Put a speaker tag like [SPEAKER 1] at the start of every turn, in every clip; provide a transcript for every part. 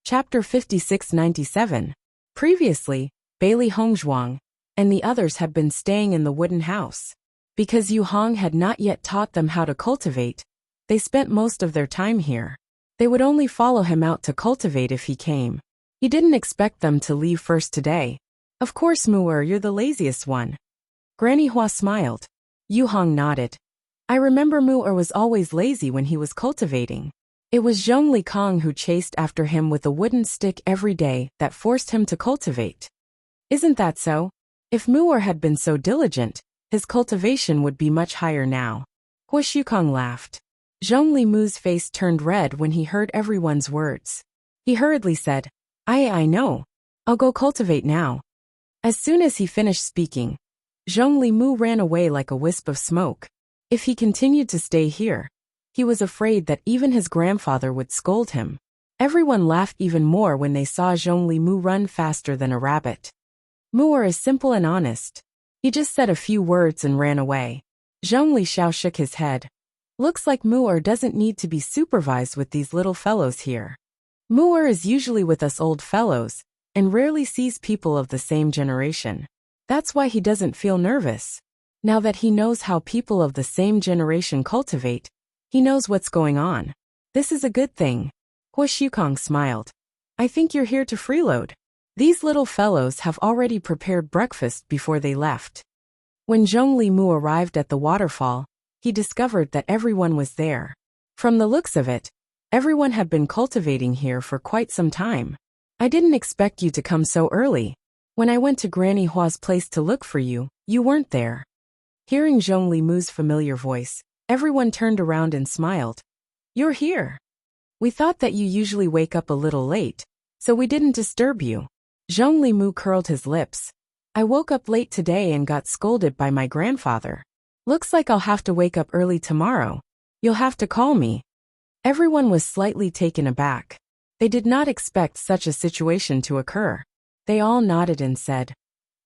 [SPEAKER 1] Chapter 5697. Previously, Bailey Hongzhuang and the others had been staying in the wooden house. Because Yu Hong had not yet taught them how to cultivate, they spent most of their time here. They would only follow him out to cultivate if he came. He didn't expect them to leave first today. Of course, Mu'er, you're the laziest one. Granny Hua smiled. Yu Hong nodded. I remember Mu'er was always lazy when he was cultivating. It was Zhongli Kong who chased after him with a wooden stick every day that forced him to cultivate. Isn't that so? If Mu'er had been so diligent, his cultivation would be much higher now. Hua Shukong laughed. Zhongli Mu's face turned red when he heard everyone's words. He hurriedly said, I know. I'll go cultivate now. As soon as he finished speaking, Zhongli Mu ran away like a wisp of smoke. If he continued to stay here, he was afraid that even his grandfather would scold him. Everyone laughed even more when they saw Zhongli Mu run faster than a rabbit. Mu'er is simple and honest. He just said a few words and ran away. Zhongli Xiao shook his head. Looks like Mu'er doesn't need to be supervised with these little fellows here. Mu'er is usually with us old fellows, and rarely sees people of the same generation. That's why he doesn't feel nervous. Now that he knows how people of the same generation cultivate, he knows what's going on. This is a good thing. Hua Shukong smiled. I think you're here to freeload. These little fellows have already prepared breakfast before they left. When Zhongli Mu arrived at the waterfall, he discovered that everyone was there. From the looks of it, everyone had been cultivating here for quite some time. I didn't expect you to come so early. When I went to Granny Hua's place to look for you, you weren't there. Hearing Zhongli Mu's familiar voice, everyone turned around and smiled. You're here. We thought that you usually wake up a little late, so we didn't disturb you. Zhongli Mu curled his lips. I woke up late today and got scolded by my grandfather. Looks like I'll have to wake up early tomorrow. You'll have to call me. Everyone was slightly taken aback. They did not expect such a situation to occur. They all nodded and said,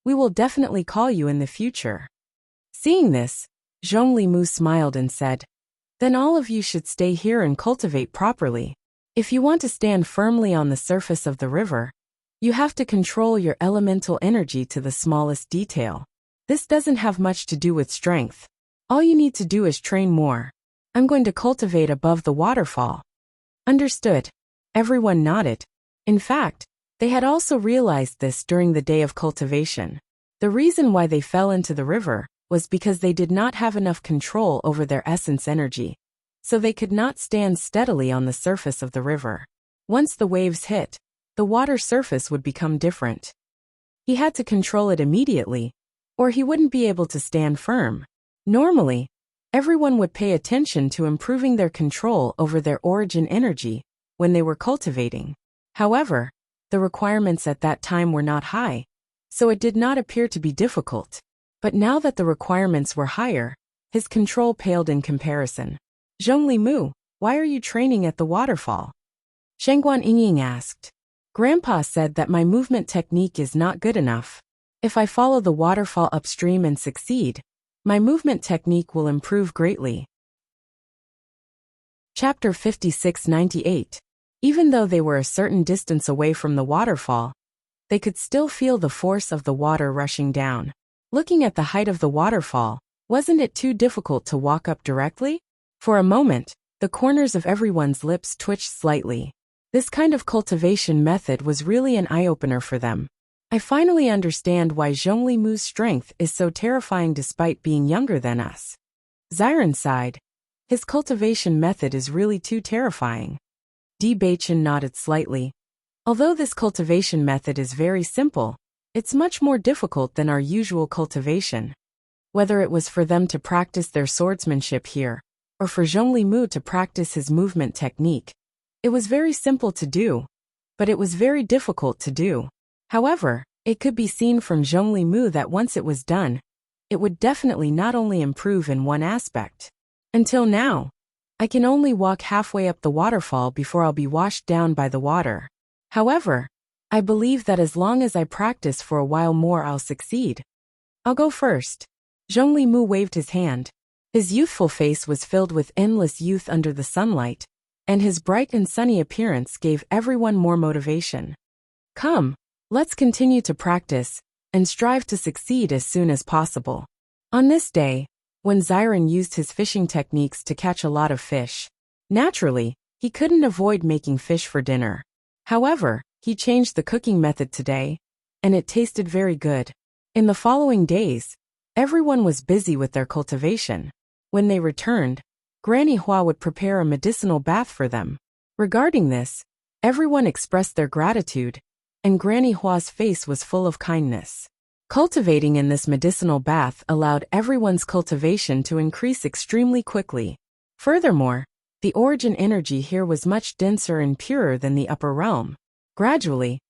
[SPEAKER 1] we will definitely call you in the future. Seeing this, Zhongli Mu smiled and said, then all of you should stay here and cultivate properly. If you want to stand firmly on the surface of the river, you have to control your elemental energy to the smallest detail. This doesn't have much to do with strength. All you need to do is train more. I'm going to cultivate above the waterfall. Understood. Everyone nodded. In fact, they had also realized this during the day of cultivation. The reason why they fell into the river was because they did not have enough control over their essence energy, so they could not stand steadily on the surface of the river. Once the waves hit, the water surface would become different. He had to control it immediately, or he wouldn't be able to stand firm. Normally, everyone would pay attention to improving their control over their origin energy when they were cultivating. However, the requirements at that time were not high, so it did not appear to be difficult. But now that the requirements were higher, his control paled in comparison. Zhongli Mu, why are you training at the waterfall? Shengguan Yingying asked. Grandpa said that my movement technique is not good enough. If I follow the waterfall upstream and succeed, my movement technique will improve greatly. Chapter 5698. Even though they were a certain distance away from the waterfall, they could still feel the force of the water rushing down. Looking at the height of the waterfall, wasn't it too difficult to walk up directly? For a moment, the corners of everyone's lips twitched slightly. This kind of cultivation method was really an eye-opener for them. I finally understand why Zhongli Mu's strength is so terrifying despite being younger than us. Xiren sighed. His cultivation method is really too terrifying. Bewitching nodded slightly. Although this cultivation method is very simple, it's much more difficult than our usual cultivation. Whether it was for them to practice their swordsmanship here, or for Zhongli Mu to practice his movement technique, it was very simple to do, but it was very difficult to do. However, it could be seen from Zhongli Mu that once it was done, it would definitely not only improve in one aspect. Until now, I can only walk halfway up the waterfall before I'll be washed down by the water. However, I believe that as long as I practice for a while more, I'll succeed. I'll go first. Zhongli Mu waved his hand. His youthful face was filled with endless youth under the sunlight, and his bright and sunny appearance gave everyone more motivation. Come, let's continue to practice and strive to succeed as soon as possible. On this day, when Xiren used his fishing techniques to catch a lot of fish, naturally, he couldn't avoid making fish for dinner. However, he changed the cooking method today, and it tasted very good. In the following days, everyone was busy with their cultivation. When they returned, Granny Hua would prepare a medicinal bath for them. Regarding this, everyone expressed their gratitude, and Granny Hua's face was full of kindness. Cultivating in this medicinal bath allowed everyone's cultivation to increase extremely quickly. Furthermore, the origin energy here was much denser and purer than the upper realm. Gradually,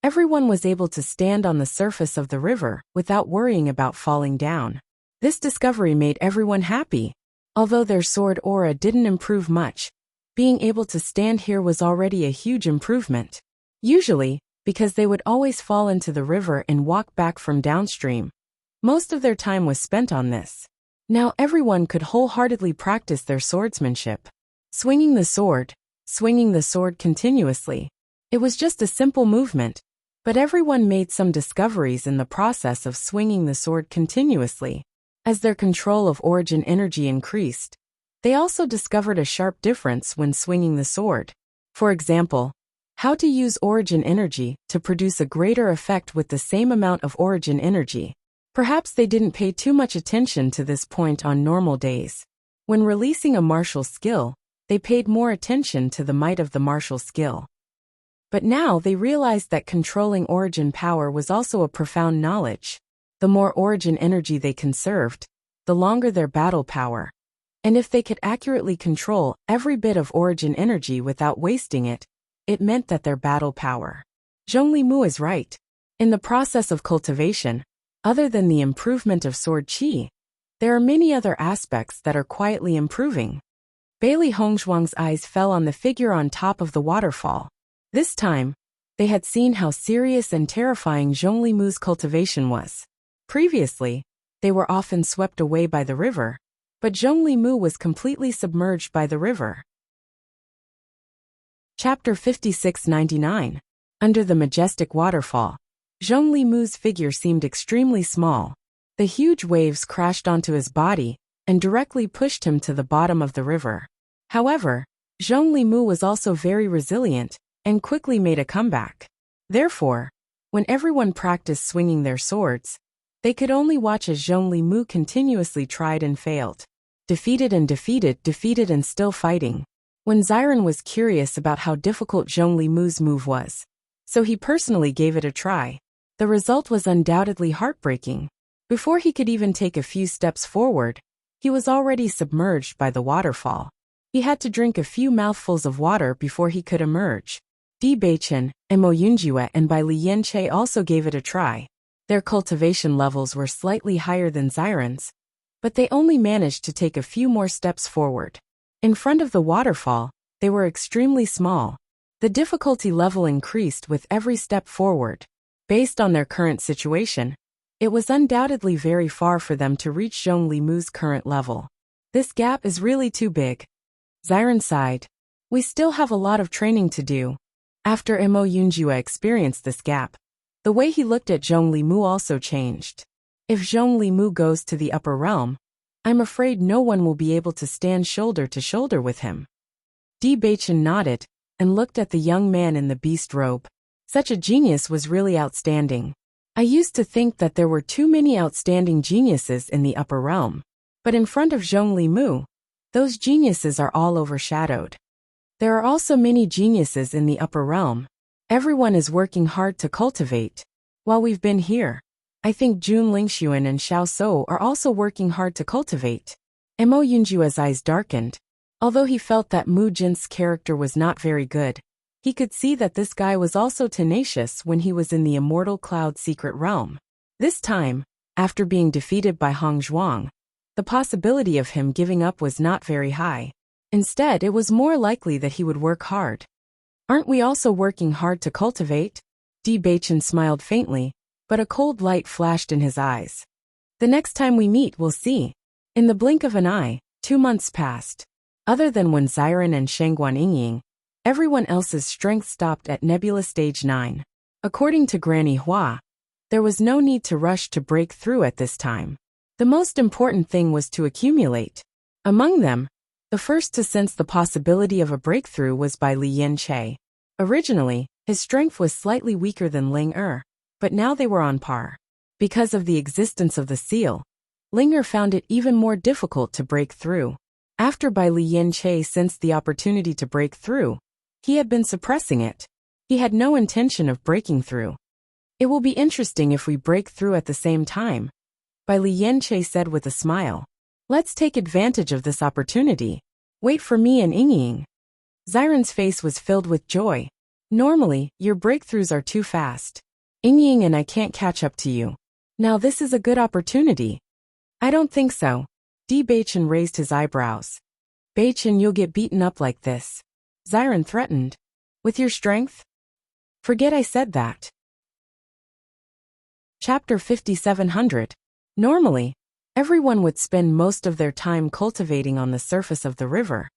[SPEAKER 1] everyone was able to stand on the surface of the river without worrying about falling down. This discovery made everyone happy. Although their sword aura didn't improve much, being able to stand here was already a huge improvement. Usually, because they would always fall into the river and walk back from downstream, most of their time was spent on this. Now everyone could wholeheartedly practice their swordsmanship. Swinging the sword continuously. It was just a simple movement, but everyone made some discoveries in the process of swinging the sword continuously. As their control of origin energy increased, they also discovered a sharp difference when swinging the sword. For example, how to use origin energy to produce a greater effect with the same amount of origin energy. Perhaps they didn't pay too much attention to this point on normal days. When releasing a martial skill, they paid more attention to the might of the martial skill. But now they realized that controlling origin power was also a profound knowledge. The more origin energy they conserved, the longer their battle power. And if they could accurately control every bit of origin energy without wasting it, it meant that their battle power. Zhongli Mu is right. In the process of cultivation, other than the improvement of sword qi, there are many other aspects that are quietly improving. Bailey Hongzhuang's eyes fell on the figure on top of the waterfall. This time, they had seen how serious and terrifying Zhongli Mu's cultivation was. Previously, they were often swept away by the river, but Zhongli Mu was completely submerged by the river. Chapter 5699. Under the majestic waterfall, Zhongli Mu's figure seemed extremely small. The huge waves crashed onto his body and directly pushed him to the bottom of the river. However, Zhongli Mu was also very resilient and quickly made a comeback. Therefore, when everyone practiced swinging their swords, they could only watch as Zhongli Mu continuously tried and failed. Defeated and still fighting. When Xiren was curious about how difficult Zhongli Mu's move was, so he personally gave it a try. The result was undoubtedly heartbreaking. Before he could even take a few steps forward, he was already submerged by the waterfall. He had to drink a few mouthfuls of water before he could emerge. Bewitching, Yunjue and Bai Lianche also gave it a try. Their cultivation levels were slightly higher than Xiren's, but they only managed to take a few more steps forward. In front of the waterfall, they were extremely small. The difficulty level increased with every step forward. Based on their current situation, it was undoubtedly very far for them to reach Zhongli Mu's current level. This gap is really too big. Xiren sighed. We still have a lot of training to do. After Yunjue experienced this gap, the way he looked at Zhongli Mu also changed. If Zhongli Mu goes to the upper realm, I'm afraid no one will be able to stand shoulder to shoulder with him. Bewitching nodded and looked at the young man in the beast robe. Such a genius was really outstanding. I used to think that there were too many outstanding geniuses in the upper realm. But in front of Zhongli Mu, those geniuses are all overshadowed. There are also many geniuses in the upper realm. Everyone is working hard to cultivate. While we've been here, I think Jun Lingxuan and Xiao So are also working hard to cultivate. Yunjue's eyes darkened. Although he felt that Mu Jin's character was not very good, he could see that this guy was also tenacious when he was in the Immortal Cloud secret realm. This time, after being defeated by Hong Zhuang, the possibility of him giving up was not very high. Instead, it was more likely that he would work hard. Aren't we also working hard to cultivate? Bewitching smiled faintly, but a cold light flashed in his eyes. The next time we meet, we'll see. In the blink of an eye, 2 months passed. Other than when Xiren and Shangguan Yingying, everyone else's strength stopped at Nebula Stage 9. According to Granny Hua, there was no need to rush to break through at this time. The most important thing was to accumulate. Among them, the first to sense the possibility of a breakthrough was by Li Yanche. Originally, his strength was slightly weaker than Ling Er, but now they were on par. Because of the existence of the seal, Ling Er found it even more difficult to break through. After Bai Li Yanche sensed the opportunity to break through, he had been suppressing it. He had no intention of breaking through. It will be interesting if we break through at the same time, Bai Li Yanche said with a smile. Let's take advantage of this opportunity. Wait for me and Yingying. Xiren's face was filled with joy. Normally, your breakthroughs are too fast. Yingying and I can't catch up to you. Now this is a good opportunity. I don't think so. Bewitching raised his eyebrows. Bewitching, you'll get beaten up like this. Xiren threatened. With your strength? Forget I said that. Chapter 5700. Normally, everyone would spend most of their time cultivating on the surface of the river.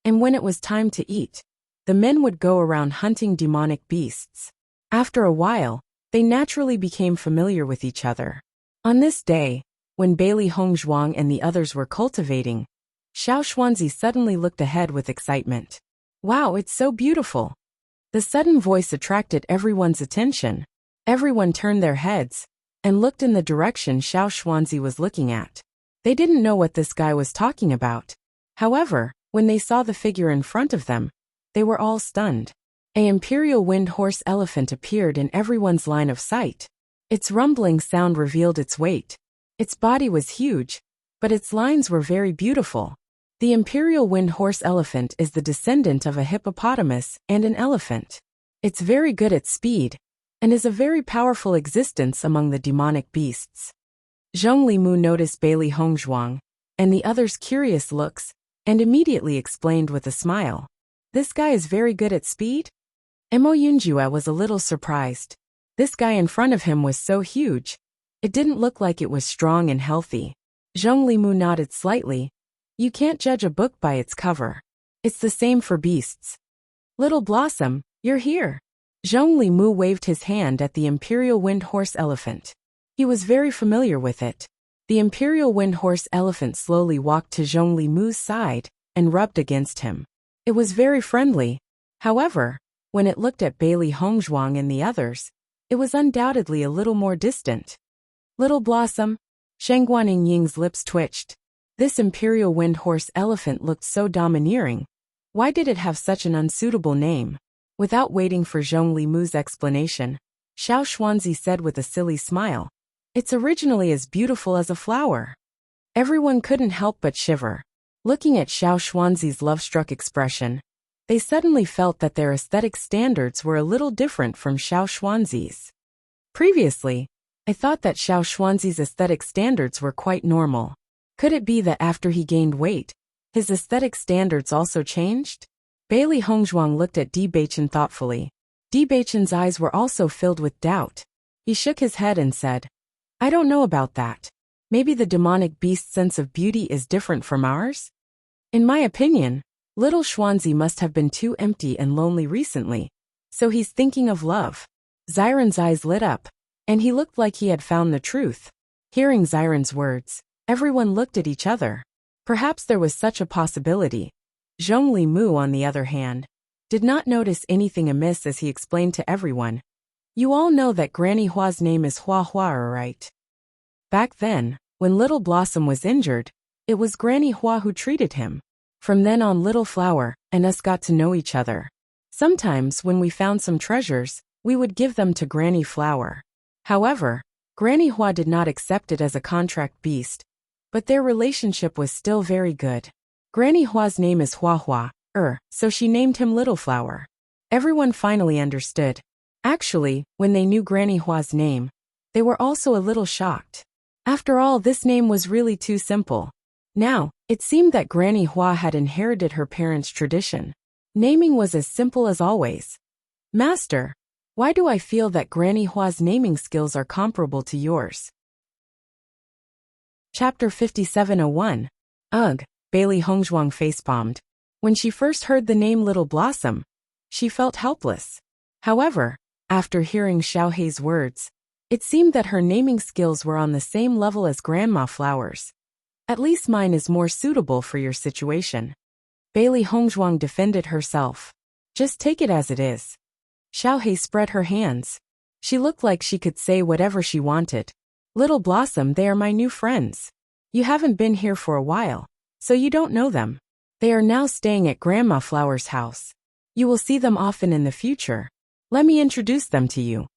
[SPEAKER 1] And when it was time to eat, the men would go around hunting demonic beasts. After a while, they naturally became familiar with each other. On this day, when Bailey Hongzhuang and the others were cultivating, Xiao Xuanzi suddenly looked ahead with excitement. Wow, it's so beautiful. The sudden voice attracted everyone's attention. Everyone turned their heads and looked in the direction Xiao Xuanzi was looking at. They didn't know what this guy was talking about. However, when they saw the figure in front of them, they were all stunned. An imperial wind horse elephant appeared in everyone's line of sight. Its rumbling sound revealed its weight. Its body was huge, but its lines were very beautiful. The imperial wind horse elephant is the descendant of a hippopotamus and an elephant. It's very good at speed, and is a very powerful existence among the demonic beasts. Zhong Limu noticed Bailey Hongzhuang and the others' curious looks, and immediately explained with a smile. This guy is very good at speed? Mo Yunjue was a little surprised. This guy in front of him was so huge. It didn't look like it was strong and healthy. Zhong Limu nodded slightly. You can't judge a book by its cover. It's the same for beasts. Little Blossom, you're here. Zhong Limu waved his hand at the imperial wind horse elephant. He was very familiar with it. The imperial wind horse elephant slowly walked to Zhong Limu's side and rubbed against him. It was very friendly. However, when it looked at Bailey Hongzhuang and the others, it was undoubtedly a little more distant. Little Blossom, Shangguan Yingying's lips twitched. This imperial wind horse elephant looked so domineering. Why did it have such an unsuitable name? Without waiting for Zhong Limu's explanation, Xiao Xuanzi said with a silly smile, It's originally as beautiful as a flower. Everyone couldn't help but shiver. Looking at Xiao Xuanzi's love-struck expression, they suddenly felt that their aesthetic standards were a little different from Xiao Xuanzi's. Previously, I thought that Xiao Xuanzi's aesthetic standards were quite normal. Could it be that after he gained weight, his aesthetic standards also changed? Bailey Hongzhuang looked at Bewitching thoughtfully. Bewitching's eyes were also filled with doubt. He shook his head and said, I don't know about that. Maybe the demonic beast's sense of beauty is different from ours? In my opinion, little Xuanzi must have been too empty and lonely recently, so he's thinking of love. Xiren's eyes lit up, and he looked like he had found the truth. Hearing Xiren's words, everyone looked at each other. Perhaps there was such a possibility. Zhong Limu, on the other hand, did not notice anything amiss as he explained to everyone. You all know that Granny Hua's name is Hua Hua, right? Back then, when Little Blossom was injured, it was Granny Hua who treated him. From then on, Little Flower and us got to know each other. Sometimes when we found some treasures, we would give them to Granny Flower. However, Granny Hua did not accept it as a contract beast, but their relationship was still very good. Granny Hua's name is Hua Hua, so she named him Little Flower. Everyone finally understood. Actually, when they knew Granny Hua's name, they were also a little shocked. After all, this name was really too simple. Now, it seemed that Granny Hua had inherited her parents' tradition. Naming was as simple as always. Master, why do I feel that Granny Hua's naming skills are comparable to yours? Chapter 5701. Ugh, Bailey Hongzhuang facepalmed. When she first heard the name Little Blossom, she felt helpless. However, after hearing Xiao Hei's words, it seemed that her naming skills were on the same level as Grandma Flowers. At least mine is more suitable for your situation. Bailey Hongzhuang defended herself. Just take it as it is. Xiao Hei spread her hands. She looked like she could say whatever she wanted. Little Blossom, they are my new friends. You haven't been here for a while, so you don't know them. They are now staying at Grandma Flower's house. You will see them often in the future. Let me introduce them to you.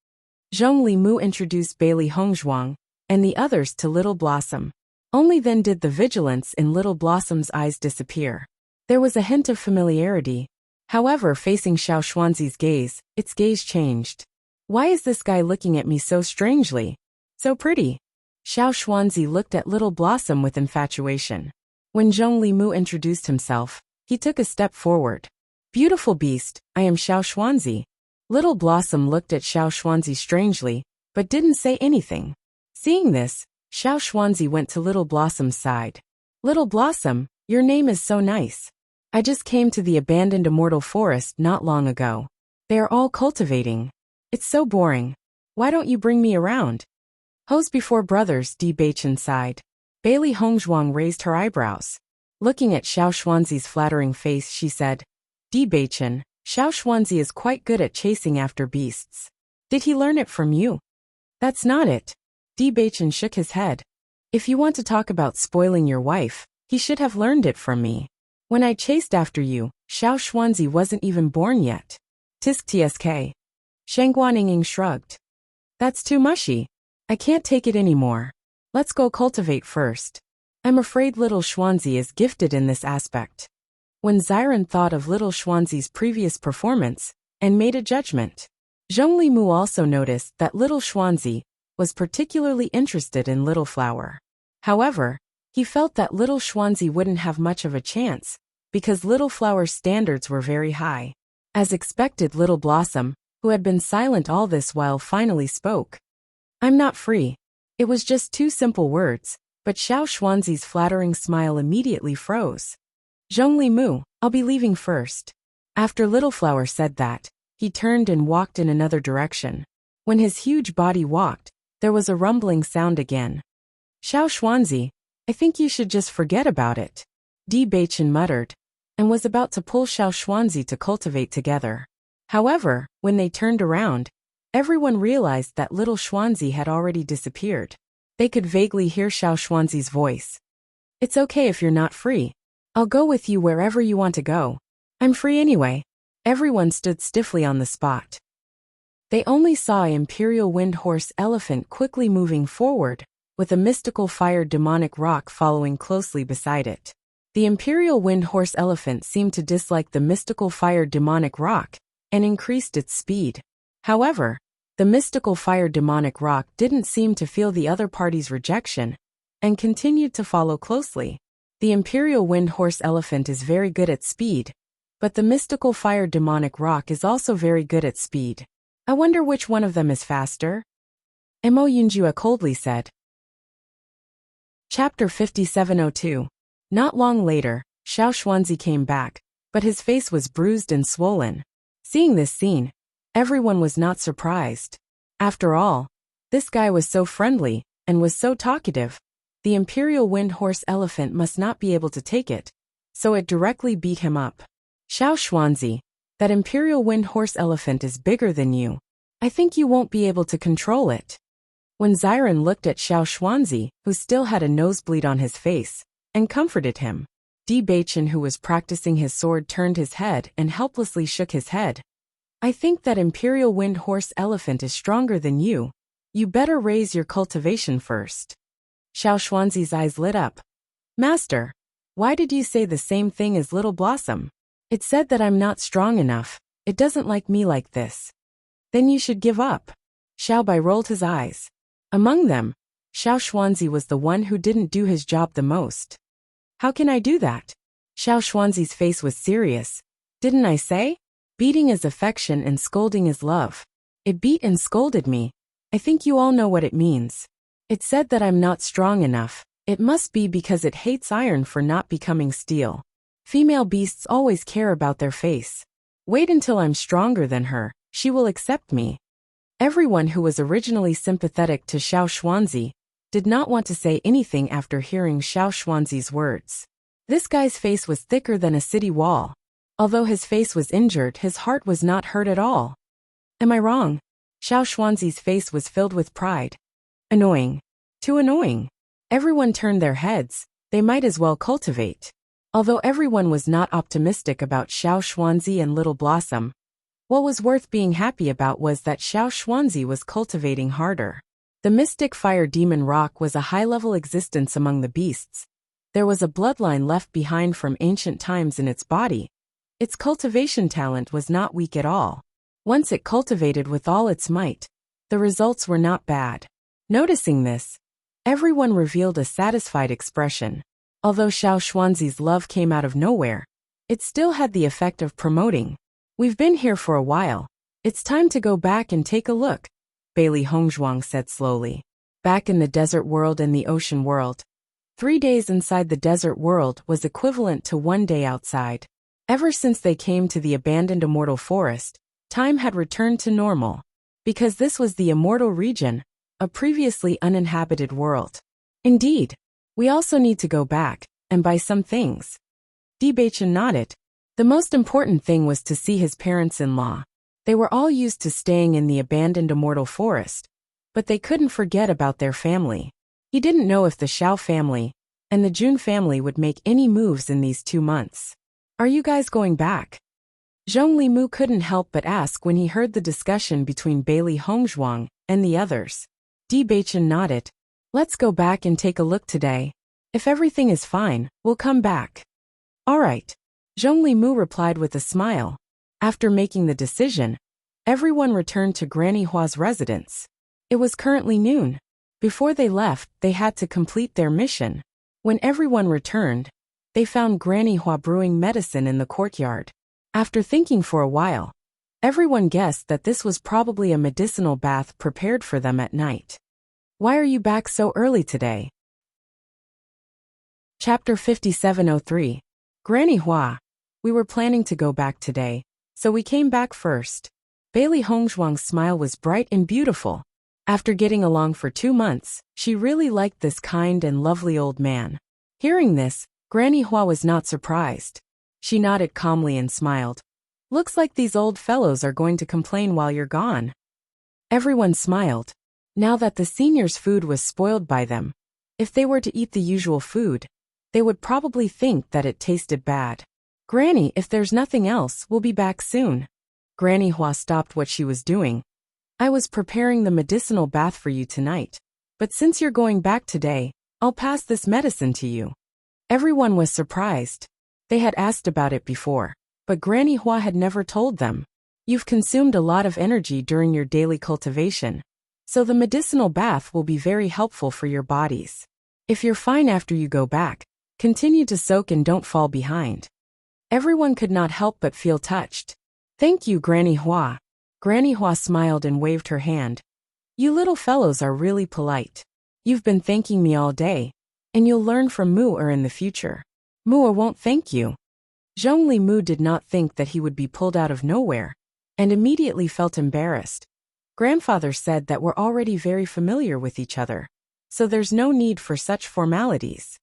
[SPEAKER 1] Zhong Limu introduced Bailey Hongzhuang and the others to Little Blossom. Only then did the vigilance in Little Blossom's eyes disappear. There was a hint of familiarity. However, facing Xiao Xuanzi's gaze, its gaze changed. Why is this guy looking at me so strangely? So pretty. Xiao Xuanzi looked at Little Blossom with infatuation. When Zhong Limu introduced himself, he took a step forward. Beautiful beast, I am Xiao Xuanzi. Little Blossom looked at Xiao Xuanzi strangely, but didn't say anything. Seeing this, Xiao Xuanzi went to Little Blossom's side. Little Blossom, your name is so nice. I just came to the abandoned immortal forest not long ago. They are all cultivating. It's so boring. Why don't you bring me around? Hoes before brothers, Bewitching sighed. Bailey Hongzhuang raised her eyebrows. Looking at Xiao Xuanzi's flattering face, she said, Bewitching, Xiao Xuanzi is quite good at chasing after beasts. Did he learn it from you? That's not it. Bewitching shook his head. If you want to talk about spoiling your wife, he should have learned it from me. When I chased after you, Xiao Xuanzi wasn't even born yet. Tisk tsk. Shangguaninging shrugged. That's too mushy. I can't take it anymore. Let's go cultivate first. I'm afraid Little Xuanzi is gifted in this aspect. When Xiren thought of Little Xuanzi's previous performance and made a judgment, Zhong Limu also noticed that Little Xuanzi was particularly interested in Little Flower. However, he felt that Little Xuanzi wouldn't have much of a chance because Little Flower's standards were very high. As expected, Little Blossom, who had been silent all this while, finally spoke. I'm not free. It was just two simple words, but Xiao Xuanzi's flattering smile immediately froze. Zhong Limu, I'll be leaving first. After Little Flower said that, he turned and walked in another direction. When his huge body walked, there was a rumbling sound again. Xiao Xuanzi, I think you should just forget about it. Bewitching muttered, and was about to pull Xiao Xuanzi to cultivate together. However, when they turned around, everyone realized that Little Xuanzi had already disappeared. They could vaguely hear Xiao Xuanzi's voice. It's okay if you're not free. I'll go with you wherever you want to go. I'm free anyway. Everyone stood stiffly on the spot. They only saw an imperial wind horse elephant quickly moving forward, with a mystical fire demonic rock following closely beside it. The imperial wind horse elephant seemed to dislike the mystical fire demonic rock and increased its speed. However, the mystical fire demonic rock didn't seem to feel the other party's rejection and continued to follow closely. The imperial wind horse elephant is very good at speed, but the mystical fire demonic rock is also very good at speed. I wonder which one of them is faster? Mo Yunjua coldly said. Chapter 5702. Not long later, Xiao Xuanzi came back, but his face was bruised and swollen. Seeing this scene, everyone was not surprised. After all, this guy was so friendly and was so talkative. The imperial wind horse elephant must not be able to take it, so it directly beat him up. Xiao Xuanzi, that imperial wind horse elephant is bigger than you. I think you won't be able to control it. When Xiren looked at Xiao Xuanzi, who still had a nosebleed on his face, and comforted him, Bewitching, who was practicing his sword, turned his head and helplessly shook his head. I think that imperial wind horse elephant is stronger than you. You better raise your cultivation first. Xiao Xuanzi's eyes lit up. Master, why did you say the same thing as Little Blossom? It said that I'm not strong enough. It doesn't like me like this. Then you should give up. Xiao Bai rolled his eyes. Among them, Xiao Xuanzi was the one who didn't do his job the most. How can I do that? Xiao Xuanzi's face was serious. Didn't I say? Beating is affection and scolding is love. It beat and scolded me. I think you all know what it means. It said that I'm not strong enough. It must be because it hates iron for not becoming steel. Female beasts always care about their face. Wait until I'm stronger than her, she will accept me. Everyone who was originally sympathetic to Xiao Xuanzi did not want to say anything after hearing Xiao Xuanzi's words. This guy's face was thicker than a city wall. Although his face was injured, his heart was not hurt at all. Am I wrong? Xiao Xuanzi's face was filled with pride. Annoying. Too annoying. Everyone turned their heads, they might as well cultivate. Although everyone was not optimistic about Xiao Xuanzi and Little Blossom, what was worth being happy about was that Xiao Xuanzi was cultivating harder. The mystic fire demon rock was a high-level existence among the beasts. There was a bloodline left behind from ancient times in its body. Its cultivation talent was not weak at all. Once it cultivated with all its might, the results were not bad. Noticing this, everyone revealed a satisfied expression. Although Xiao Xuanzi's love came out of nowhere, it still had the effect of promoting. We've been here for a while. It's time to go back and take a look, Bailey Hongzhuang said slowly. Back in the desert world and the ocean world. 3 days inside the desert world was equivalent to 1 day outside. Ever since they came to the abandoned immortal forest, time had returned to normal. Because this was the immortal region, a previously uninhabited world. Indeed. We also need to go back, and buy some things. Bewitching nodded. The most important thing was to see his parents-in-law. They were all used to staying in the abandoned immortal forest, but they couldn't forget about their family. He didn't know if the Xiao family and the Jun family would make any moves in these 2 months. Are you guys going back? Zhong Limu couldn't help but ask when he heard the discussion between Bailey Hongzhuang and the others. Bewitching nodded. Let's go back and take a look today. If everything is fine, we'll come back. All right. Zhong Limu replied with a smile. After making the decision, everyone returned to Granny Hua's residence. It was currently noon. Before they left, they had to complete their mission. When everyone returned, they found Granny Hua brewing medicine in the courtyard. After thinking for a while, everyone guessed that this was probably a medicinal bath prepared for them at night. Why are you back so early today? Chapter 5703. Granny Hua. We were planning to go back today, so we came back first. Bailey Hongzhuang's smile was bright and beautiful. After getting along for 2 months, she really liked this kind and lovely old man. Hearing this, Granny Hua was not surprised. She nodded calmly and smiled. Looks like these old fellows are going to complain while you're gone. Everyone smiled. Now that the seniors' food was spoiled by them, if they were to eat the usual food, they would probably think that it tasted bad. Granny, if there's nothing else, we'll be back soon. Granny Hua stopped what she was doing. I was preparing the medicinal bath for you tonight, but since you're going back today, I'll pass this medicine to you. Everyone was surprised. They had asked about it before, but Granny Hua had never told them. You've consumed a lot of energy during your daily cultivation, so the medicinal bath will be very helpful for your bodies. If you're fine after you go back, continue to soak and don't fall behind. Everyone could not help but feel touched. Thank you, Granny Hua. Granny Hua smiled and waved her hand. You little fellows are really polite. You've been thanking me all day, and you'll learn from Mu-er in the future. Mu-er won't thank you. Zhong Limu did not think that he would be pulled out of nowhere, and immediately felt embarrassed. Grandfather said that we're already very familiar with each other, so there's no need for such formalities.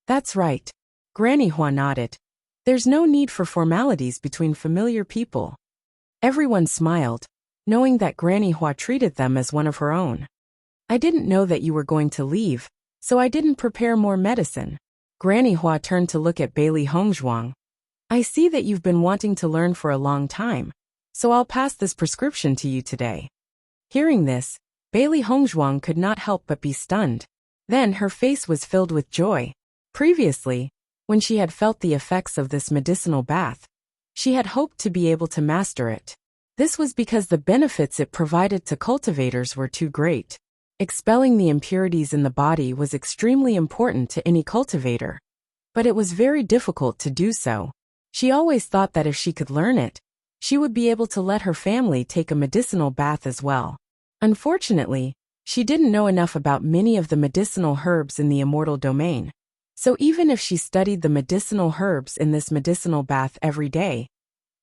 [SPEAKER 1] That's right. Granny Hua nodded. There's no need for formalities between familiar people. Everyone smiled, knowing that Granny Hua treated them as one of her own. I didn't know that you were going to leave, so I didn't prepare more medicine. Granny Hua turned to look at Bailey Hongzhuang. I see that you've been wanting to learn for a long time, so I'll pass this prescription to you today. Hearing this, Bailey Hongzhuang could not help but be stunned. Then her face was filled with joy. Previously, when she had felt the effects of this medicinal bath, she had hoped to be able to master it. This was because the benefits it provided to cultivators were too great. Expelling the impurities in the body was extremely important to any cultivator, but it was very difficult to do so. She always thought that if she could learn it, she would be able to let her family take a medicinal bath as well. Unfortunately, she didn't know enough about many of the medicinal herbs in the immortal domain, So even if she studied the medicinal herbs in this medicinal bath every day,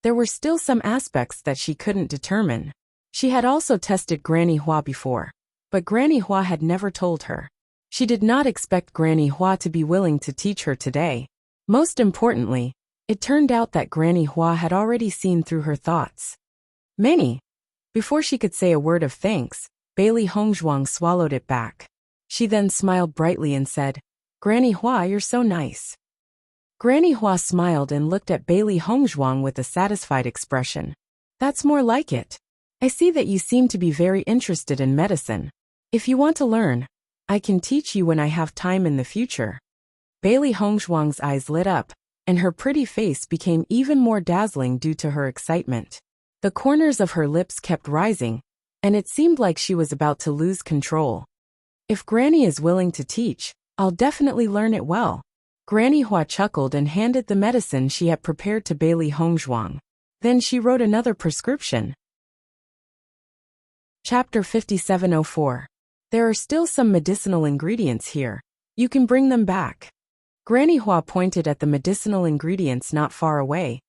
[SPEAKER 1] there were still some aspects that she couldn't determine. She had also tested Granny Hua before, but Granny Hua had never told her. She did not expect Granny Hua to be willing to teach her today. Most importantly, it turned out that Granny Hua had already seen through her thoughts. Many. Before she could say a word of thanks, Bailey Hongzhuang swallowed it back. She then smiled brightly and said, "Granny Hua, you're so nice." Granny Hua smiled and looked at Bailey Hongzhuang with a satisfied expression. "That's more like it. I see that you seem to be very interested in medicine. If you want to learn, I can teach you when I have time in the future." Bailey Hongzhuang's eyes lit up, and her pretty face became even more dazzling due to her excitement. The corners of her lips kept rising, and it seemed like she was about to lose control. "If Granny is willing to teach, I'll definitely learn it well." Granny Hua chuckled and handed the medicine she had prepared to Bailey Hongzhuang. Then she wrote another prescription. Chapter 5704. There are still some medicinal ingredients here. You can bring them back. Granny Hua pointed at the medicinal ingredients not far away.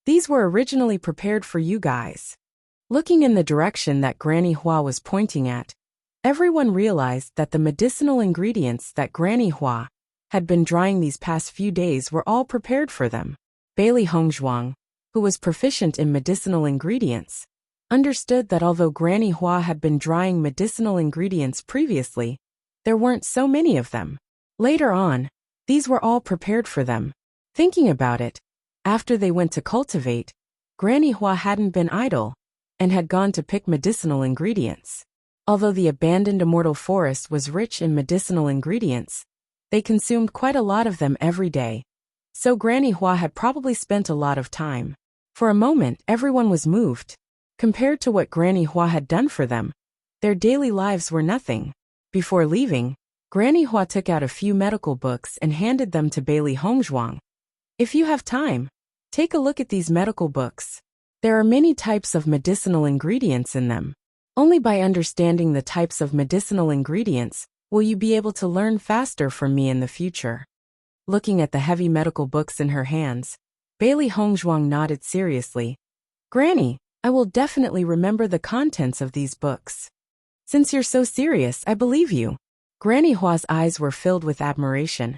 [SPEAKER 1] These were originally prepared for you guys. Looking in the direction that Granny Hua was pointing at, everyone realized that the medicinal ingredients that Granny Hua had been drying these past few days were all prepared for them. Bailey Hongzhuang, who was proficient in medicinal ingredients, understood that although Granny Hua had been drying medicinal ingredients previously, there weren't so many of them. Later on, these were all prepared for them. Thinking about it, after they went to cultivate, Granny Hua hadn't been idle and had gone to pick medicinal ingredients. Although the abandoned immortal forest was rich in medicinal ingredients, they consumed quite a lot of them every day. So Granny Hua had probably spent a lot of time. For a moment, everyone was moved. Compared to what Granny Hua had done for them, their daily lives were nothing. Before leaving, Granny Hua took out a few medical books and handed them to Bailey Hongzhuang. "If you have time, take a look at these medical books. There are many types of medicinal ingredients in them. Only by understanding the types of medicinal ingredients will you be able to learn faster from me in the future." Looking at the heavy medical books in her hands, Bailey Hongzhuang nodded seriously. "Granny, I will definitely remember the contents of these books. Since you're so serious, I believe you." Granny Hua's eyes were filled with admiration.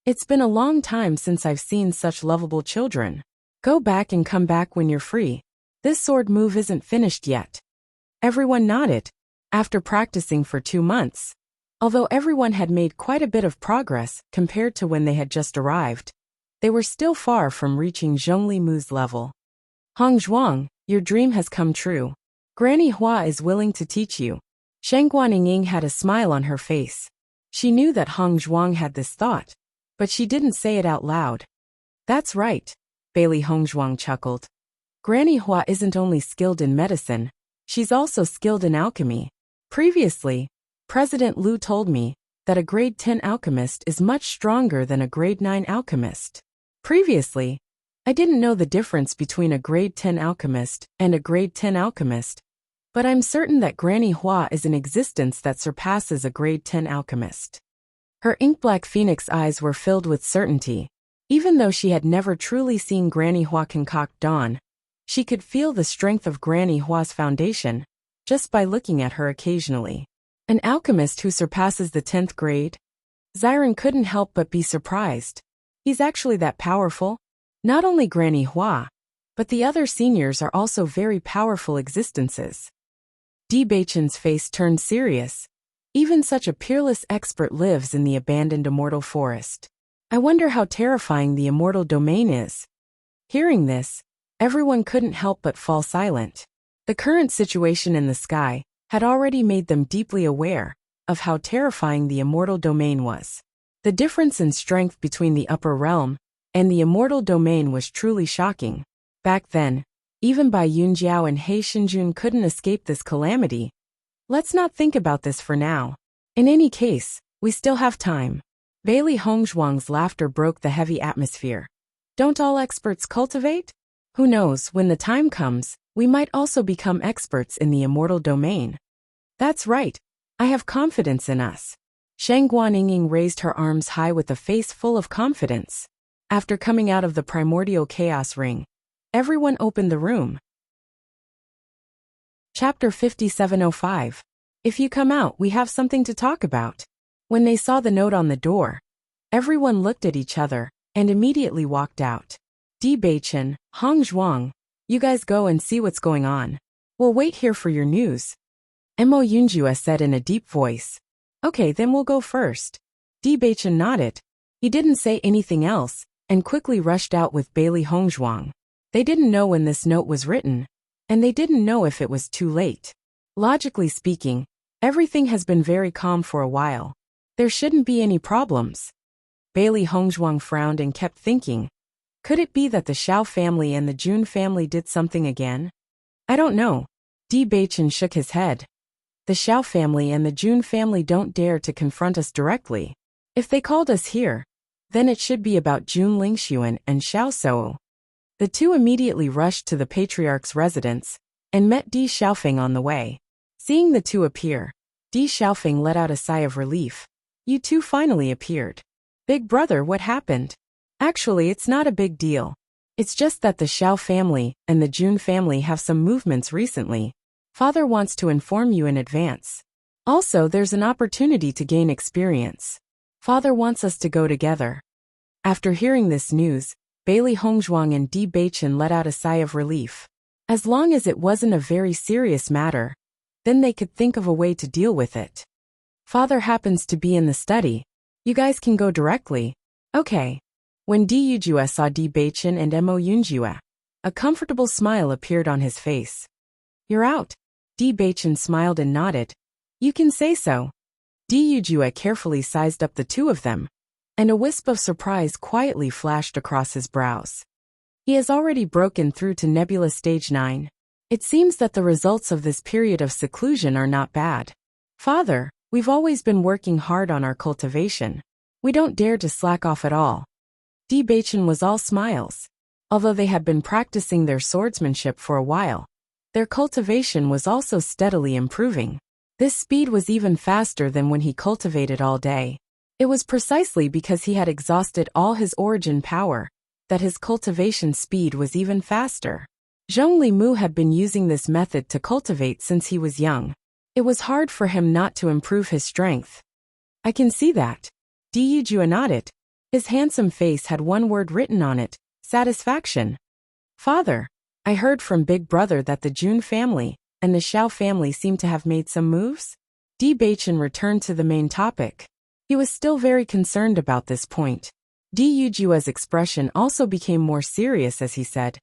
[SPEAKER 1] "It's been a long time since I've seen such lovable children. Go back and come back when you're free. This sword move isn't finished yet." Everyone nodded. After practicing for 2 months, although everyone had made quite a bit of progress compared to when they had just arrived, they were still far from reaching Zhongli Mu's level. "Hongzhuang, your dream has come true. Granny Hua is willing to teach you." Sheng Guaniying had a smile on her face. She knew that Hongzhuang had this thought, but she didn't say it out loud. "That's right," Bailey Hongzhuang chuckled. "Granny Hua isn't only skilled in medicine, she's also skilled in alchemy. Previously, President Lu told me that a grade 10 alchemist is much stronger than a grade 9 alchemist. Previously, I didn't know the difference between a grade 10 alchemist and a grade 10 alchemist, but I'm certain that Granny Hua is an existence that surpasses a grade 10 alchemist." Her ink-black phoenix eyes were filled with certainty. Even though she had never truly seen Granny Hua concoct dawn, she could feel the strength of Granny Hua's foundation just by looking at her occasionally. An alchemist who surpasses the 10th grade? Xiren couldn't help but be surprised. He's actually that powerful? Not only Granny Hua, but the other seniors are also very powerful existences. Bewitching's face turned serious. Even such a peerless expert lives in the abandoned immortal forest. I wonder how terrifying the immortal domain is. Hearing this, everyone couldn't help but fall silent. The current situation in the sky had already made them deeply aware of how terrifying the immortal domain was. The difference in strength between the upper realm and the immortal domain was truly shocking. Back then, even Bai Yunjiao and He Shinjun couldn't escape this calamity. Let's not think about this for now. In any case, we still have time. Bailey Hongzhuang's laughter broke the heavy atmosphere. Don't all experts cultivate? Who knows, when the time comes, we might also become experts in the immortal domain. That's right. I have confidence in us. Shang Guaninging raised her arms high with a face full of confidence. After coming out of the primordial chaos ring, everyone opened the room. Chapter 5705. If you come out, we have something to talk about. When they saw the note on the door, everyone looked at each other and immediately walked out. Bewitching, Hong Zhuang, you guys go and see what's going on. We'll wait here for your news. Mo Yunjue said in a deep voice. Okay, then we'll go first. Bewitching nodded. He didn't say anything else and quickly rushed out with Bailey Hongzhuang. They didn't know when this note was written, and they didn't know if it was too late. Logically speaking, everything has been very calm for a while. There shouldn't be any problems. Bailey Hongzhuang frowned and kept thinking. Could it be that the Xiao family and the Jun family did something again? I don't know. Bewitching shook his head. The Xiao family and the Jun family don't dare to confront us directly. If they called us here, then it should be about Jun Lingxuan and Xiao Shou. The two immediately rushed to the patriarch's residence and met Di Xiaofeng on the way. Seeing the two appear, Di Xiaofeng let out a sigh of relief. You two finally appeared. Big brother, what happened? Actually, it's not a big deal. It's just that the Xiao family and the Jun family have some movements recently. Father wants to inform you in advance. Also, there's an opportunity to gain experience. Father wants us to go together. After hearing this news, Bailey Hongzhuang and Bewitching let out a sigh of relief. As long as it wasn't a very serious matter, then they could think of a way to deal with it. Father happens to be in the study. You guys can go directly. Okay. When Di Yujue saw Bewitching and Mo Yunjue, a comfortable smile appeared on his face. You're out. Bewitching smiled and nodded. You can say so. Di Yujue carefully sized up the two of them, and a wisp of surprise quietly flashed across his brows. He has already broken through to Nebula Stage 9. It seems that the results of this period of seclusion are not bad. Father, we've always been working hard on our cultivation. We don't dare to slack off at all. Bewitching was all smiles. Although they had been practicing their swordsmanship for a while, their cultivation was also steadily improving. This speed was even faster than when he cultivated all day. It was precisely because he had exhausted all his origin power that his cultivation speed was even faster. Zhongli Mu had been using this method to cultivate since he was young. It was hard for him not to improve his strength. I can see that. Di Yujue nodded. His handsome face had one word written on it, satisfaction. Father, I heard from Big Brother that the Jun family and the Xiao family seem to have made some moves. Bewitching returned to the main topic. He was still very concerned about this point. Di Yujue's expression also became more serious as he said,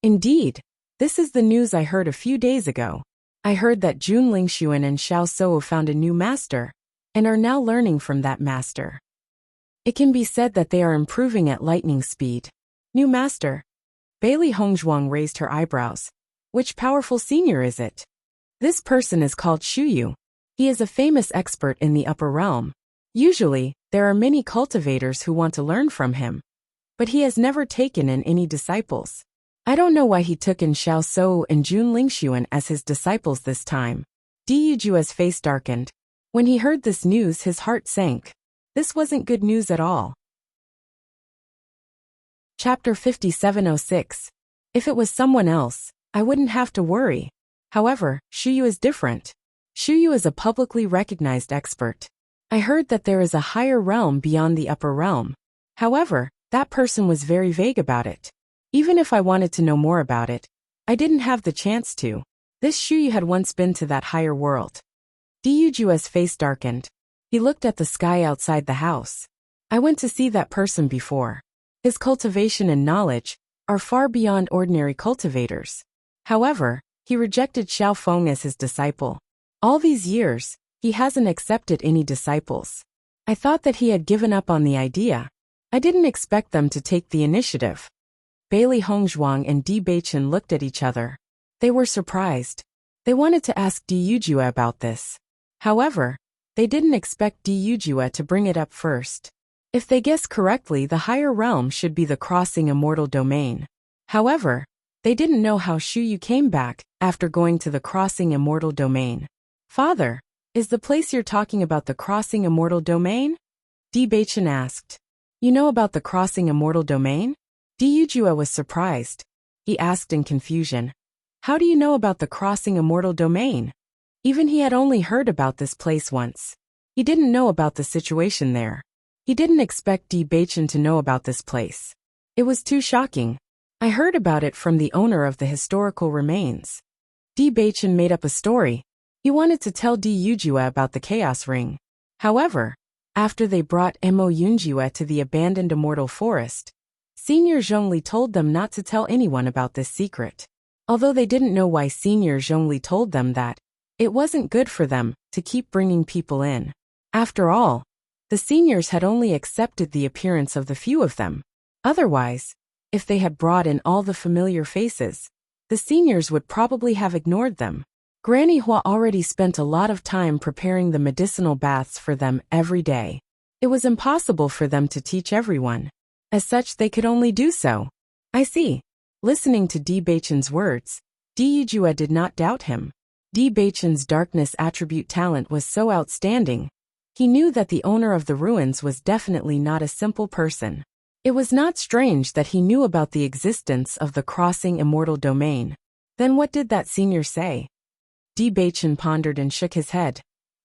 [SPEAKER 1] Indeed, this is the news I heard a few days ago. I heard that Jun Lingxuan and Xiao Shou found a new master, and are now learning from that master. It can be said that they are improving at lightning speed. New master. Bailey Hongzhuang raised her eyebrows. Which powerful senior is it? This person is called Shuyu. He is a famous expert in the upper realm. Usually, there are many cultivators who want to learn from him, but he has never taken in any disciples. I don't know why he took in Xiao Shou and Jun Lingxuan as his disciples this time. Di Yujue's face darkened. When he heard this news, his heart sank. This wasn't good news at all. Chapter 5706. If it was someone else, I wouldn't have to worry. However, Shuyu is different. Shuyu is a publicly recognized expert. I heard that there is a higher realm beyond the upper realm. However, that person was very vague about it. Even if I wanted to know more about it, I didn't have the chance to. This Shuyu had once been to that higher world. Di Yujue's face darkened. He looked at the sky outside the house. I went to see that person before. His cultivation and knowledge are far beyond ordinary cultivators. However, he rejected Xiao Feng as his disciple. All these years, he hasn't accepted any disciples. I thought that he had given up on the idea. I didn't expect them to take the initiative. Bailey Hongzhuang and Bewitching looked at each other. They were surprised. They wanted to ask Di Yujue about this. However, they didn't expect Di Yujue to bring it up first. If they guessed correctly, the higher realm should be the crossing immortal domain. However, they didn't know how Shuyu came back after going to the crossing immortal domain. Father, Is the place you're talking about the crossing immortal domain? Bewitching asked. You know about the crossing immortal domain? Wuxia was surprised. He asked in confusion. How do you know about the crossing immortal domain? Even he had only heard about this place once. He didn't know about the situation there. He didn't expect Bewitching to know about this place. It was too shocking. I heard about it from the owner of the historical remains. Bewitching made up a story. He wanted to tell Wuxia about the Chaos Ring. However, after they brought Wuxia to the abandoned immortal forest, Senior Zhongli told them not to tell anyone about this secret. Although they didn't know why Senior Zhongli told them that, it wasn't good for them to keep bringing people in. After all, the seniors had only accepted the appearance of the few of them. Otherwise, if they had brought in all the familiar faces, the seniors would probably have ignored them. Granny Hua already spent a lot of time preparing the medicinal baths for them every day. It was impossible for them to teach everyone. As such, they could only do so. I see. Listening to Bewitching's words, Wuxia did not doubt him. Bewitching's darkness attribute talent was so outstanding. He knew that the owner of the ruins was definitely not a simple person. It was not strange that he knew about the existence of the crossing immortal domain. Then what did that senior say? Bewitching pondered and shook his head.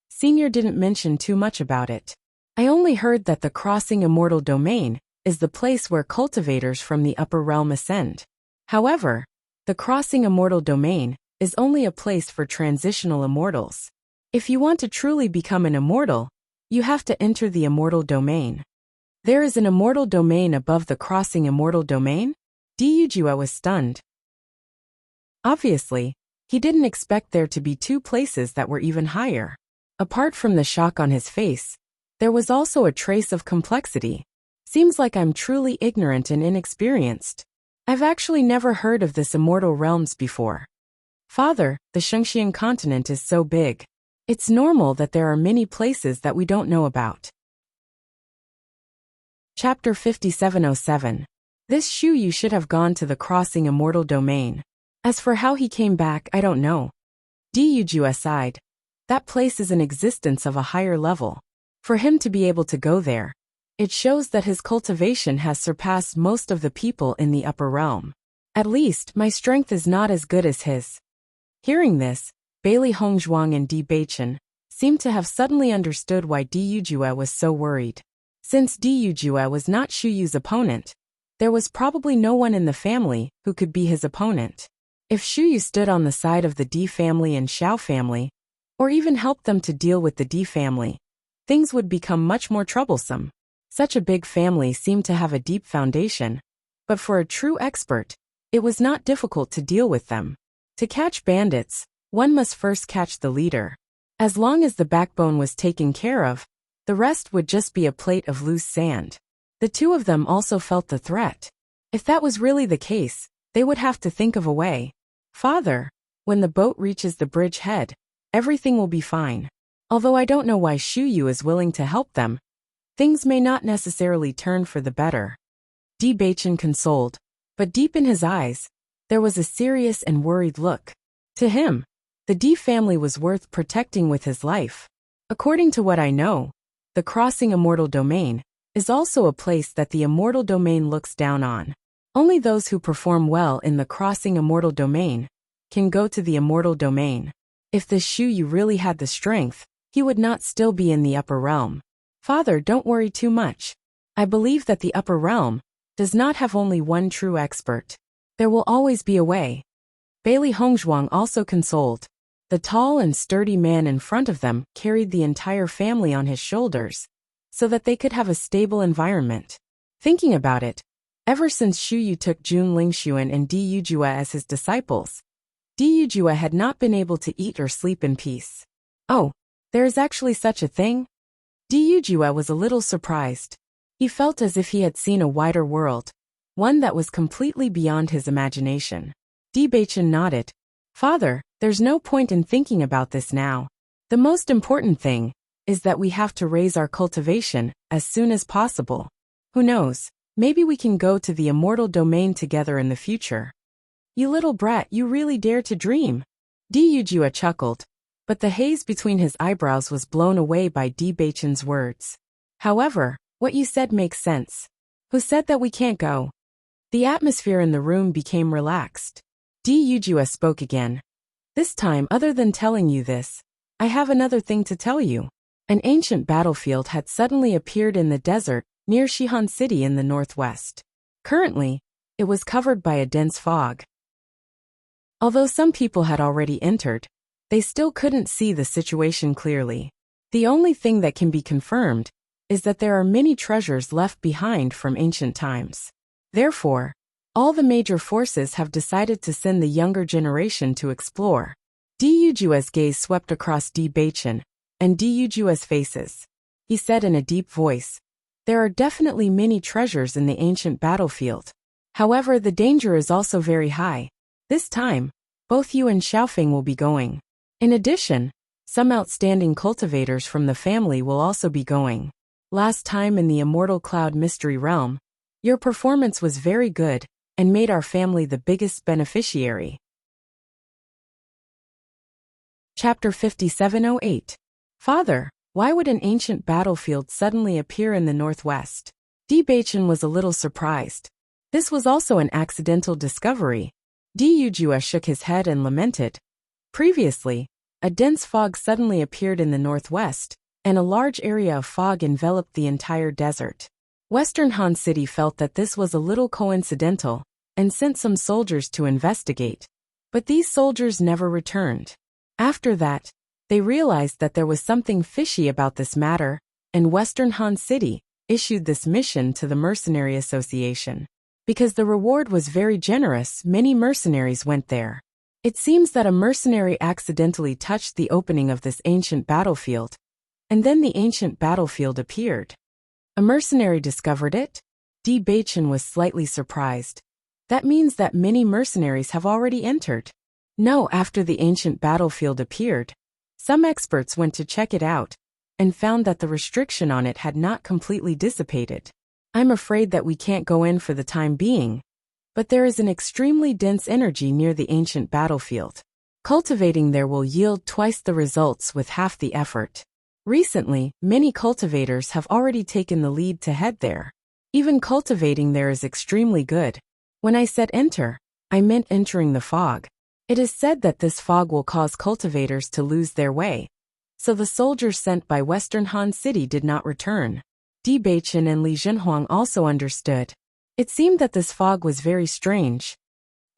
[SPEAKER 1] Senior didn't mention too much about it. I only heard that the crossing immortal domain is the place where cultivators from the upper realm ascend. However, the crossing immortal domain is only a place for transitional immortals. If you want to truly become an immortal, you have to enter the immortal domain. There is an immortal domain above the crossing immortal domain? Wuxia was stunned. Obviously, he didn't expect there to be two places that were even higher. Apart from the shock on his face, there was also a trace of complexity. Seems like I'm truly ignorant and inexperienced. I've actually never heard of this immortal realms before. Father, the Shengxian continent is so big. It's normal that there are many places that we don't know about. Chapter 5707. This Shu Yu should have gone to the crossing immortal domain. As for how he came back, I don't know. Wuxia sighed. That place is an existence of a higher level. For him to be able to go there, it shows that his cultivation has surpassed most of the people in the upper realm. At least, my strength is not as good as his. Hearing this, Bailey Hongzhuang and Bewitching seemed to have suddenly understood why Wuxia was so worried. Since Wuxia was not Shu Yu's opponent, there was probably no one in the family who could be his opponent. If Shu Yu stood on the side of the D family and Xiao family, or even helped them to deal with the D family, things would become much more troublesome. Such a big family seemed to have a deep foundation, but for a true expert, it was not difficult to deal with them. To catch bandits, one must first catch the leader. As long as the backbone was taken care of, the rest would just be a plate of loose sand. The two of them also felt the threat. If that was really the case, they would have to think of a way. Father, when the boat reaches the bridge head, everything will be fine. Although I don't know why Shu Yu is willing to help them, things may not necessarily turn for the better. Bewitching consoled, but deep in his eyes, there was a serious and worried look. To him, the D family was worth protecting with his life. According to what I know, the crossing immortal domain is also a place that the immortal domain looks down on. Only those who perform well in the crossing immortal domain can go to the immortal domain. If the Shu Yu really had the strength, he would not still be in the upper realm. Father, don't worry too much. I believe that the upper realm does not have only one true expert. There will always be a way. Bailey Hongzhuang also consoled. The tall and sturdy man in front of them carried the entire family on his shoulders, so that they could have a stable environment. Thinking about it, ever since Shu Yu took Jun Lingxuan and Wuxia as his disciples, Wuxia had not been able to eat or sleep in peace. Oh, there is actually such a thing? Wuxia was a little surprised. He felt as if he had seen a wider world, one that was completely beyond his imagination. Bewitching nodded. Father, there's no point in thinking about this now. The most important thing is that we have to raise our cultivation as soon as possible. Who knows, maybe we can go to the immortal domain together in the future. You little brat, you really dare to dream. Wuxia chuckled. but the haze between his eyebrows was blown away by Bewitching's words. However, what you said makes sense. Who said that we can't go? The atmosphere in the room became relaxed. Wuxia spoke again. This time, other than telling you this, I have another thing to tell you. An ancient battlefield had suddenly appeared in the desert, near Shihan City in the northwest. Currently, it was covered by a dense fog. Although some people had already entered, they still couldn't see the situation clearly. The only thing that can be confirmed is that there are many treasures left behind from ancient times. Therefore, all the major forces have decided to send the younger generation to explore. Wuxia's gaze swept across Bewitching and Wuxia's faces. He said in a deep voice, there are definitely many treasures in the ancient battlefield. However, the danger is also very high. This time, both you and Xiaofeng will be going. In addition, some outstanding cultivators from the family will also be going. Last time in the Immortal Cloud Mystery Realm, your performance was very good and made our family the biggest beneficiary. Chapter 5708. Father, why would an ancient battlefield suddenly appear in the northwest? Bewitching was a little surprised. This was also an accidental discovery. Wuxia shook his head and lamented. Previously, a dense fog suddenly appeared in the northwest, and a large area of fog enveloped the entire desert. Western Han City felt that this was a little coincidental, and sent some soldiers to investigate. But these soldiers never returned. After that, they realized that there was something fishy about this matter, and Western Han City issued this mission to the Mercenary Association. Because the reward was very generous, many mercenaries went there. It seems that a mercenary accidentally touched the opening of this ancient battlefield, and then the ancient battlefield appeared. A mercenary discovered it? Bewitching was slightly surprised. That means that many mercenaries have already entered. No, after the ancient battlefield appeared, some experts went to check it out, and found that the restriction on it had not completely dissipated. I'm afraid that we can't go in for the time being, but there is an extremely dense energy near the ancient battlefield. Cultivating there will yield twice the results with half the effort. Recently, many cultivators have already taken the lead to head there. Even cultivating there is extremely good. When I said enter, I meant entering the fog. It is said that this fog will cause cultivators to lose their way, so the soldiers sent by Western Han City did not return. Bewitching and Li Jinhuang also understood. It seemed that this fog was very strange.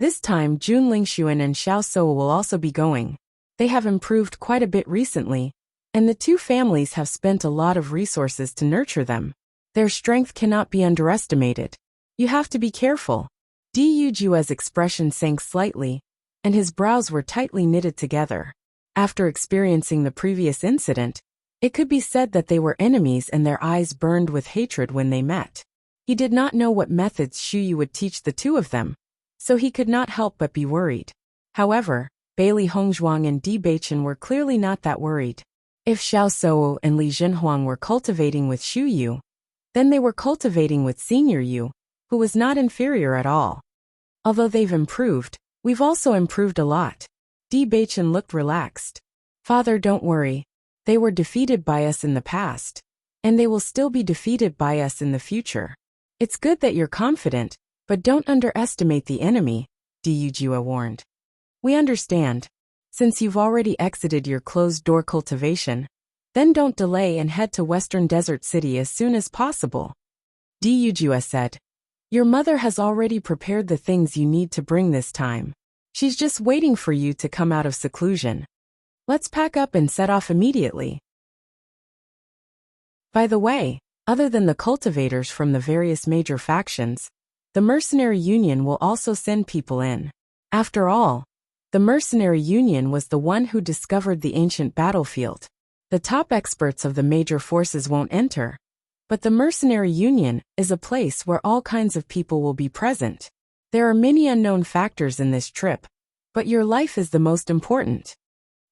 [SPEAKER 1] This time Jun Lingxuan and Xiao Souo will also be going. They have improved quite a bit recently, and the two families have spent a lot of resources to nurture them. Their strength cannot be underestimated. You have to be careful. Wuxia's expression sank slightly, and his brows were tightly knitted together. After experiencing the previous incident, it could be said that they were enemies and their eyes burned with hatred when they met. He did not know what methods Shuyu would teach the two of them, so he could not help but be worried. However, Bailey Hongzhuang and Bewitching were clearly not that worried. If Xiao Souo and Li Jinhuang were cultivating with Shuyu, then they were cultivating with Senior Yu, who was not inferior at all. Although they've improved, we've also improved a lot. Bewitching looked relaxed. Father, don't worry. They were defeated by us in the past, and they will still be defeated by us in the future. It's good that you're confident, but don't underestimate the enemy, Wuxia warned. We understand. Since you've already exited your closed-door cultivation, then don't delay and head to Western Desert City as soon as possible. Wuxia said. Your mother has already prepared the things you need to bring this time. She's just waiting for you to come out of seclusion. Let's pack up and set off immediately. By the way, other than the cultivators from the various major factions, the Mercenary Union will also send people in. After all, the Mercenary Union was the one who discovered the ancient battlefield. The top experts of the major forces won't enter, but the Mercenary Union is a place where all kinds of people will be present. There are many unknown factors in this trip, but your life is the most important.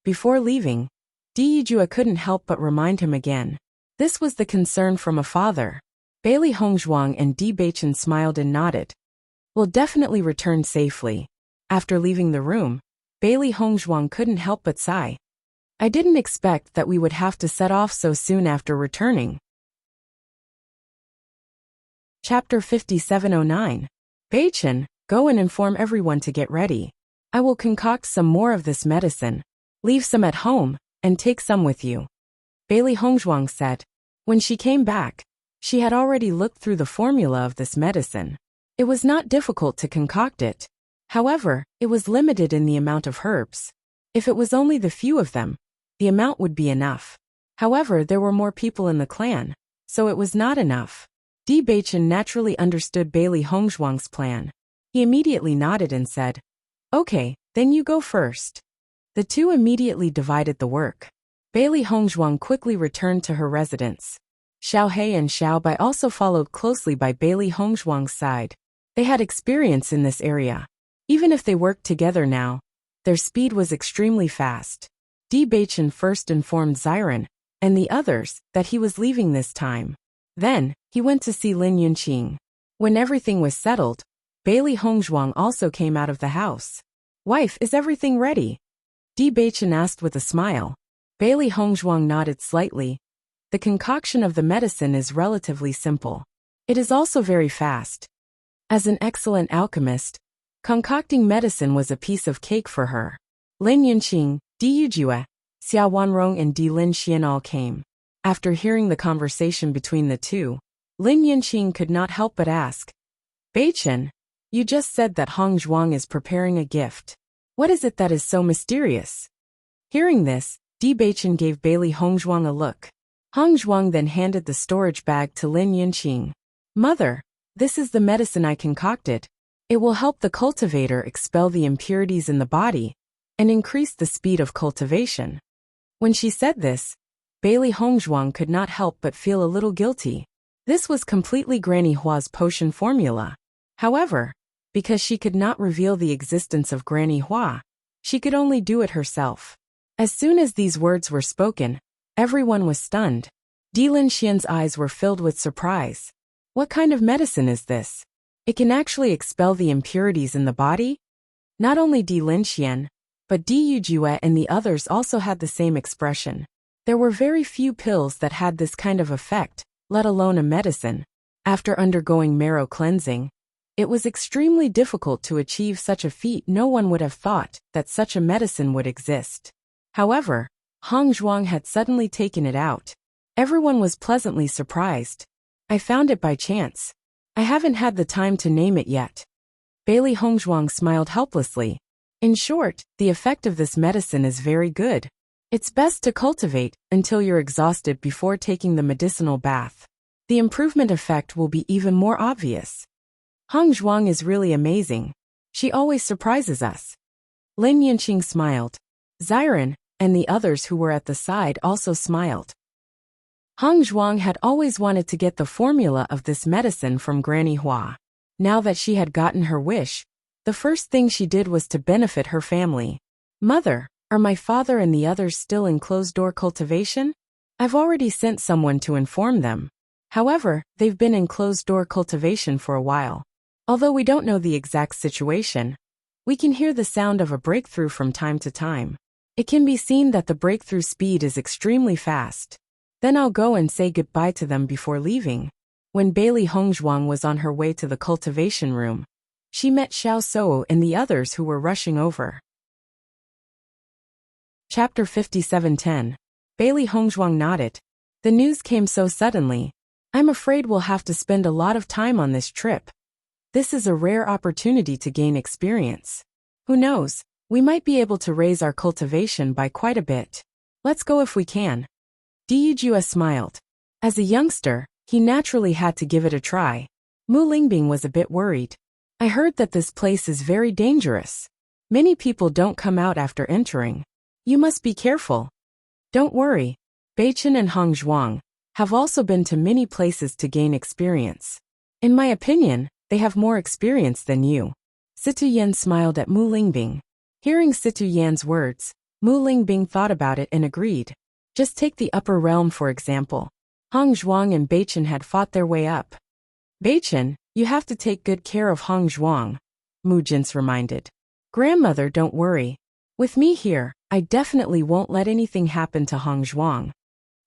[SPEAKER 1] Before leaving, Wuxia couldn't help but remind him again. This was the concern from a father. Bailey Hongzhuang and Bewitching smiled and nodded. We'll definitely return safely. After leaving the room, Bailey Hongzhuang couldn't help but sigh. I didn't expect that we would have to set off so soon after returning. Chapter 5709. Bewitching, go and inform everyone to get ready. I will concoct some more of this medicine. Leave some at home, and take some with you. Bailey Hongzhuang said. When she came back, she had already looked through the formula of this medicine. It was not difficult to concoct it. However, it was limited in the amount of herbs. If it was only the few of them, the amount would be enough. However, there were more people in the clan, so it was not enough. Bewitching naturally understood Bailey Hongzhuang's plan. He immediately nodded and said, "Okay, then you go first." The two immediately divided the work. Bailey Hongzhuang quickly returned to her residence. Xiao He and Xiao Bai also followed closely by Bailey Hongzhuang's side. They had experience in this area. Even if they worked together now, their speed was extremely fast. Bewitching first informed Xiren and the others that he was leaving this time. Then, he went to see Lin Yunqing. When everything was settled, Bailey Hongzhuang also came out of the house. "Wife, is everything ready?" Bewitching asked with a smile. Bailey Hongzhuang nodded slightly. The concoction of the medicine is relatively simple. It is also very fast. As an excellent alchemist, concocting medicine was a piece of cake for her. Lin Yunqing, Di Yujue, Xia Wanrong and Di Lin Xian all came. After hearing the conversation between the two, Lin Yunqing could not help but ask, "Bewitching, you just said that Hongzhuang is preparing a gift. What is it that is so mysterious?" Hearing this, Bewitching gave Bailey Hongzhuang a look. Hongzhuang then handed the storage bag to Lin Yunqing. "Mother, this is the medicine I concocted. It will help the cultivator expel the impurities in the body and increase the speed of cultivation." When she said this, Bailey Hongzhuang could not help but feel a little guilty. This was completely Granny Hua's potion formula. However, because she could not reveal the existence of Granny Hua, she could only do it herself. As soon as these words were spoken, everyone was stunned. Di Lin Xian's eyes were filled with surprise. What kind of medicine is this? It can actually expel the impurities in the body? Not only Di Lin Xian, but Di Yujue and the others also had the same expression. There were very few pills that had this kind of effect, let alone a medicine. After undergoing marrow cleansing, it was extremely difficult to achieve such a feat. No one would have thought that such a medicine would exist. However, Hongzhuang had suddenly taken it out. Everyone was pleasantly surprised. "I found it by chance. I haven't had the time to name it yet." Bailey Hongzhuang smiled helplessly. In short, the effect of this medicine is very good. It's best to cultivate until you're exhausted before taking the medicinal bath. The improvement effect will be even more obvious. Hongzhuang is really amazing. She always surprises us. Lin Yunqing smiled. Xiren and the others who were at the side also smiled. Hongzhuang had always wanted to get the formula of this medicine from Granny Hua. Now that she had gotten her wish, the first thing she did was to benefit her family. "Mother, are my father and the others still in closed-door cultivation?" "I've already sent someone to inform them. However, they've been in closed-door cultivation for a while. Although we don't know the exact situation, we can hear the sound of a breakthrough from time to time. It can be seen that the breakthrough speed is extremely fast. Then I'll go and say goodbye to them before leaving." When Bailey Hongzhuang was on her way to the cultivation room, she met Xiao Sou and the others who were rushing over. Chapter 5710. Bailey Hongzhuang nodded. "The news came so suddenly. I'm afraid we'll have to spend a lot of time on this trip. This is a rare opportunity to gain experience. Who knows, we might be able to raise our cultivation by quite a bit. Let's go if we can." Di Yujue smiled. As a youngster, he naturally had to give it a try. Mu Lingbing was a bit worried. "I heard that this place is very dangerous. Many people don't come out after entering. You must be careful." "Don't worry. Bewitching and Hongzhuang have also been to many places to gain experience. In my opinion, they have more experience than you." Situ Yan smiled at Mu Lingbing. Hearing Situ Yan's words, Mu Lingbing thought about it and agreed. Just take the upper realm for example. Hongzhuang and Bewitching had fought their way up. "Bewitching, you have to take good care of Hongzhuang," Mu Jins reminded. "Grandmother, don't worry. With me here, I definitely won't let anything happen to Hong Zhuang.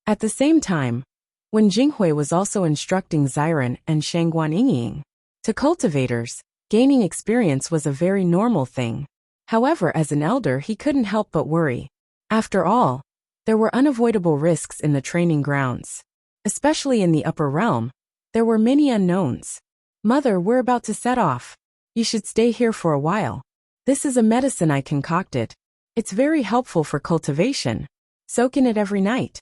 [SPEAKER 1] At the same time, when Jinghui was also instructing Xiren and Shangguan Yingying, to cultivators, gaining experience was a very normal thing. However, as an elder he couldn't help but worry. After all, there were unavoidable risks in the training grounds. Especially in the upper realm, there were many unknowns. Mother, we're about to set off. You should stay here for a while. This is a medicine I concocted. It's very helpful for cultivation. Soak in it every night.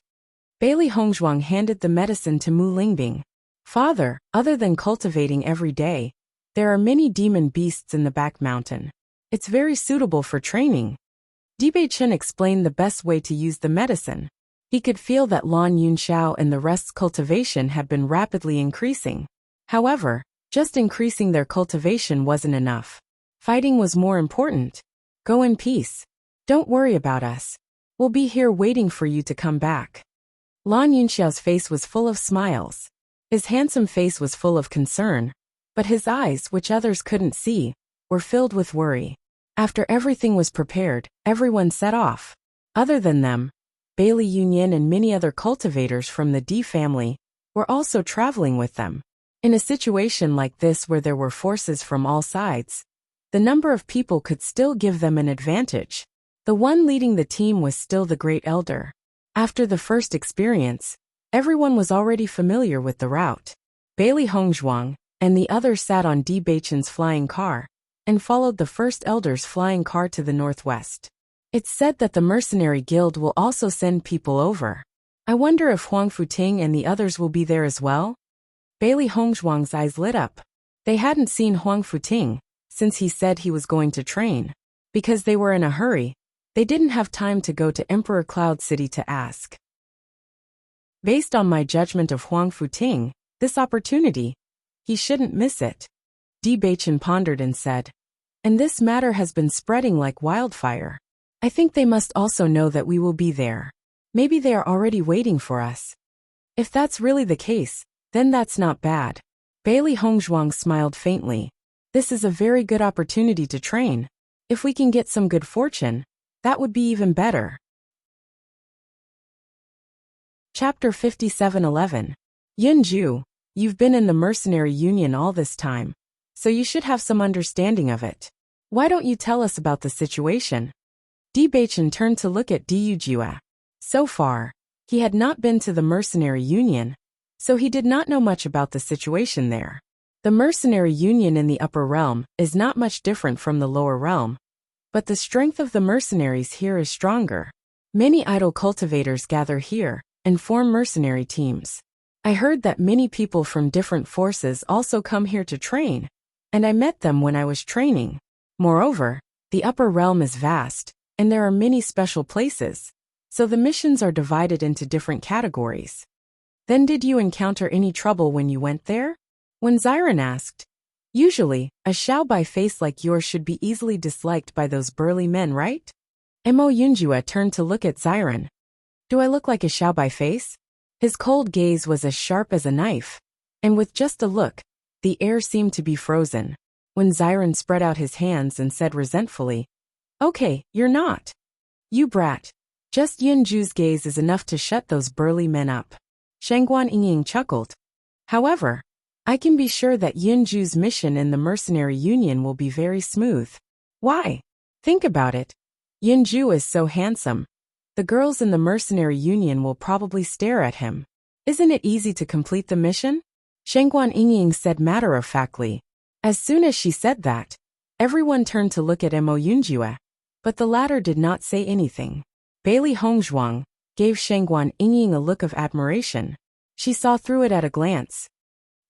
[SPEAKER 1] Bailey Hongzhuang handed the medicine to Mu Lingbing. Father, other than cultivating every day, there are many demon beasts in the back mountain. It's very suitable for training. Bewitching explained the best way to use the medicine. He could feel that Lan Yunxiao and the rest's cultivation had been rapidly increasing. However, just increasing their cultivation wasn't enough. Fighting was more important. Go in peace. Don't worry about us. We'll be here waiting for you to come back. Lan Yunxiao's face was full of smiles. His handsome face was full of concern, but his eyes, which others couldn't see, were filled with worry. After everything was prepared, everyone set off. Other than them, Bailey Yunyin and many other cultivators from the D family were also traveling with them. In a situation like this where there were forces from all sides, the number of people could still give them an advantage. The one leading the team was still the Great Elder. After the first experience, everyone was already familiar with the route. Bailey Hongzhuang and the others sat on Di Beichen's flying car and followed the first elder's flying car to the northwest. It's said that the mercenary guild will also send people over. I wonder if Huang Futing and the others will be there as well? Bailey Hongzhuang's eyes lit up. They hadn't seen Huang Futing since he said he was going to train. Because they were in a hurry, they didn't have time to go to Emperor Cloud City to ask. Based on my judgment of Huang Futing, this opportunity, he shouldn't miss it. Di Beichen pondered and said, and this matter has been spreading like wildfire. I think they must also know that we will be there. Maybe they are already waiting for us. If that's really the case, then that's not bad. Bailey Hongzhuang smiled faintly. This is a very good opportunity to train. If we can get some good fortune, that would be even better. Chapter 57:11. Yunju, you've been in the mercenary union all this time, so you should have some understanding of it. Why don't you tell us about the situation? Di Beichen turned to look at Di Yujue. So far, he had not been to the mercenary union, so he did not know much about the situation there. The mercenary union in the upper realm is not much different from the lower realm, but the strength of the mercenaries here is stronger. Many idle cultivators gather here and form mercenary teams. I heard that many people from different forces also come here to train, and I met them when I was training. Moreover, the upper realm is vast, and there are many special places, so the missions are divided into different categories. Then did you encounter any trouble when you went there? When Xiren asked. Usually, a Xiaobai face like yours should be easily disliked by those burly men, right? Mo Yunjue turned to look at Xiren. Do I look like a Xiaobai face? His cold gaze was as sharp as a knife, and with just a look, the air seemed to be frozen. When Xiren spread out his hands and said resentfully, okay, you're not. You brat. Just Yunju's gaze is enough to shut those burly men up. Shangguan Yingying chuckled. However, I can be sure that Yunju's mission in the mercenary union will be very smooth. Why? Think about it. Yunju is so handsome. The girls in the mercenary union will probably stare at him. Isn't it easy to complete the mission? Shangguan Yingying said matter-of-factly. As soon as she said that, everyone turned to look at Mo Yunjue, but the latter did not say anything. Bailey Hongzhuang gave Shangguan Yingying a look of admiration. She saw through it at a glance.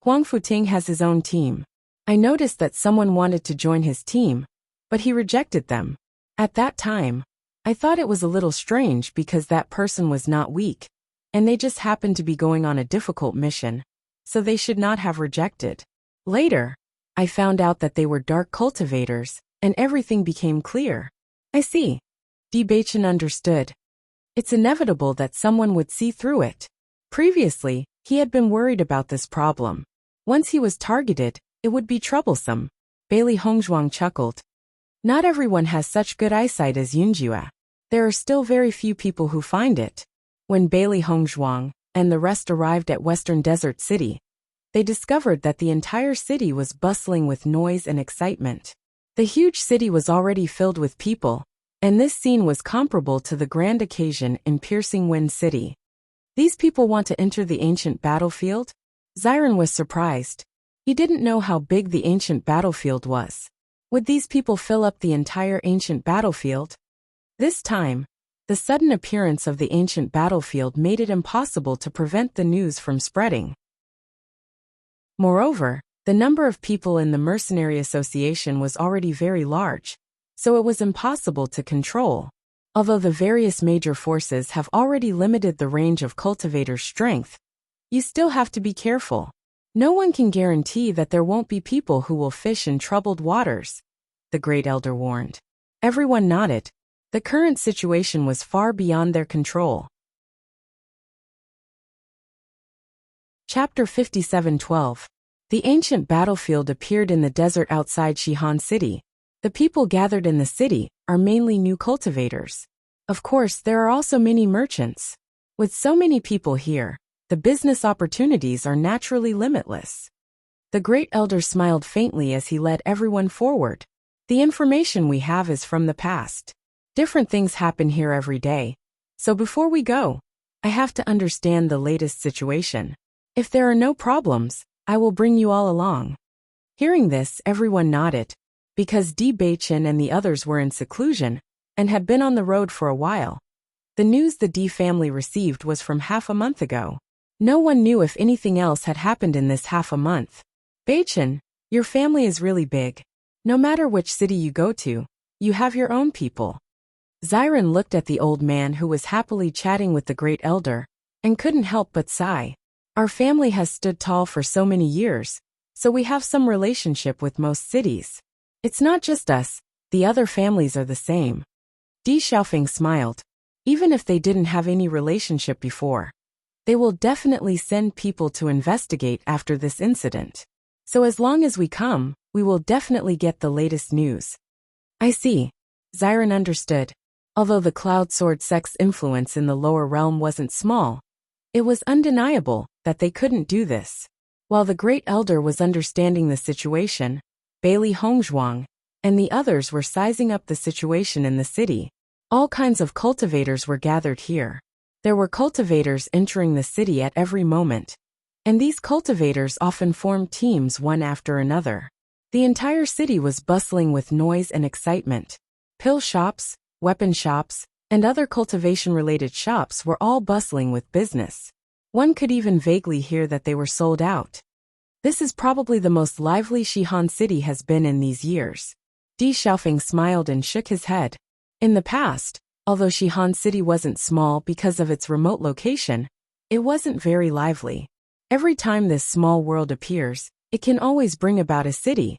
[SPEAKER 1] Huang Futing has his own team. I noticed that someone wanted to join his team, but he rejected them. At that time, I thought it was a little strange because that person was not weak, and they just happened to be going on a difficult mission, so they should not have rejected. Later, I found out that they were dark cultivators, and everything became clear. I see. Di Beichen understood. It's inevitable that someone would see through it. Previously, he had been worried about this problem. Once he was targeted, it would be troublesome. Bailey Hongzhuang chuckled. Not everyone has such good eyesight as Yunjue. There are still very few people who find it. When Bailey Hongzhuang and the rest arrived at Western Desert City, they discovered that the entire city was bustling with noise and excitement. The huge city was already filled with people, and this scene was comparable to the grand occasion in Piercing Wind City. These people want to enter the ancient battlefield? Xiren was surprised. He didn't know how big the ancient battlefield was. Would these people fill up the entire ancient battlefield? This time, the sudden appearance of the ancient battlefield made it impossible to prevent the news from spreading. Moreover, the number of people in the Mercenary Association was already very large, so it was impossible to control. Although the various major forces have already limited the range of cultivators' strength, you still have to be careful. No one can guarantee that there won't be people who will fish in troubled waters, the Great Elder warned. Everyone nodded. The current situation was far beyond their control. Chapter 57:12. The ancient battlefield appeared in the desert outside Shihan City. The people gathered in the city are mainly new cultivators. Of course, there are also many merchants. With so many people here, the business opportunities are naturally limitless. The Great Elder smiled faintly as he led everyone forward. The information we have is from the past. Different things happen here every day. So before we go, I have to understand the latest situation. If there are no problems, I will bring you all along. Hearing this, everyone nodded. Because Bewitching and the others were in seclusion and had been on the road for a while. The news the D family received was from half a month ago. No one knew if anything else had happened in this half a month. Bewitching, your family is really big. No matter which city you go to, you have your own people. Xiren looked at the old man who was happily chatting with the Great Elder and couldn't help but sigh. Our family has stood tall for so many years, so we have some relationship with most cities. It's not just us, the other families are the same. Di Xiaofeng smiled. Even if they didn't have any relationship before, they will definitely send people to investigate after this incident. So as long as we come, we will definitely get the latest news. I see. Xiren understood. Although the Cloud Sword sect's influence in the lower realm wasn't small, it was undeniable that they couldn't do this. While the Great Elder was understanding the situation, Bailey Hongzhuang and the others were sizing up the situation in the city. All kinds of cultivators were gathered here. There were cultivators entering the city at every moment, and these cultivators often formed teams one after another. The entire city was bustling with noise and excitement. Pill shops, weapon shops, and other cultivation-related shops were all bustling with business. One could even vaguely hear that they were sold out. This is probably the most lively Shihan City has been in these years. Di Xiaofeng smiled and shook his head. In the past, although Shihan City wasn't small because of its remote location, it wasn't very lively. Every time this small world appears, it can always bring about a city.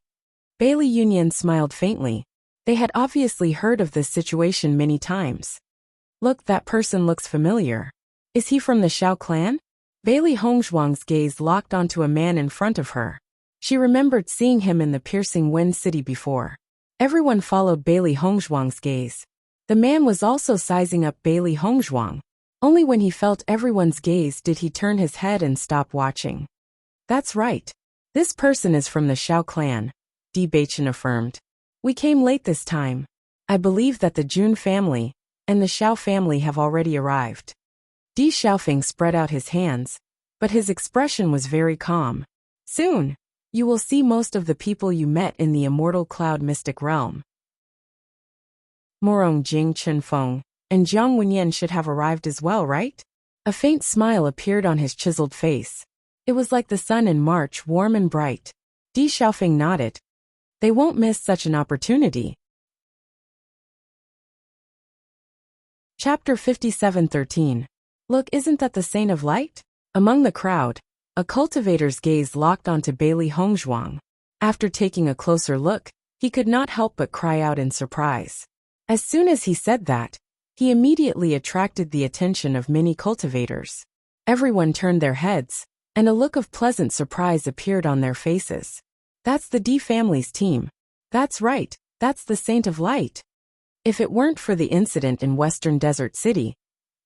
[SPEAKER 1] Bailey Union smiled faintly. They had obviously heard of this situation many times. Look, that person looks familiar. Is he from the Xiao clan? Bailey Hongzhuang's gaze locked onto a man in front of her. She remembered seeing him in the Piercing Wind City before. Everyone followed Bailey Hongzhuang's gaze. The man was also sizing up Bailey Hongzhuang. Only when he felt everyone's gaze did he turn his head and stop watching. That's right. This person is from the Xiao clan, Bewitching affirmed. We came late this time. I believe that the Jun family and the Xiao family have already arrived. Di Xiaofeng spread out his hands, but his expression was very calm. Soon, you will see most of the people you met in the Immortal Cloud Mystic Realm. Morong Jing Chunfeng and Jiang Wenyan should have arrived as well, right? A faint smile appeared on his chiseled face. It was like the sun in March, warm and bright. Di Xiaofeng nodded. They won't miss such an opportunity. Chapter 57:13. Look, isn't that the Saint of Light? Among the crowd, a cultivator's gaze locked onto Bailey Hongzhuang. After taking a closer look, he could not help but cry out in surprise. As soon as he said that, he immediately attracted the attention of many cultivators. Everyone turned their heads, and a look of pleasant surprise appeared on their faces. That's the D family's team. That's right, that's the Saint of Light. If it weren't for the incident in Western Desert City,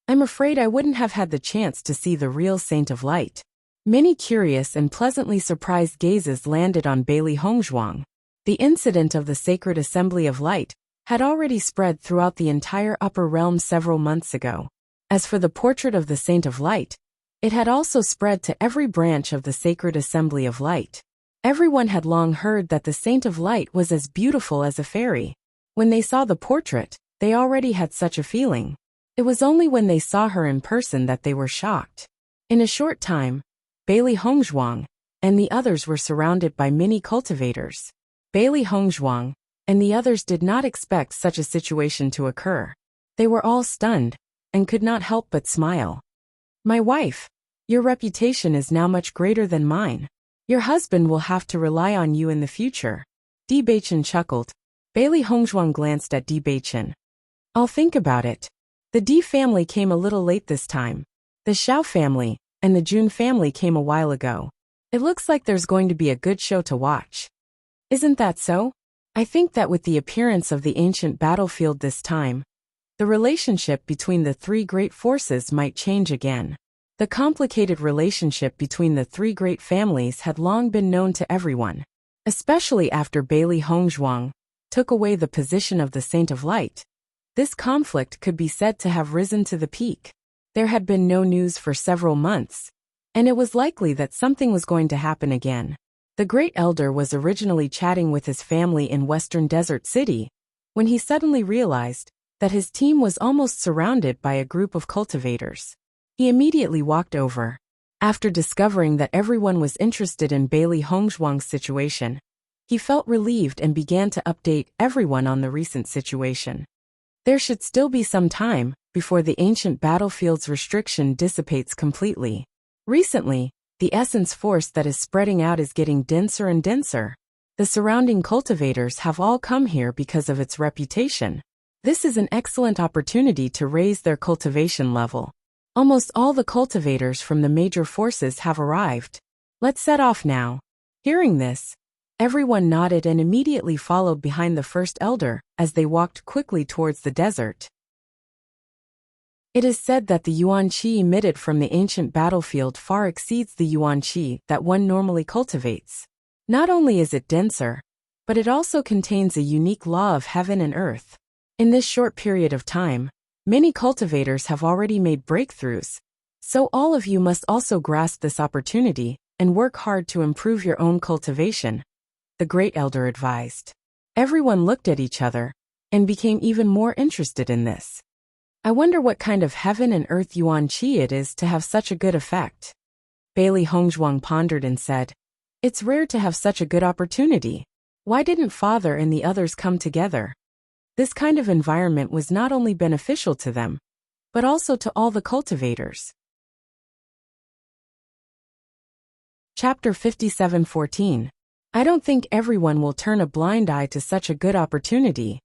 [SPEAKER 1] I'm afraid I wouldn't have had the chance to see the real Saint of Light. Many curious and pleasantly surprised gazes landed on Bailey Hongzhuang. The incident of the Sacred Assembly of Light had already spread throughout the entire upper realm several months ago. As for the portrait of the Saint of Light, it had also spread to every branch of the Sacred Assembly of Light. Everyone had long heard that the Saint of Light was as beautiful as a fairy. When they saw the portrait, they already had such a feeling. It was only when they saw her in person that they were shocked. In a short time, Bailey Hongzhuang and the others were surrounded by many cultivators. Bailey Hongzhuang and the others did not expect such a situation to occur. They were all stunned and could not help but smile. My wife, your reputation is now much greater than mine. Your husband will have to rely on you in the future. Bewitching chuckled. Bailey Hongzhuang glanced at Bewitching. I'll think about it. The D family came a little late this time. The Xiao family and the Jun family came a while ago. It looks like there's going to be a good show to watch. Isn't that so? I think that with the appearance of the ancient battlefield this time, the relationship between the three great forces might change again. The complicated relationship between the three great families had long been known to everyone, especially after Bailey Hongzhuang took away the position of the Saint of Light. This conflict could be said to have risen to the peak. There had been no news for several months, and it was likely that something was going to happen again. The Great Elder was originally chatting with his family in Western Desert City when he suddenly realized that his team was almost surrounded by a group of cultivators. He immediately walked over. After discovering that everyone was interested in Bailey Hongzhuang's situation, he felt relieved and began to update everyone on the recent situation. There should still be some time before the ancient battlefield's restriction dissipates completely. Recently, the essence force that is spreading out is getting denser and denser. The surrounding cultivators have all come here because of its reputation. This is an excellent opportunity to raise their cultivation level. Almost all the cultivators from the major forces have arrived. Let's set off now. Hearing this, everyone nodded and immediately followed behind the first elder as they walked quickly towards the desert. It is said that the yuan qi emitted from the ancient battlefield far exceeds the yuan qi that one normally cultivates. Not only is it denser, but it also contains a unique law of heaven and earth. In this short period of time, many cultivators have already made breakthroughs, so all of you must also grasp this opportunity and work hard to improve your own cultivation, the Great Elder advised. Everyone looked at each other and became even more interested in this. I wonder what kind of heaven and earth yuan qi it is to have such a good effect. Bailey Hongzhuang pondered and said, It's rare to have such a good opportunity. Why didn't Father and the others come together? This kind of environment was not only beneficial to them, but also to all the cultivators. Chapter 57:14. I don't think everyone will turn a blind eye to such a good opportunity.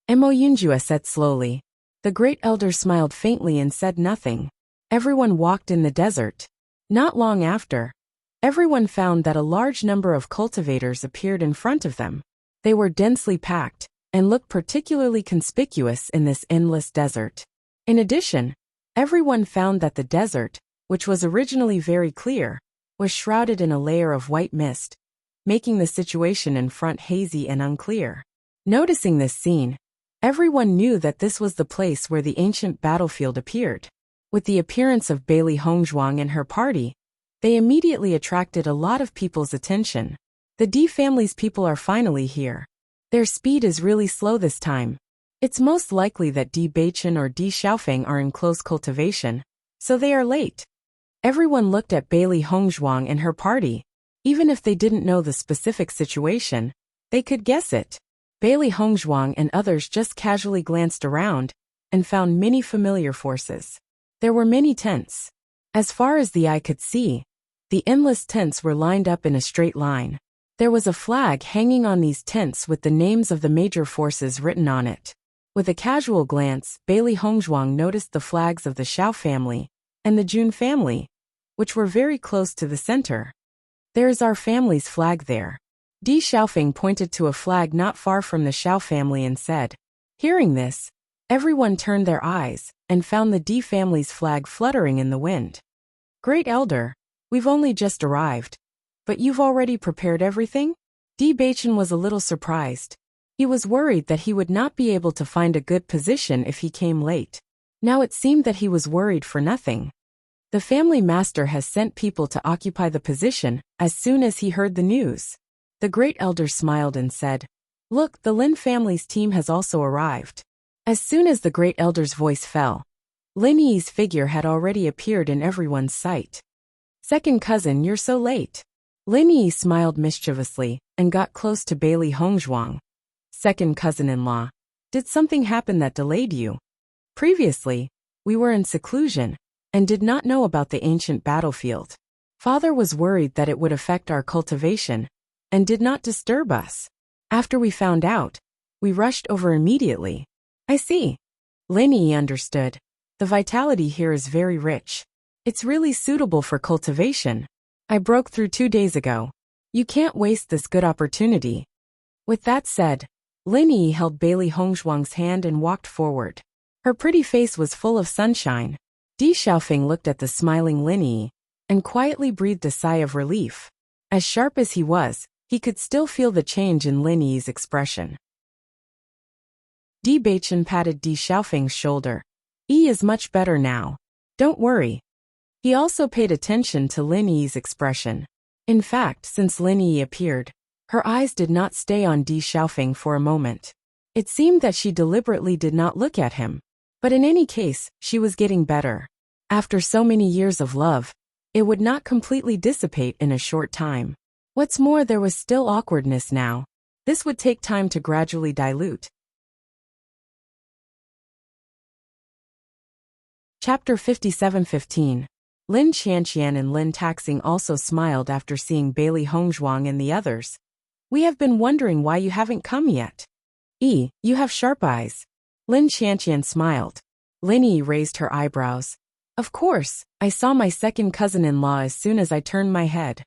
[SPEAKER 1] Mo Yunjue said slowly. The Great Elder smiled faintly and said nothing. Everyone walked in the desert. Not long after, everyone found that a large number of cultivators appeared in front of them. They were densely packed and looked particularly conspicuous in this endless desert. In addition, everyone found that the desert, which was originally very clear, was shrouded in a layer of white mist, making the situation in front hazy and unclear. Noticing this scene, everyone knew that this was the place where the ancient battlefield appeared. With the appearance of Bailey Hongzhuang and her party, they immediately attracted a lot of people's attention. The D family's people are finally here. Their speed is really slow this time. It's most likely that D Beichen or D Xiaofeng are in close cultivation, so they are late. Everyone looked at Bailey Hongzhuang and her party. Even if they didn't know the specific situation, they could guess it. Bailey Hongzhuang and others just casually glanced around and found many familiar forces. There were many tents. As far as the eye could see, the endless tents were lined up in a straight line. There was a flag hanging on these tents with the names of the major forces written on it. With a casual glance, Bailey Hongzhuang noticed the flags of the Xiao family and the Jun family, which were very close to the center. There is our family's flag there. D Xiaofeng pointed to a flag not far from the Xiao family and said, Hearing this, everyone turned their eyes and found the D family's flag fluttering in the wind. Great Elder, we've only just arrived. But you've already prepared everything? Bewitching was a little surprised. He was worried that he would not be able to find a good position if he came late. Now it seemed that he was worried for nothing. The family master has sent people to occupy the position as soon as he heard the news. The Great Elder smiled and said, "Look, the Lin family's team has also arrived." As soon as the Great Elder's voice fell, Lin Yi's figure had already appeared in everyone's sight. "Second cousin, you're so late." Lin Yi smiled mischievously and got close to Bailey Hongzhuang. "Second cousin-in-law, did something happen that delayed you? Previously, we were in seclusion and did not know about the ancient battlefield. Father was worried that it would affect our cultivation and did not disturb us. After we found out, we rushed over immediately." "I see." Lin Yi understood. "The vitality here is very rich. It's really suitable for cultivation. I broke through 2 days ago. You can't waste this good opportunity." With that said, Lin Yi held Bailey Hongzhuang's hand and walked forward. Her pretty face was full of sunshine. Di Xiaofeng looked at the smiling Lin Yi and quietly breathed a sigh of relief. As sharp as he was, he could still feel the change in Lin Yi's expression. Di Baichen patted Di Xiaofeng's shoulder. "Yi is much better now. Don't worry." He also paid attention to Lin Yi's expression. In fact, since Lin Yi appeared, her eyes did not stay on Di Xiaofeng for a moment. It seemed that she deliberately did not look at him. But in any case, she was getting better. After so many years of love, it would not completely dissipate in a short time. What's more, there was still awkwardness now. This would take time to gradually dilute. Chapter 57-15. Lin Qianqian and Lin Taxing also smiled after seeing Bailey Hongzhuang and the others. "We have been wondering why you haven't come yet." "Yi, you have sharp eyes." Lin Qianqian smiled. Lin Yi raised her eyebrows. "Of course, I saw my second cousin-in-law as soon as I turned my head."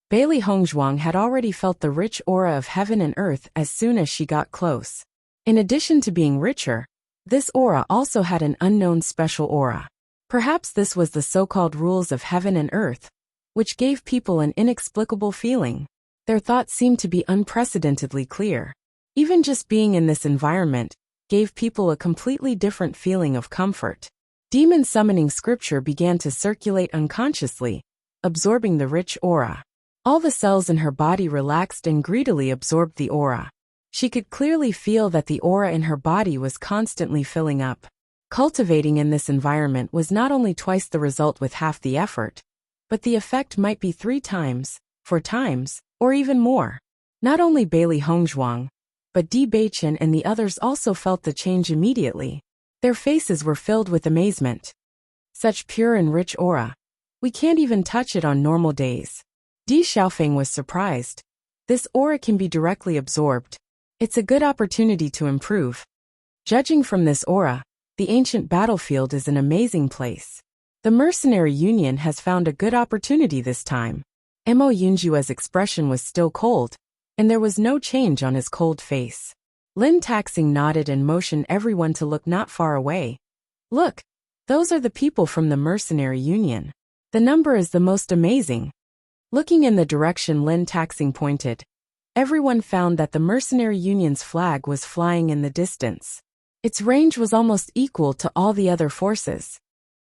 [SPEAKER 1] Bailey Hongzhuang had already felt the rich aura of heaven and earth as soon as she got close. In addition to being richer, this aura also had an unknown special aura. Perhaps this was the so-called rules of heaven and earth, which gave people an inexplicable feeling. Their thoughts seemed to be unprecedentedly clear. Even just being in this environment gave people a completely different feeling of comfort. Demon summoning scripture began to circulate unconsciously, absorbing the rich aura. All the cells in her body relaxed and greedily absorbed the aura. She could clearly feel that the aura in her body was constantly filling up. Cultivating in this environment was not only twice the result with half the effort, but the effect might be 3 times, 4 times, or even more. Not only Bailey Hongzhuang, but Di Baichen and the others also felt the change immediately. Their faces were filled with amazement. "Such pure and rich aura. We can't even touch it on normal days." Di Xiaofeng was surprised. This aura can be directly absorbed. It's a good opportunity to improve. Judging from this aura, the ancient battlefield is an amazing place. The mercenary union has found a good opportunity this time. Mo Yunjua's expression was still cold, and there was no change on his cold face. Lin Taxing nodded and motioned everyone to look not far away. "Look, those are the people from the mercenary union. The number is the most amazing." Looking in the direction Lin Taxing pointed, everyone found that the mercenary union's flag was flying in the distance. Its range was almost equal to all the other forces.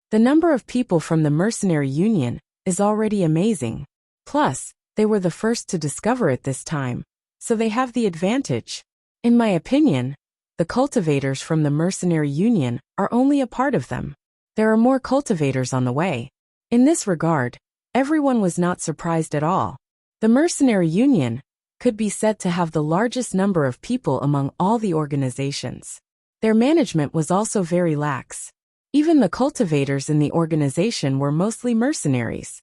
[SPEAKER 1] The number of people from the mercenary union is already amazing. Plus, they were the first to discover it this time, so they have the advantage. In my opinion, the cultivators from the mercenary union are only a part of them. There are more cultivators on the way. In this regard, everyone was not surprised at all. The mercenary union could be said to have the largest number of people among all the organizations. Their management was also very lax. Even the cultivators in the organization were mostly mercenaries.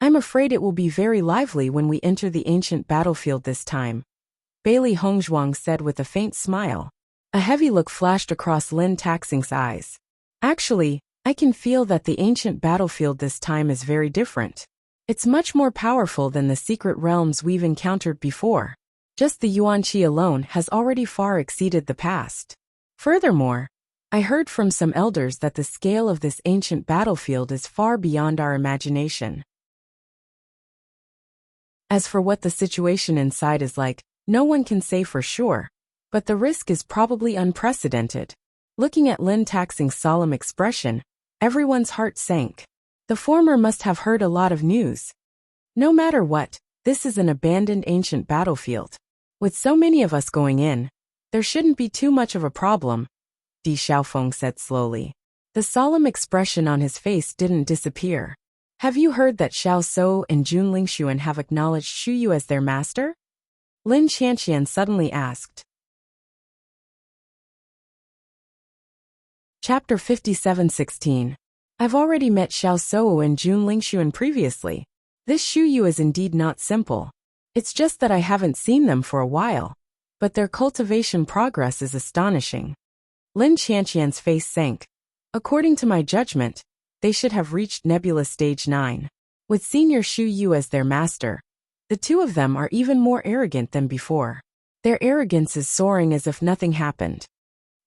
[SPEAKER 1] "I'm afraid it will be very lively when we enter the ancient battlefield this time," Bailey Hongzhuang said with a faint smile. A heavy look flashed across Lin Taxing's eyes. "Actually, I can feel that the ancient battlefield this time is very different. It's much more powerful than the secret realms we've encountered before. Just the Yuanqi alone has already far exceeded the past." Furthermore, I heard from some elders that the scale of this ancient battlefield is far beyond our imagination. As for what the situation inside is like, no one can say for sure, but the risk is probably unprecedented. Looking at Lin Taxing's solemn expression, everyone's heart sank. The former must have heard a lot of news. No matter what, this is an abandoned ancient battlefield. With so many of us going in, there shouldn't be too much of a problem, Di Xiaofeng said slowly. The solemn expression on his face didn't disappear. Have you heard that Xiao Souo and Jun Lingxuan have acknowledged Xu Yu as their master? Lin Qianqian suddenly asked. Chapter 57:16. I've already met Xiao Souo and Jun Lingxuan previously. This Xu Yu is indeed not simple. It's just that I haven't seen them for a while, but their cultivation progress is astonishing. Lin Qianqian's face sank. According to my judgment, they should have reached Nebula Stage 9. With Senior Xu Yu as their master, the two of them are even more arrogant than before. Their arrogance is soaring as if nothing happened.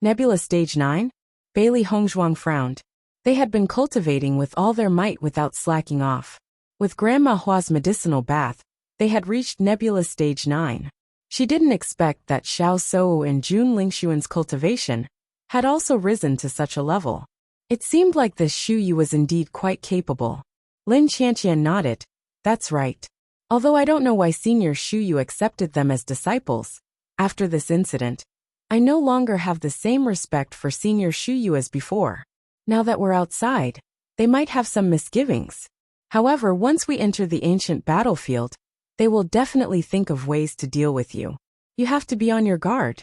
[SPEAKER 1] Nebula Stage 9? Bailey Hongzhuang frowned. They had been cultivating with all their might without slacking off. With Grandma Hua's medicinal bath, they had reached Nebula Stage 9. She didn't expect that Xiao Souo and Jun Lingxuan's cultivation had also risen to such a level. It seemed like this Xu Yu was indeed quite capable. Lin Qianqian nodded. That's right. Although I don't know why Senior Xu Yu accepted them as disciples, after this incident, I no longer have the same respect for Senior Xu Yu as before. Now that we're outside, they might have some misgivings. However, once we enter the ancient battlefield, they will definitely think of ways to deal with you. You have to be on your guard.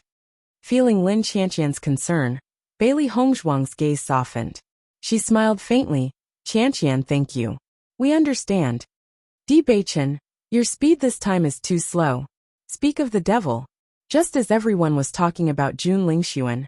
[SPEAKER 1] Feeling Lin Qianqian's concern, Bailey Hongzhuang's gaze softened. She smiled faintly. Qianqian, thank you. We understand. Di Beichen, your speed this time is too slow. Speak of the devil. Just as everyone was talking about Jun Lingxuan,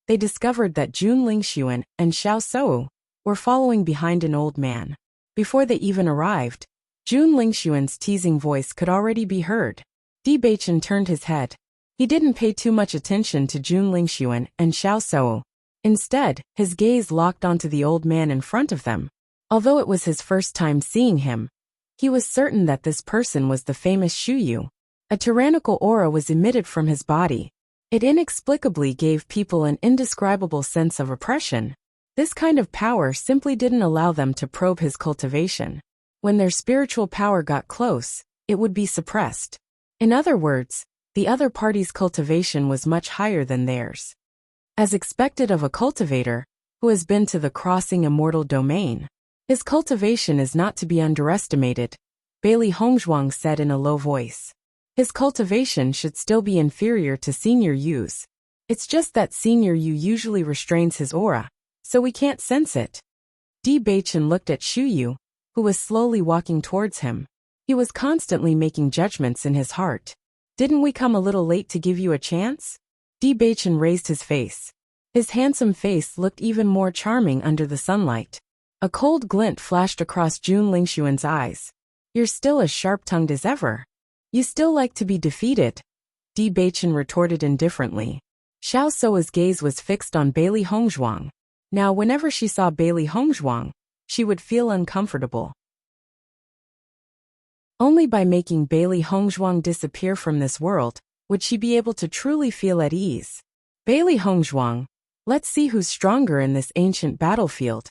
[SPEAKER 1] they discovered that Jun Lingxuan and Xiao Souo were following behind an old man. Before they even arrived, Jun Lingxuan's teasing voice could already be heard. Di Beichen turned his head. He didn't pay too much attention to Jun Lingxuan and Xiao Souo. Instead, his gaze locked onto the old man in front of them. Although it was his first time seeing him, he was certain that this person was the famous Xu Yu. A tyrannical aura was emitted from his body. It inexplicably gave people an indescribable sense of oppression. This kind of power simply didn't allow them to probe his cultivation. When their spiritual power got close, it would be suppressed. In other words, the other party's cultivation was much higher than theirs. As expected of a cultivator who has been to the crossing immortal domain, his cultivation is not to be underestimated, Bailey Hongzhuang said in a low voice. His cultivation should still be inferior to Senior Yu's. It's just that Senior Yu usually restrains his aura, so we can't sense it. Di Beichen looked at Xu Yu, who was slowly walking towards him. He was constantly making judgments in his heart. Didn't we come a little late to give you a chance? Di Beichen raised his face. His handsome face looked even more charming under the sunlight. A cold glint flashed across Jun Lingxuan's eyes. You're still as sharp-tongued as ever. You still like to be defeated, Di Beichen retorted indifferently. Xiao Souo's gaze was fixed on Bailey Hongzhuang. Now whenever she saw Bailey Hongzhuang, she would feel uncomfortable. Only by making Bailey Hongzhuang disappear from this world would she be able to truly feel at ease. Bailey Hongzhuang, let's see who's stronger in this ancient battlefield,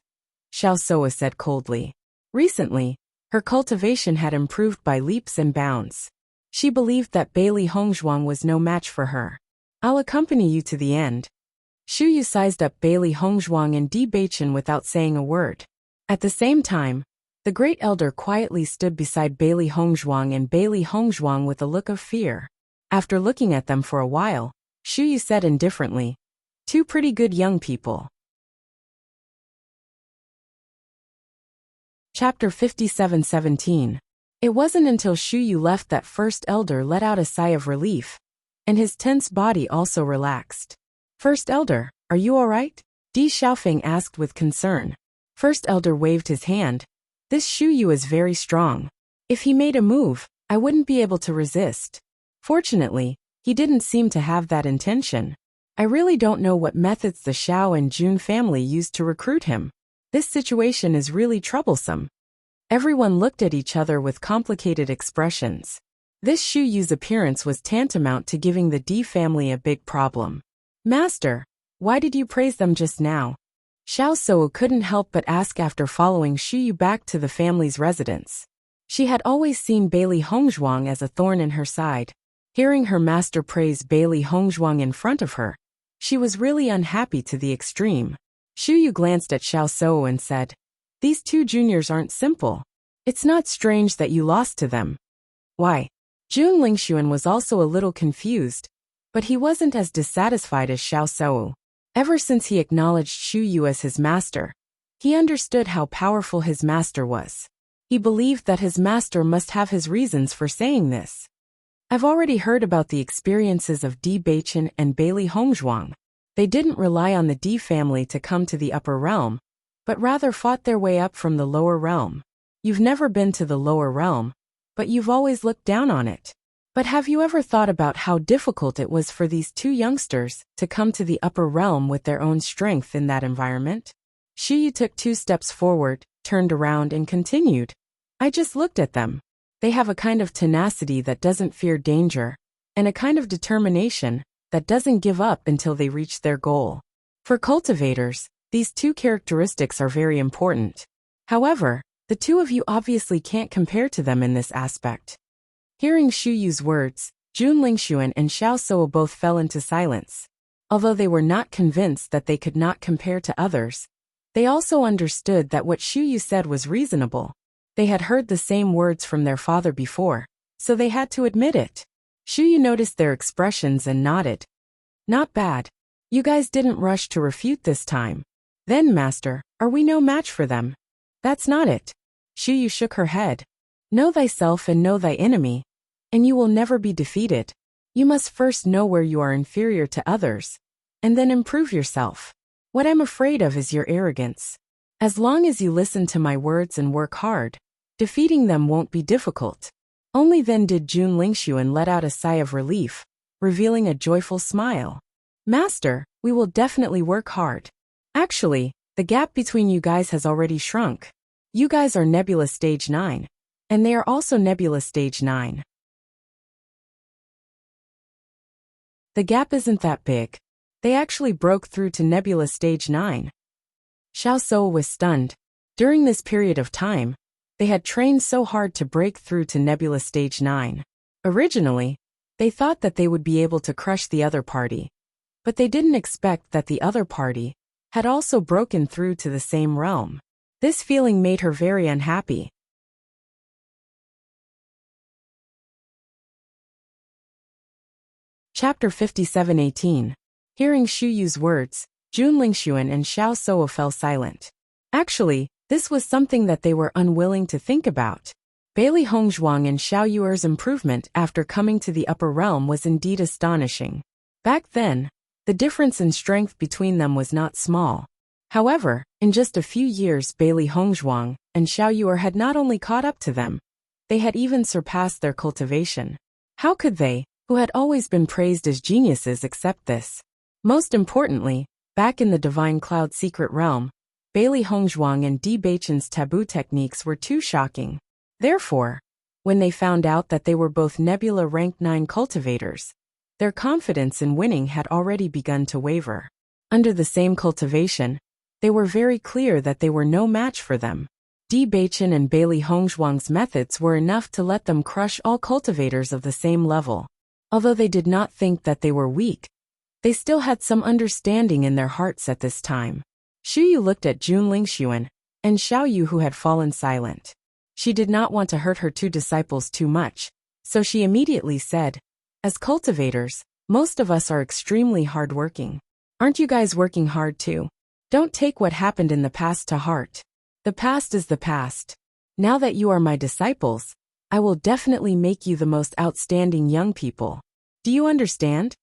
[SPEAKER 1] Xiao Souo said coldly. Recently, her cultivation had improved by leaps and bounds. She believed that Bailey Hongzhuang was no match for her. I'll accompany you to the end. Xu Yu sized up Bailey Hongzhuang and Di Beichen without saying a word. At the same time, the great elder quietly stood beside Bailey Hongzhuang and Bailey Hongzhuang with a look of fear. After looking at them for a while, Xu Yu said indifferently, "Two pretty good young people." Chapter 57:17. It wasn't until Xu Yu left that First Elder let out a sigh of relief, and his tense body also relaxed. "First Elder, are you all right?" Di Xiaofeng asked with concern. First Elder waved his hand. "This Xu Yu is very strong. If he made a move, I wouldn't be able to resist." Fortunately, he didn't seem to have that intention. I really don't know what methods the Xiao and Jun family used to recruit him. This situation is really troublesome. Everyone looked at each other with complicated expressions. This Shu Yu's appearance was tantamount to giving the D family a big problem. Master, why did you praise them just now? Xiao Sou couldn't help but ask after following Shu Yu back to the family's residence. She had always seen Bailey Hongzhuang as a thorn in her side. Hearing her master praise Bailey Hongzhuang in front of her, she was really unhappy to the extreme. Shu Yu glanced at Xiao Sou and said, "These two juniors aren't simple. It's not strange that you lost to them." Why? Jun Lingxuan was also a little confused, but he wasn't as dissatisfied as Xiao Sou. Ever since he acknowledged Shu Yu as his master, he understood how powerful his master was. He believed that his master must have his reasons for saying this. I've already heard about the experiences of Di Beichen and Bailey Hongzhuang. They didn't rely on the Di family to come to the upper realm, but rather fought their way up from the lower realm. You've never been to the lower realm, but you've always looked down on it. But have you ever thought about how difficult it was for these two youngsters to come to the upper realm with their own strength in that environment? Shu Yu took 2 steps forward, turned around and continued. I just looked at them. They have a kind of tenacity that doesn't fear danger, and a kind of determination that doesn't give up until they reach their goal. For cultivators, these 2 characteristics are very important. However, the 2 of you obviously can't compare to them in this aspect. Hearing Shu Yu's words, Jun Lingxuan and Xiao Sou both fell into silence. Although they were not convinced that they could not compare to others, they also understood that what Shu Yu said was reasonable. They had heard the same words from their father before, so they had to admit it. Shu Yu noticed their expressions and nodded. Not bad. You guys didn't rush to refute this time. Then, Master, are we no match for them? That's not it. Shu Yu shook her head. Know thyself and know thy enemy, and you will never be defeated. You must first know where you are inferior to others, and then improve yourself. What I'm afraid of is your arrogance. As long as you listen to my words and work hard, defeating them won't be difficult. Only then did Jun Lingxuan let out a sigh of relief, revealing a joyful smile. Master, we will definitely work hard. Actually, the gap between you guys has already shrunk. You guys are Nebula Stage 9. And they are also Nebula Stage 9. The gap isn't that big. They actually broke through to Nebula Stage 9. Xiao Sou was stunned. During this period of time, they had trained so hard to break through to Nebula Stage 9. Originally, they thought that they would be able to crush the other party, but they didn't expect that the other party had also broken through to the same realm. This feeling made her very unhappy. Chapter 57:18. Hearing Shu Yu's words, Jun Lingxuan and Xiao Sou fell silent. Actually, this was something that they were unwilling to think about. Bailey Hongzhuang and Xiao Yuer's improvement after coming to the upper realm was indeed astonishing. Back then, the difference in strength between them was not small. However, in just a few years Bailey Hongzhuang and Xiao Yuer had not only caught up to them, they had even surpassed their cultivation. How could they, who had always been praised as geniuses, accept this? Most importantly, back in the Divine Cloud secret realm, Bailey Hongzhuang and Di Beichen's taboo techniques were too shocking. Therefore, when they found out that they were both Nebula Rank 9 cultivators, their confidence in winning had already begun to waver. Under the same cultivation, they were very clear that they were no match for them. Di Beichen and Bailey Hongzhuang's methods were enough to let them crush all cultivators of the same level. Although they did not think that they were weak, they still had some understanding in their hearts at this time. Shu Yu looked at Jun Lingxuan and Xiao Yu, who had fallen silent. She did not want to hurt her 2 disciples too much, so she immediately said, as cultivators, most of us are extremely hardworking. Aren't you guys working hard too? Don't take what happened in the past to heart. The past is the past. Now that you are my disciples, I will definitely make you the most outstanding young people. Do you understand?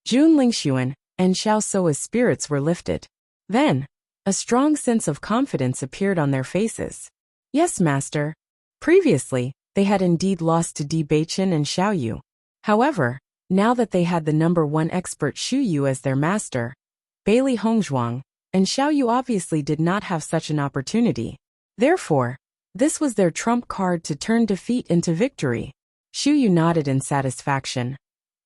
[SPEAKER 1] Jun Lingxuan and Xiao Sou's spirits were lifted. Then, a strong sense of confidence appeared on their faces. Yes, Master. Previously, they had indeed lost to Di Beichen and Xiao Yu. However, Now that they had the #1 expert Xu Yu as their master, Bailey Hongzhuang, and Xiao Yu obviously did not have such an opportunity. Therefore, this was their trump card to turn defeat into victory. Xu Yu nodded in satisfaction.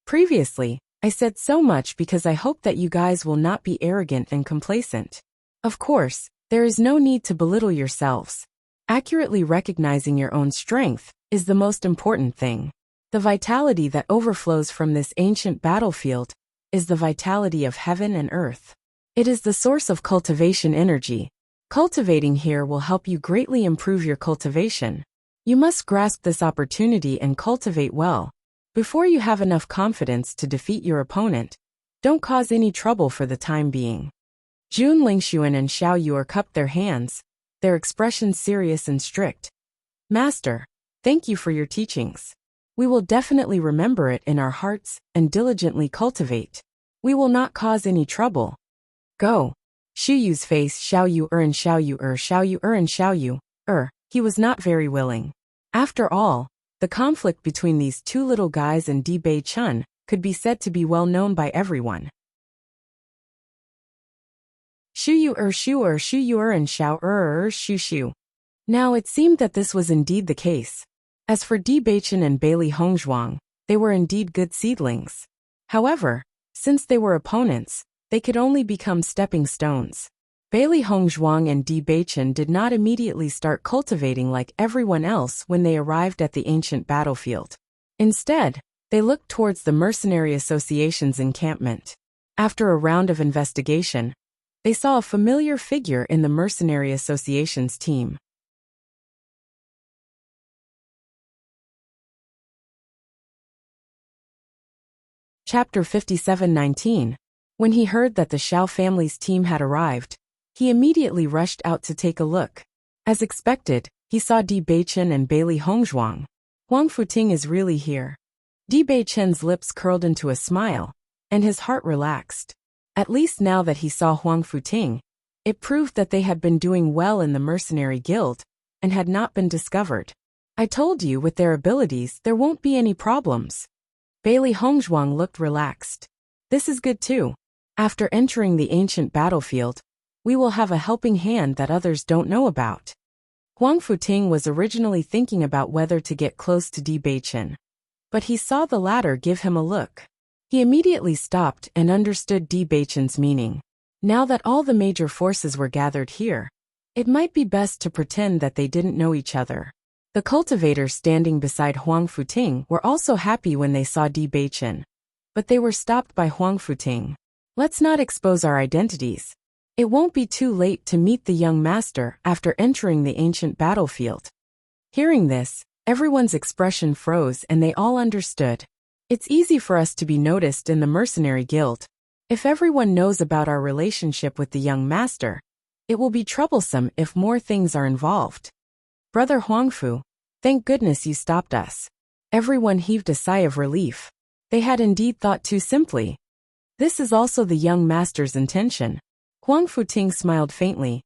[SPEAKER 1] Previously, I said so much because I hope that you guys will not be arrogant and complacent. Of course, there is no need to belittle yourselves. Accurately recognizing your own strength is the most important thing. The vitality that overflows from this ancient battlefield is the vitality of heaven and earth. It is the source of cultivation energy. Cultivating here will help you greatly improve your cultivation. You must grasp this opportunity and cultivate well. Before you have enough confidence to defeat your opponent, don't cause any trouble for the time being. Jun Lingxuan and Xiao Yu cupped their hands, their expressions serious and strict. Master, thank you for your teachings. We will definitely remember it in our hearts and diligently cultivate. We will not cause any trouble. Go. Xu Yu's face Xiao Yu and Xiao Yu Xiao Yu and Xiao Yu he was not very willing. After all, the conflict between these two little guys and Di Bei Chun could be said to be well known by everyone. Xu Yu Xu Yu and Xiao Xu Xu. Now it seemed that this was indeed the case. As for Di Beichen and Bailey Hongzhuang, they were indeed good seedlings. However, since they were opponents, they could only become stepping stones. Bailey Hongzhuang and Di Beichen did not immediately start cultivating like everyone else when they arrived at the ancient battlefield. Instead, they looked towards the Mercenary Association's encampment. After a round of investigation, they saw a familiar figure in the Mercenary Association's team. Chapter 57:19. When he heard that the Xiao family's team had arrived, he immediately rushed out to take a look. As expected, he saw Di Beichen and Bailey Hongzhuang. Huang Futing is really here. Di Beichen's lips curled into a smile, and his heart relaxed. At least now that he saw Huang Futing, it proved that they had been doing well in the mercenary guild, and had not been discovered. I told you with their abilities there won't be any problems. Bailey Hongzhuang looked relaxed. This is good too. After entering the ancient battlefield, we will have a helping hand that others don't know about. Huang Futing was originally thinking about whether to get close to Di Beichen, but he saw the latter give him a look. He immediately stopped and understood Di Beichen's meaning. Now that all the major forces were gathered here, it might be best to pretend that they didn't know each other. The cultivators standing beside Huang Futing were also happy when they saw Di Beichen, but they were stopped by Huang Futing. Let's not expose our identities. It won't be too late to meet the young master after entering the ancient battlefield. Hearing this, everyone's expression froze and they all understood. It's easy for us to be noticed in the mercenary guild. If everyone knows about our relationship with the young master, it will be troublesome if more things are involved. Brother Huangfu, thank goodness you stopped us. Everyone heaved a sigh of relief. They had indeed thought too simply. This is also the young master's intention. Huang Futing smiled faintly.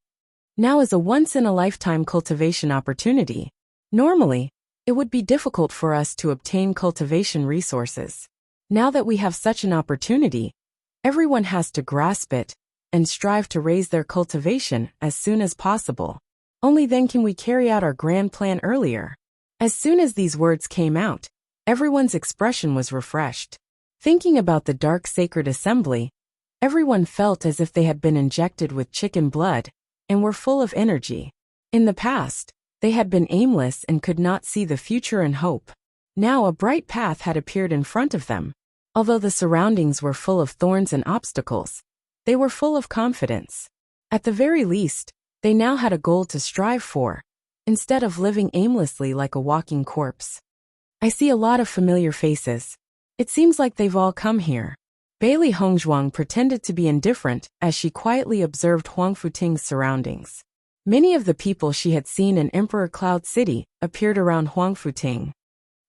[SPEAKER 1] Now is a once-in-a-lifetime cultivation opportunity. Normally, it would be difficult for us to obtain cultivation resources. Now that we have such an opportunity, everyone has to grasp it and strive to raise their cultivation as soon as possible. Only then can we carry out our grand plan earlier. As soon as these words came out, everyone's expression was refreshed. Thinking about the dark sacred assembly, everyone felt as if they had been injected with chicken blood and were full of energy. In the past, they had been aimless and could not see the future and hope. Now a bright path had appeared in front of them. Although the surroundings were full of thorns and obstacles, they were full of confidence. At the very least, they now had a goal to strive for, instead of living aimlessly like a walking corpse. I see a lot of familiar faces. It seems like they've all come here. Bailey Hongzhuang pretended to be indifferent as she quietly observed Huang Futing's surroundings. Many of the people she had seen in Emperor Cloud City appeared around Huang Futing.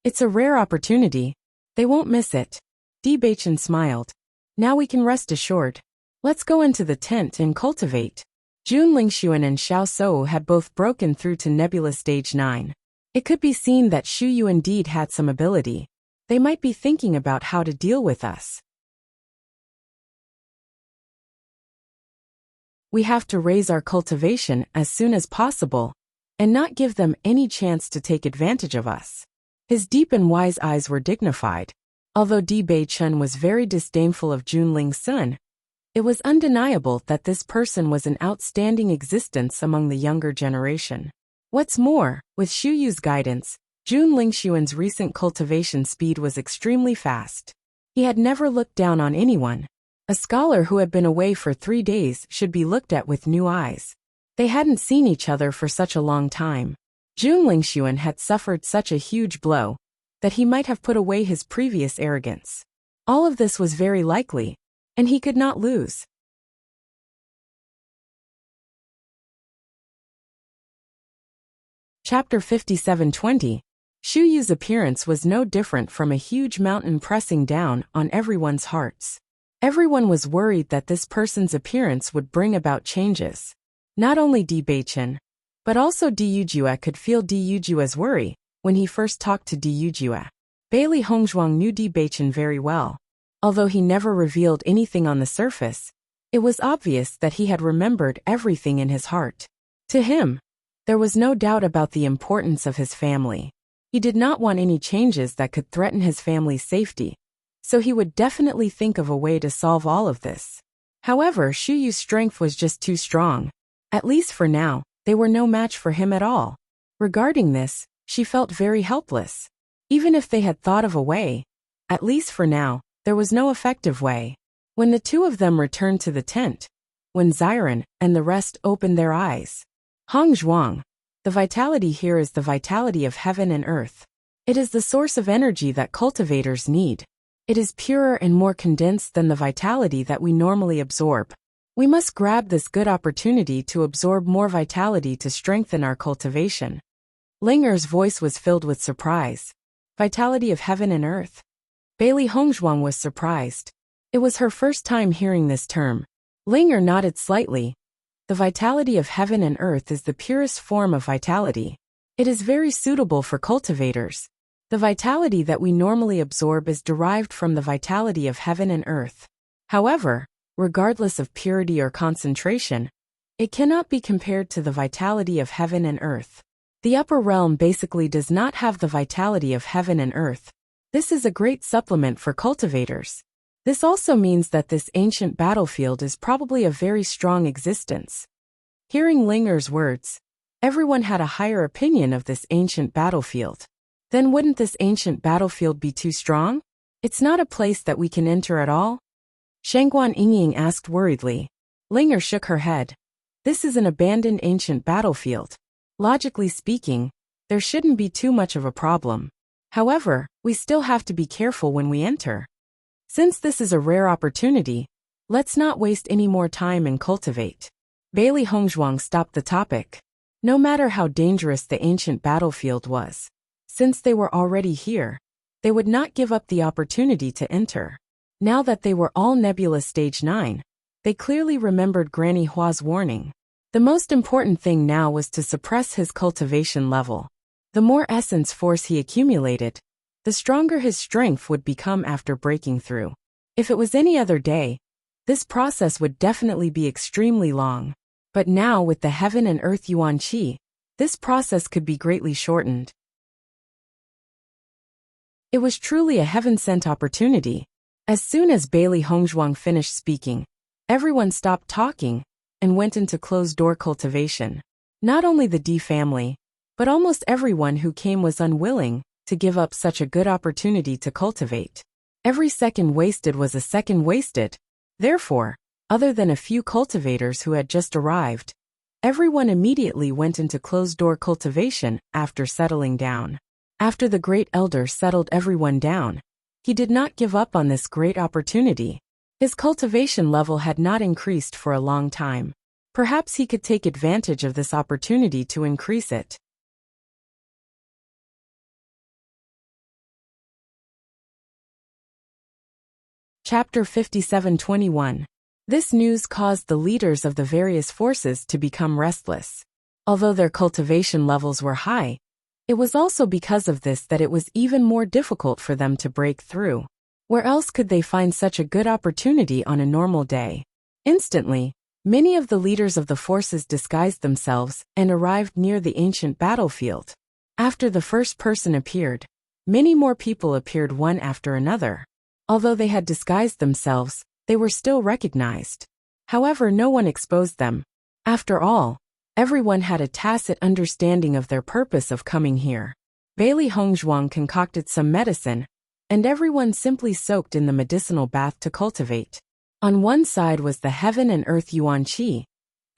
[SPEAKER 1] It's a rare opportunity. They won't miss it. Di Beichen smiled. Now we can rest assured. Let's go into the tent and cultivate. Jun Lingxuan and Xiao Sou had both broken through to Nebula Stage 9. It could be seen that Xu Yu indeed had some ability. They might be thinking about how to deal with us. We have to raise our cultivation as soon as possible, and not give them any chance to take advantage of us. His deep and wise eyes were dignified. Although Di Bei-chun was very disdainful of Junling Sun, it was undeniable that this person was an outstanding existence among the younger generation. What's more, with Xu Yu's guidance, Jun Lingxuan's recent cultivation speed was extremely fast. He had never looked down on anyone. A scholar who had been away for 3 days should be looked at with new eyes. They hadn't seen each other for such a long time. Jun Lingxuan had suffered such a huge blow that he might have put away his previous arrogance. All of this was very likely, and he could not lose. Chapter 57:20. Xu Yu's appearance was no different from a huge mountain pressing down on everyone's hearts. Everyone was worried that this person's appearance would bring about changes. Not only Di Bei-chun, but also Di Yujue could feel Di Yujue's worry when he first talked to Di Yujue. Bailey Hongzhuang knew Di Bei-chun very well. Although he never revealed anything on the surface, it was obvious that he had remembered everything in his heart. To him, there was no doubt about the importance of his family. He did not want any changes that could threaten his family's safety, so he would definitely think of a way to solve all of this. However, Xu Yu's strength was just too strong. At least for now, they were no match for him at all. Regarding this, she felt very helpless. Even if they had thought of a way, at least for now, there was no effective way. When the two of them returned to the tent, when Xiren and the rest opened their eyes, Hong Zhuang, the vitality here is the vitality of heaven and earth. It is the source of energy that cultivators need. It is purer and more condensed than the vitality that we normally absorb. We must grab this good opportunity to absorb more vitality to strengthen our cultivation. Linger's voice was filled with surprise. Vitality of heaven and earth. Bailey Hongzhuang was surprised. It was her first time hearing this term. Linger nodded slightly. The vitality of heaven and earth is the purest form of vitality. It is very suitable for cultivators. The vitality that we normally absorb is derived from the vitality of heaven and earth. However, regardless of purity or concentration, it cannot be compared to the vitality of heaven and earth. The upper realm basically does not have the vitality of heaven and earth. This is a great supplement for cultivators. This also means that this ancient battlefield is probably a very strong existence. Hearing Linger's words, everyone had a higher opinion of this ancient battlefield. Then wouldn't this ancient battlefield be too strong? It's not a place that we can enter at all? Shangguan Yingying asked worriedly. Linger shook her head. This is an abandoned ancient battlefield. Logically speaking, there shouldn't be too much of a problem. However, we still have to be careful when we enter. Since this is a rare opportunity, let's not waste any more time and cultivate. Bailey Hongzhuang stopped the topic. No matter how dangerous the ancient battlefield was, since they were already here, they would not give up the opportunity to enter. Now that they were all Nebula Stage 9, they clearly remembered Granny Hua's warning. The most important thing now was to suppress his cultivation level. The more essence force he accumulated, the stronger his strength would become after breaking through. If it was any other day, this process would definitely be extremely long. But now with the heaven and earth yuan qi, this process could be greatly shortened. It was truly a heaven-sent opportunity. As soon as Bailey Hongzhuang finished speaking, everyone stopped talking and went into closed-door cultivation. Not only the Di family, but almost everyone who came was unwilling to give up such a good opportunity to cultivate. Every second wasted was a second wasted. Therefore, other than a few cultivators who had just arrived, everyone immediately went into closed-door cultivation after settling down. After the great elder settled everyone down, he did not give up on this great opportunity. His cultivation level had not increased for a long time. Perhaps he could take advantage of this opportunity to increase it. Chapter 57:21. This news caused the leaders of the various forces to become restless. Although their cultivation levels were high, It was also because of this that it was even more difficult for them to break through. Where else could they find such a good opportunity on a normal day? Instantly, many of the leaders of the forces disguised themselves and arrived near the ancient battlefield. After the first person appeared, many more people appeared one after another. Although they had disguised themselves, they were still recognized. However, no one exposed them. After all, everyone had a tacit understanding of their purpose of coming here. Bailey Hongzhuang concocted some medicine, and everyone simply soaked in the medicinal bath to cultivate. On one side was the heaven and earth yuan qi,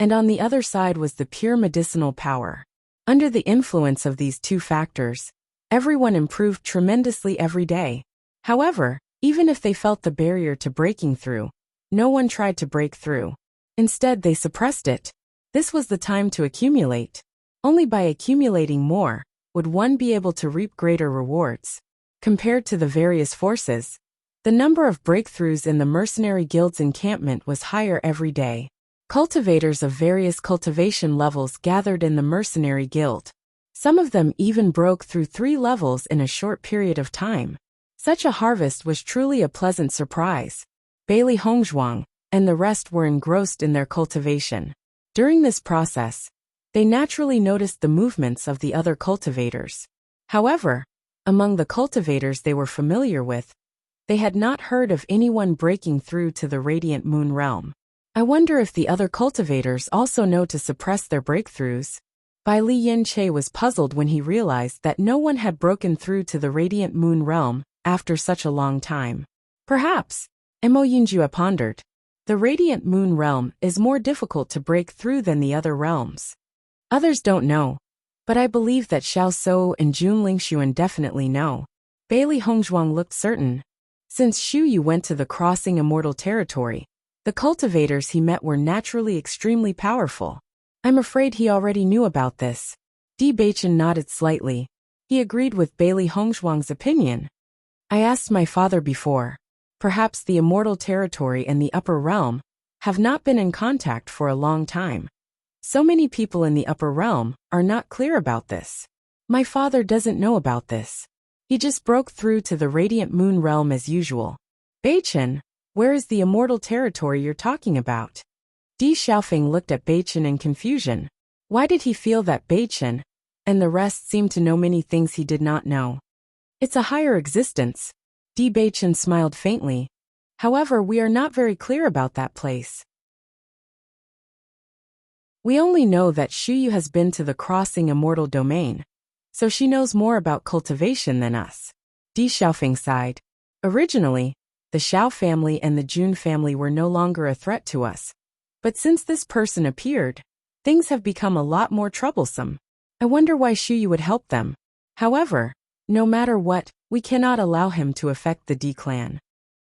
[SPEAKER 1] and on the other side was the pure medicinal power. Under the influence of these two factors, everyone improved tremendously every day. However, even if they felt the barrier to breaking through, no one tried to break through. Instead, they suppressed it. This was the time to accumulate. Only by accumulating more would one be able to reap greater rewards. Compared to the various forces, the number of breakthroughs in the mercenary guild's encampment was higher every day. Cultivators of various cultivation levels gathered in the mercenary guild. Some of them even broke through 3 levels in a short period of time. Such a harvest was truly a pleasant surprise. Bailey Hongzhuang and the rest were engrossed in their cultivation. During this process, they naturally noticed the movements of the other cultivators. However, among the cultivators they were familiar with, they had not heard of anyone breaking through to the Radiant Moon realm. I wonder if the other cultivators also know to suppress their breakthroughs. Bai Li Yin-che was puzzled when he realized that no one had broken through to the Radiant Moon realm after such a long time. Perhaps, Mo Yinjue pondered, the Radiant Moon realm is more difficult to break through than the other realms. Others don't know, but I believe that Xiao Souo and Jun Lingxuan definitely know. Bailey Hongzhuang looked certain. Since Xu Yu went to the Crossing Immortal territory, the cultivators he met were naturally extremely powerful. I'm afraid he already knew about this. Di Baichen nodded slightly. He agreed with Bailey Hongzhuang's opinion. I asked my father before. Perhaps the Immortal territory and the Upper Realm have not been in contact for a long time. So many people in the Upper Realm are not clear about this. My father doesn't know about this. He just broke through to the Radiant Moon realm as usual. Baichen, where is the Immortal territory you're talking about? Di Xiaofeng looked at Baichen in confusion. Why did he feel that Baichen and the rest seemed to know many things he did not know? It's a higher existence. Di Baichen smiled faintly. However, we are not very clear about that place. We only know that Xu Yu has been to the Crossing Immortal domain, so she knows more about cultivation than us. Di Xiaofeng sighed. Originally, the Xiao family and the Jun family were no longer a threat to us. But since this person appeared, things have become a lot more troublesome. I wonder why Xu Yu would help them. However, no matter what, we cannot allow him to affect the Di clan.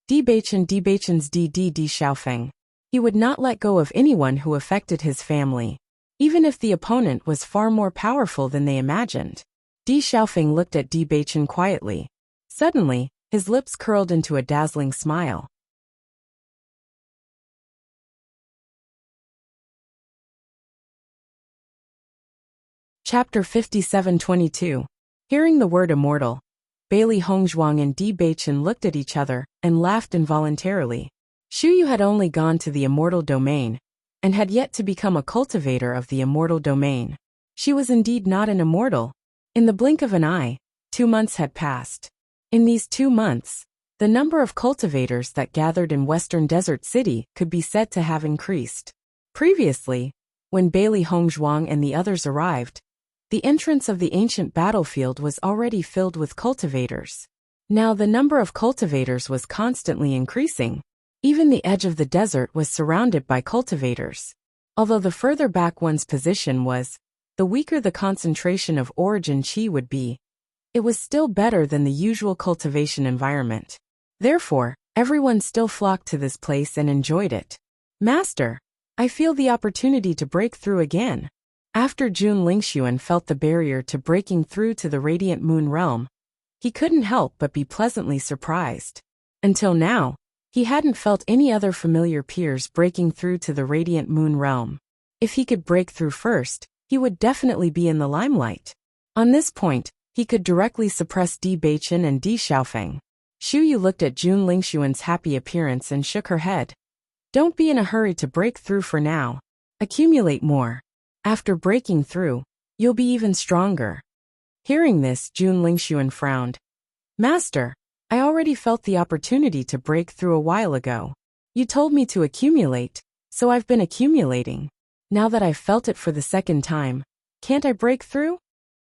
[SPEAKER 1] Di Baichen's Di Xiaofeng. He would not let go of anyone who affected his family, even if the opponent was far more powerful than they imagined. Di Xiaofeng looked at Di Baichen quietly. Suddenly, his lips curled into a dazzling smile. Chapter 57:22. Hearing the word immortal, Bailey Hongzhuang and Di Baichen looked at each other and laughed involuntarily. Xu Yu had only gone to the immortal domain and had yet to become a cultivator of the immortal domain. She was indeed not an immortal. In the blink of an eye, 2 months had passed. In these 2 months, the number of cultivators that gathered in Western Desert City could be said to have increased. Previously, when Bailey Hongzhuang and the others arrived, the entrance of the ancient battlefield was already filled with cultivators. Now the number of cultivators was constantly increasing. Even the edge of the desert was surrounded by cultivators. Although the further back one's position was, the weaker the concentration of origin qi would be, it was still better than the usual cultivation environment. Therefore, everyone still flocked to this place and enjoyed it. Master, I feel the opportunity to break through again. After Jun Lingxuan felt the barrier to breaking through to the Radiant Moon realm, he couldn't help but be pleasantly surprised. Until now, he hadn't felt any other familiar peers breaking through to the Radiant Moon realm. If he could break through first, he would definitely be in the limelight. On this point, he could directly suppress Di Baichen and Di Xiaofeng. Xu Yu looked at Jun Lingshuan's happy appearance and shook her head. Don't be in a hurry to break through for now. Accumulate more. After breaking through, you'll be even stronger. Hearing this, Jun Lingshuan frowned. Master, I already felt the opportunity to break through a while ago. You told me to accumulate, so I've been accumulating. Now that I've felt it for the second time, can't I break through?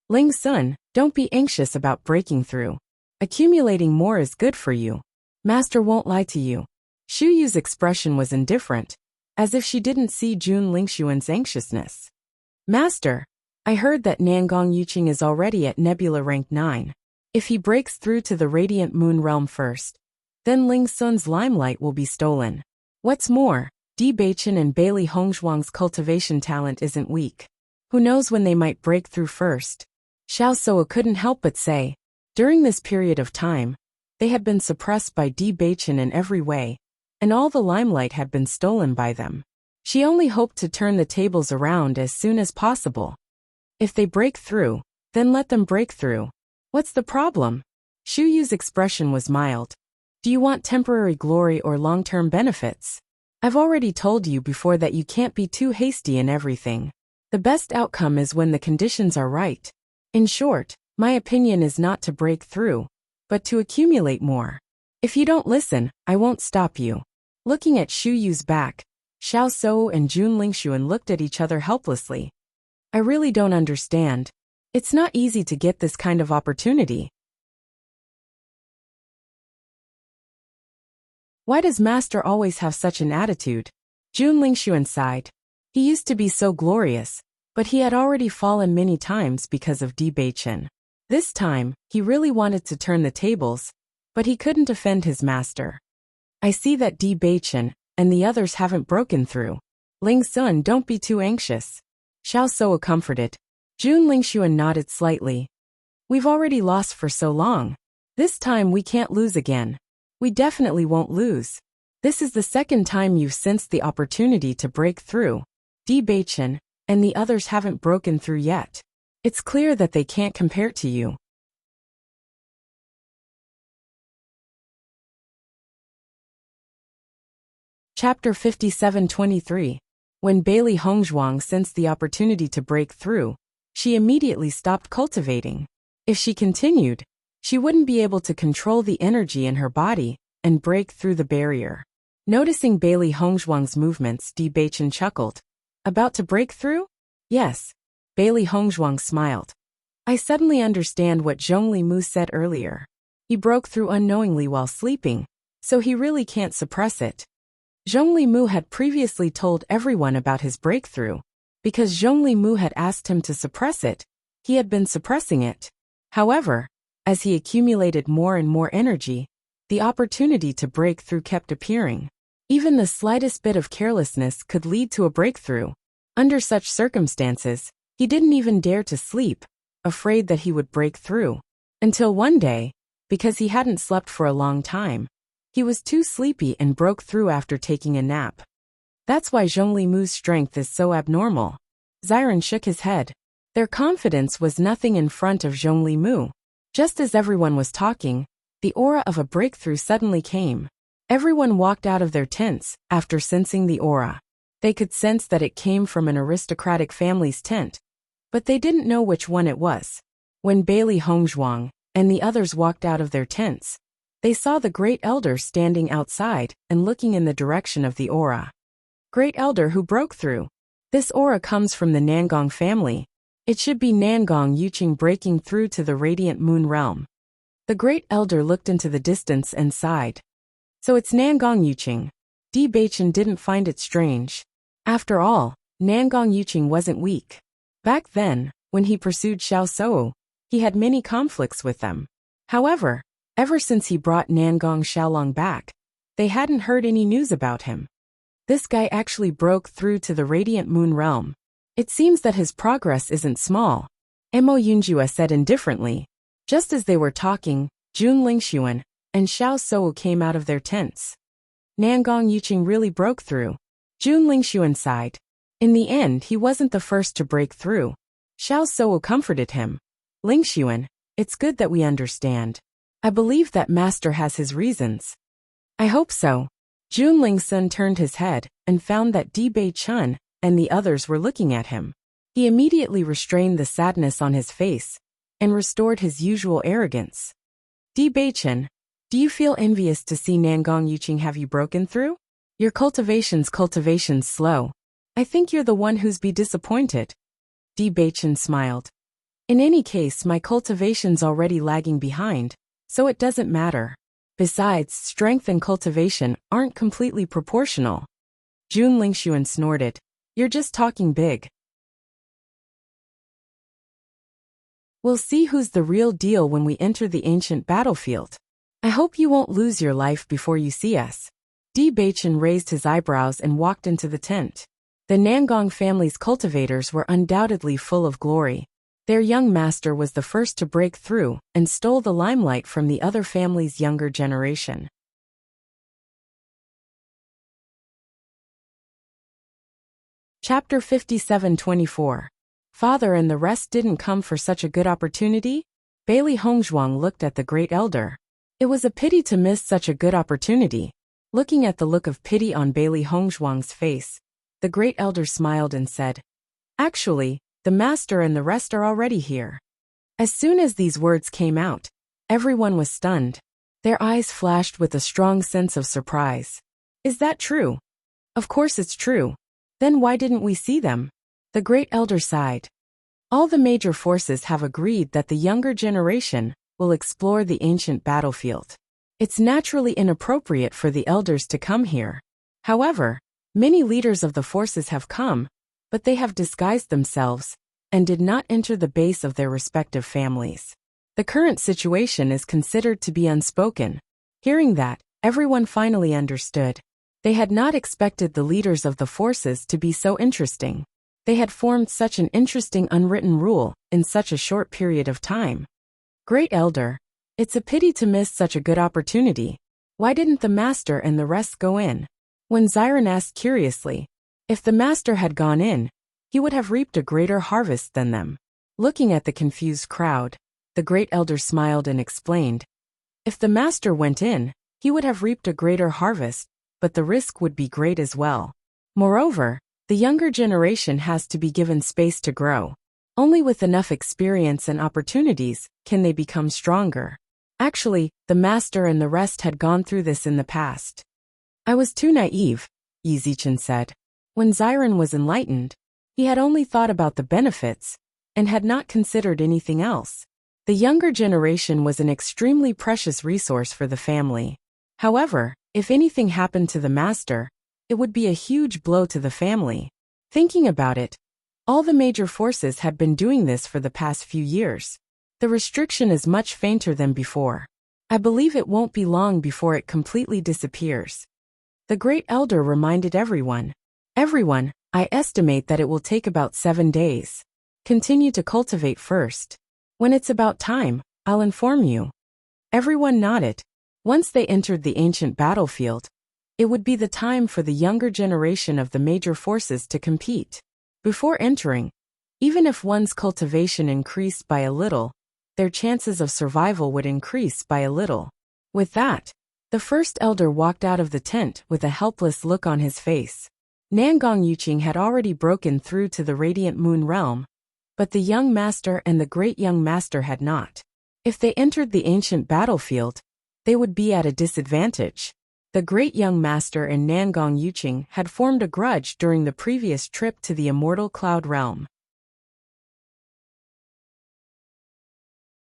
[SPEAKER 1] Ling Sun, don't be anxious about breaking through. Accumulating more is good for you. Master won't lie to you. Xu Yu's expression was indifferent, as if she didn't see Jun Lingshuan's anxiousness. Master, I heard that Nangong Yuqing is already at Nebula rank 9. If he breaks through to the Radiant Moon realm first, then Ling Sun's limelight will be stolen. What's more, Di Baichen and Bailey Hongzhuang's cultivation talent isn't weak. Who knows when they might break through first? Xiao Suo couldn't help but say. During this period of time, they had been suppressed by Di Baichen in every way, and all the limelight had been stolen by them. She only hoped to turn the tables around as soon as possible. If they break through, then let them break through. What's the problem? Xu Yu's expression was mild. Do you want temporary glory or long-term benefits? I've already told you before that you can't be too hasty in everything. The best outcome is when the conditions are right. In short, my opinion is not to break through, but to accumulate more. If you don't listen, I won't stop you. Looking at Xu Yu's back, Xiao Suo and Jun Lingshuan looked at each other helplessly. I really don't understand. It's not easy to get this kind of opportunity. Why does Master always have such an attitude? Jun Lingshuan sighed. He used to be so glorious, but he had already fallen many times because of Di Baichen. This time, he really wanted to turn the tables, but he couldn't offend his master. I see that Di Baichen and the others haven't broken through. Ling Sun, don't be too anxious. Xiao Suo comforted. Jun Lingshuan nodded slightly. We've already lost for so long. This time we can't lose again. We definitely won't lose. This is the second time you've sensed the opportunity to break through. Di Baichen and the others haven't broken through yet. It's clear that they can't compare to you. Chapter 57-23. When Bailey Hongzhuang sensed the opportunity to break through, she immediately stopped cultivating. If she continued, she wouldn't be able to control the energy in her body and break through the barrier. Noticing Bailey Hongzhuang's movements, Di Baichen chuckled. About to break through? Yes. Bailey Hongzhuang smiled. I suddenly understand what Zhongli Mu said earlier. He broke through unknowingly while sleeping, so he really can't suppress it. Zhongli Mu had previously told everyone about his breakthrough. Because Zhongli Mu had asked him to suppress it, he had been suppressing it. However, as he accumulated more and more energy, the opportunity to break through kept appearing. Even the slightest bit of carelessness could lead to a breakthrough. Under such circumstances, he didn't even dare to sleep, afraid that he would break through. Until one day, because he hadn't slept for a long time, he was too sleepy and broke through after taking a nap. That's why Zhongli Mu's strength is so abnormal. Xiren shook his head. Their confidence was nothing in front of Zhongli Mu. Just as everyone was talking, the aura of a breakthrough suddenly came. Everyone walked out of their tents after sensing the aura. They could sense that it came from an aristocratic family's tent, but they didn't know which one it was. When Bailey Hongzhuang and the others walked out of their tents, they saw the Great Elder standing outside and looking in the direction of the aura. Great Elder who broke through. This aura comes from the Nangong family. It should be Nangong Yuqing breaking through to the Radiant Moon realm. The Great Elder looked into the distance and sighed. So it's Nangong Yuqing. Di Baichen didn't find it strange. After all, Nangong Yuqing wasn't weak. Back then, when he pursued Xiao Suo, he had many conflicts with them. However, ever since he brought Nangong Xiaolong back, they hadn't heard any news about him. This guy actually broke through to the Radiant Moon realm. It seems that his progress isn't small. Mo Yunjue said indifferently. Just as they were talking, Jun Lingshuan and Xiao Suo came out of their tents. Nangong Yuqing really broke through. Jun Lingshuan sighed. In the end, he wasn't the first to break through. Xiao Suo comforted him. Lingxuan, it's good that we understand. I believe that master has his reasons. I hope so. Jun Lingsun turned his head and found that Di Bei Chun and the others were looking at him. He immediately restrained the sadness on his face and restored his usual arrogance. Di Bei Chun, do you feel envious to see Nangong Yuqing have you broken through? Your cultivation's slow. I think you're the one who's be disappointed. Di Bei Chun smiled. In any case, my cultivation's already lagging behind, so it doesn't matter. Besides, strength and cultivation aren't completely proportional. Jun Lingxuan snorted. You're just talking big. We'll see who's the real deal when we enter the ancient battlefield. I hope you won't lose your life before you see us. Di Bei Chun raised his eyebrows and walked into the tent. The Nangong family's cultivators were undoubtedly full of glory. Their young master was the first to break through and stole the limelight from the other family's younger generation. Chapter 57-24. Father and the rest didn't come for such a good opportunity? Bailey Hongzhuang looked at the great elder. It was a pity to miss such a good opportunity. Looking at the look of pity on Bailey Hongzhuang's face, the great elder smiled and said, Actually, the master and the rest are already here. As soon as these words came out, everyone was stunned. Their eyes flashed with a strong sense of surprise. Is that true? Of course it's true. Then why didn't we see them? The great elder sighed. All the major forces have agreed that the younger generation will explore the ancient battlefield. It's naturally inappropriate for the elders to come here. However, many leaders of the forces have come, but they have disguised themselves and did not enter the base of their respective families. The current situation is considered to be unspoken. Hearing that, everyone finally understood. They had not expected the leaders of the forces to be so interesting. They had formed such an interesting unwritten rule in such a short period of time. Great Elder, it's a pity to miss such a good opportunity. Why didn't the master and the rest go in? When Xiren asked curiously, if the master had gone in, he would have reaped a greater harvest than them. Looking at the confused crowd, the great elder smiled and explained, if the master went in, he would have reaped a greater harvest, but the risk would be great as well. Moreover, the younger generation has to be given space to grow. Only with enough experience and opportunities can they become stronger. Actually, the master and the rest had gone through this in the past. I was too naive, Yi Zichen said. When Xiren was enlightened, he had only thought about the benefits and had not considered anything else. The younger generation was an extremely precious resource for the family. However, if anything happened to the master, it would be a huge blow to the family. Thinking about it, all the major forces had been doing this for the past few years. The restriction is much fainter than before. I believe it won't be long before it completely disappears. The great elder reminded everyone. Everyone, I estimate that it will take about 7 days. Continue to cultivate first. When it's about time, I'll inform you. Everyone nodded. Once they entered the ancient battlefield, it would be the time for the younger generation of the major forces to compete. Before entering, even if one's cultivation increased by a little, their chances of survival would increase by a little. With that, the first elder walked out of the tent with a helpless look on his face. Nangong Yuqing had already broken through to the Radiant Moon realm, but the young master and the great young master had not. If they entered the ancient battlefield, they would be at a disadvantage. The great young master and Nangong Yuqing had formed a grudge during the previous trip to the immortal cloud realm.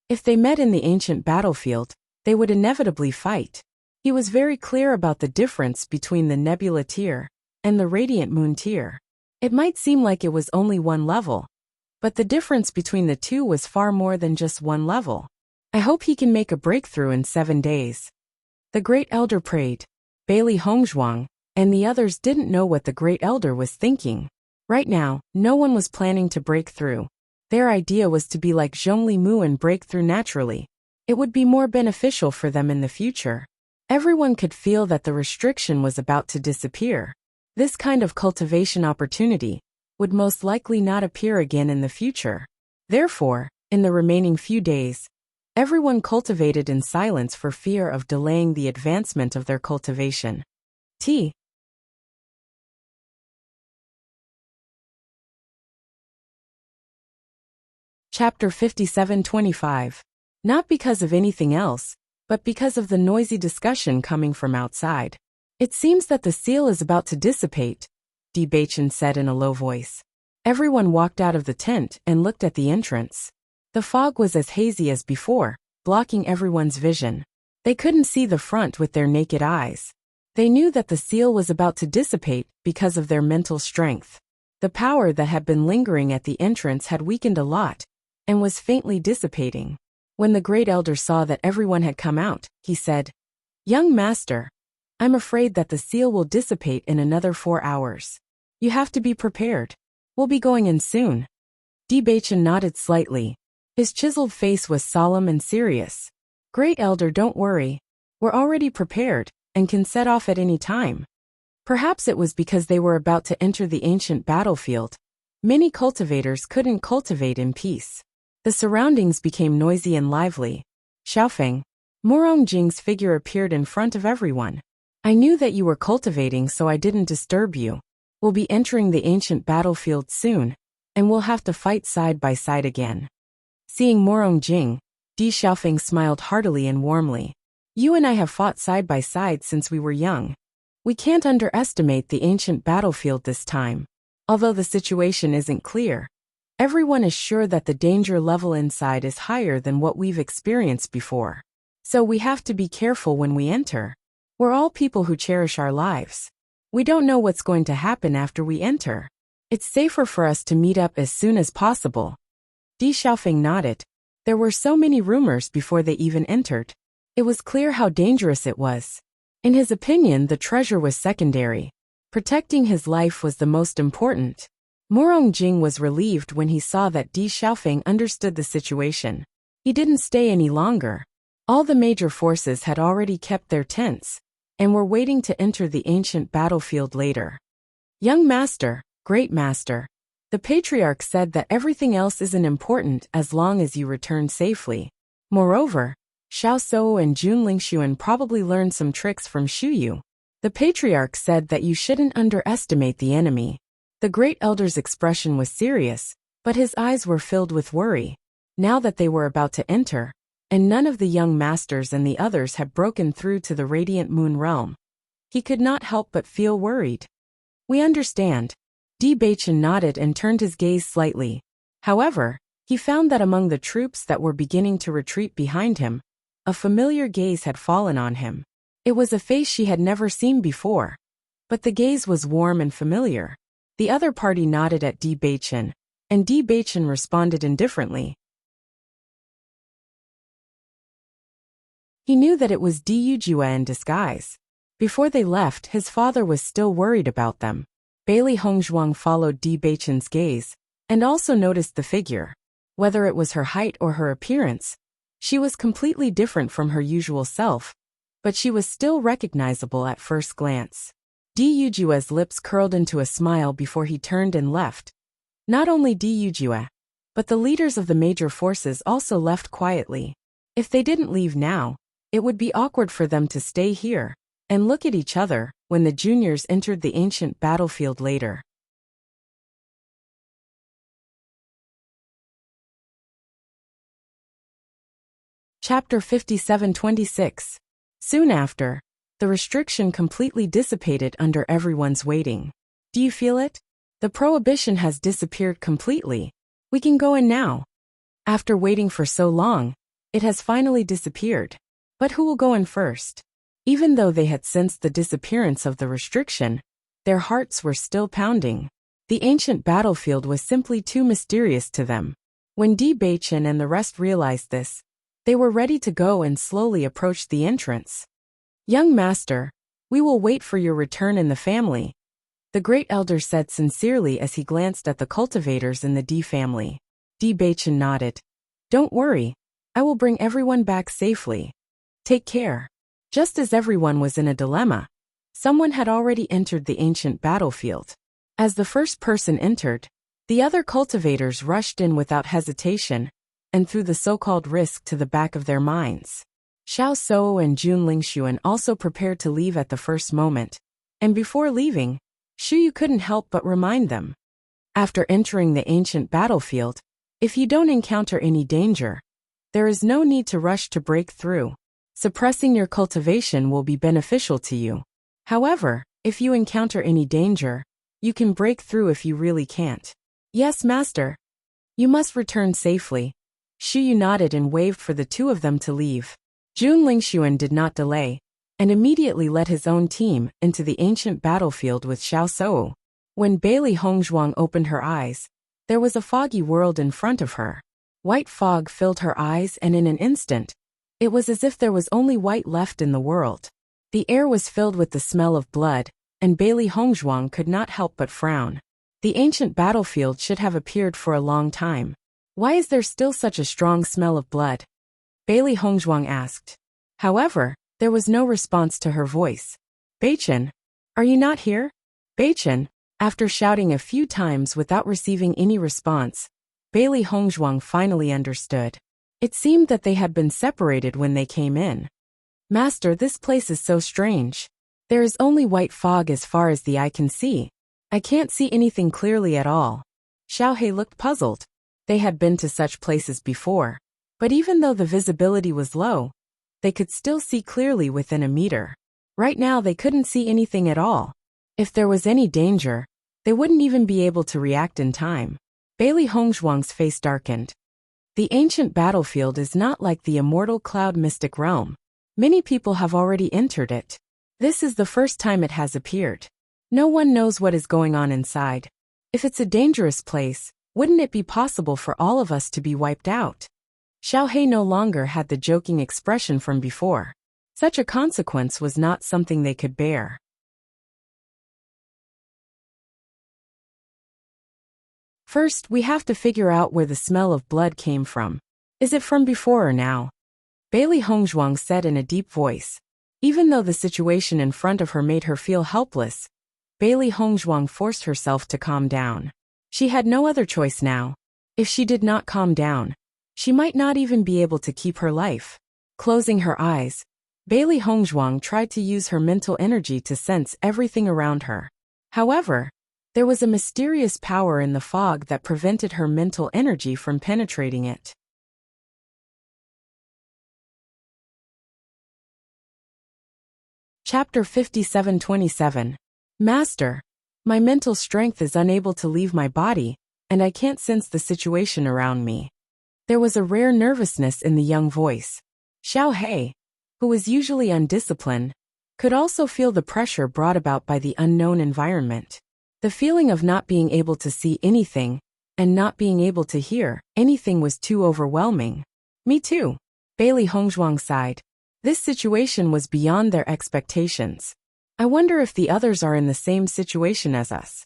[SPEAKER 1] If they met in the ancient battlefield, they would inevitably fight. He was very clear about the difference between the Nebula tier and the Radiant Moon tier. It might seem like it was only one level, but the difference between the two was far more than just one level. I hope he can make a breakthrough in 7 days. The great elder prayed. Bailey Hongzhuang and the others didn't know what the great elder was thinking. Right now, no one was planning to break through. Their idea was to be like Zhongli Mu and break through naturally. It would be more beneficial for them in the future. Everyone could feel that the restriction was about to disappear. This kind of cultivation opportunity would most likely not appear again in the future. Therefore, In the remaining few days, everyone cultivated in silence for fear of delaying the advancement of their cultivation. T. Chapter 57:25. Not because of anything else, but because of the noisy discussion coming from outside. It seems that the seal is about to dissipate, Bewitching said in a low voice. Everyone walked out of the tent and looked at the entrance. The fog was as hazy as before, blocking everyone's vision. They couldn't see the front with their naked eyes. They knew that the seal was about to dissipate because of their mental strength. The power that had been lingering at the entrance had weakened a lot, and was faintly dissipating. When the great elder saw that everyone had come out, he said, "Young master, I'm afraid that the seal will dissipate in another 4 hours. You have to be prepared. We'll be going in soon." Bewitching nodded slightly. His chiseled face was solemn and serious. "Great elder, don't worry. We're already prepared, and can set off at any time." Perhaps it was because they were about to enter the ancient battlefield. Many cultivators couldn't cultivate in peace. The surroundings became noisy and lively. Xiaofeng, Morongjing's figure appeared in front of everyone. "I knew that you were cultivating, so I didn't disturb you. We'll be entering the ancient battlefield soon, and we'll have to fight side by side again." Seeing Morongjing, Di Xiaofeng smiled heartily and warmly. "You and I have fought side by side since we were young. We can't underestimate the ancient battlefield this time. Although the situation isn't clear, everyone is sure that the danger level inside is higher than what we've experienced before. So we have to be careful when we enter. We're all people who cherish our lives. We don't know what's going to happen after we enter. It's safer for us to meet up as soon as possible." Di Xiaofeng nodded. There were so many rumors before they even entered. It was clear how dangerous it was. In his opinion, the treasure was secondary. Protecting his life was the most important. Morongjing was relieved when he saw that Di Xiaofeng understood the situation. He didn't stay any longer. All the major forces had already kept their tents, and were waiting to enter the ancient battlefield later. "Young master, great master, the patriarch said that everything else isn't important as long as you return safely. Moreover, Xiao Sou and Jun Lingshuan probably learned some tricks from Xu Yu. The patriarch said that you shouldn't underestimate the enemy." The great elder's expression was serious, but his eyes were filled with worry. Now that they were about to enter, and none of the young masters and the others had broken through to the radiant moon realm, he could not help but feel worried. "We understand." Bewitching nodded and turned his gaze slightly. However, he found that among the troops that were beginning to retreat behind him, a familiar gaze had fallen on him. It was a face she had never seen before, but the gaze was warm and familiar. The other party nodded at Bewitching, and Bewitching responded indifferently. He knew that it was Di Yujue in disguise. Before they left, his father was still worried about them. Bailey Hongzhuang followed Bewitching's gaze, and also noticed the figure. Whether it was her height or her appearance, she was completely different from her usual self, but she was still recognizable at first glance. Di Yujue's lips curled into a smile before he turned and left. Not only Di Yujue, but the leaders of the major forces also left quietly. If they didn't leave now, it would be awkward for them to stay here and look at each other when the juniors entered the ancient battlefield later. Chapter 57:26. Soon after, the restriction completely dissipated under everyone's waiting. "Do you feel it? The prohibition has disappeared completely. We can go in now. After waiting for so long, it has finally disappeared. But who will go in first?" Even though they had sensed the disappearance of the restriction, their hearts were still pounding. The ancient battlefield was simply too mysterious to them. When Bewitching and the rest realized this, they were ready to go and slowly approached the entrance. "Young master, we will wait for your return in the family," the great elder said sincerely as he glanced at the cultivators in the D family. Bewitching nodded. "Don't worry, I will bring everyone back safely. Take care." Just as everyone was in a dilemma, someone had already entered the ancient battlefield. As the first person entered, the other cultivators rushed in without hesitation, and threw the so-called risk to the back of their minds. Xiao Souo and Jun Lingxuan also prepared to leave at the first moment, and before leaving, Xu Yu couldn't help but remind them. After entering the ancient battlefield, if you don't encounter any danger, there is no need to rush to break through. Suppressing your cultivation will be beneficial to you. However, if you encounter any danger, you can break through if you really can't. Yes, master. You must return safely. Xu Yu nodded and waved for the two of them to leave. Jun Lingxuan did not delay, and immediately led his own team into the ancient battlefield with Xiao Souo. When Bailey Hongzhuang opened her eyes, there was a foggy world in front of her. White fog filled her eyes, and in an instant, it was as if there was only white left in the world. The air was filled with the smell of blood, and Bailey Hongzhuang could not help but frown. The ancient battlefield should have appeared for a long time. Why is there still such a strong smell of blood? Bailey Hongzhuang asked. However, there was no response to her voice. Beichen, are you not here? Beichen, after shouting a few times without receiving any response, Bailey Hongzhuang finally understood. It seemed that they had been separated when they came in. Master, this place is so strange. There is only white fog as far as the eye can see. I can't see anything clearly at all. Xiaohei looked puzzled. They had been to such places before, but even though the visibility was low, they could still see clearly within a meter. Right now they couldn't see anything at all. If there was any danger, they wouldn't even be able to react in time. Bailey Hongzhuang's face darkened. The ancient battlefield is not like the immortal cloud mystic realm. Many people have already entered it. This is the first time it has appeared. No one knows what is going on inside. If it's a dangerous place, wouldn't it be possible for all of us to be wiped out? Xiaohei no longer had the joking expression from before. Such a consequence was not something they could bear. First, we have to figure out where the smell of blood came from. Is it from before or now? Bailey Hongzhuang said in a deep voice. Even though the situation in front of her made her feel helpless, Bailey Hongzhuang forced herself to calm down. She had no other choice now. If she did not calm down, she might not even be able to keep her life. Closing her eyes, Bailey Hongzhuang tried to use her mental energy to sense everything around her. However, there was a mysterious power in the fog that prevented her mental energy from penetrating it. Chapter 57:27. Master, my mental strength is unable to leave my body, and I can't sense the situation around me. There was a rare nervousness in the young voice. Xiaohei, who was usually undisciplined, could also feel the pressure brought about by the unknown environment. The feeling of not being able to see anything, and not being able to hear anything was too overwhelming. Me too, Bailey Hongzhuang sighed. This situation was beyond their expectations. I wonder if the others are in the same situation as us.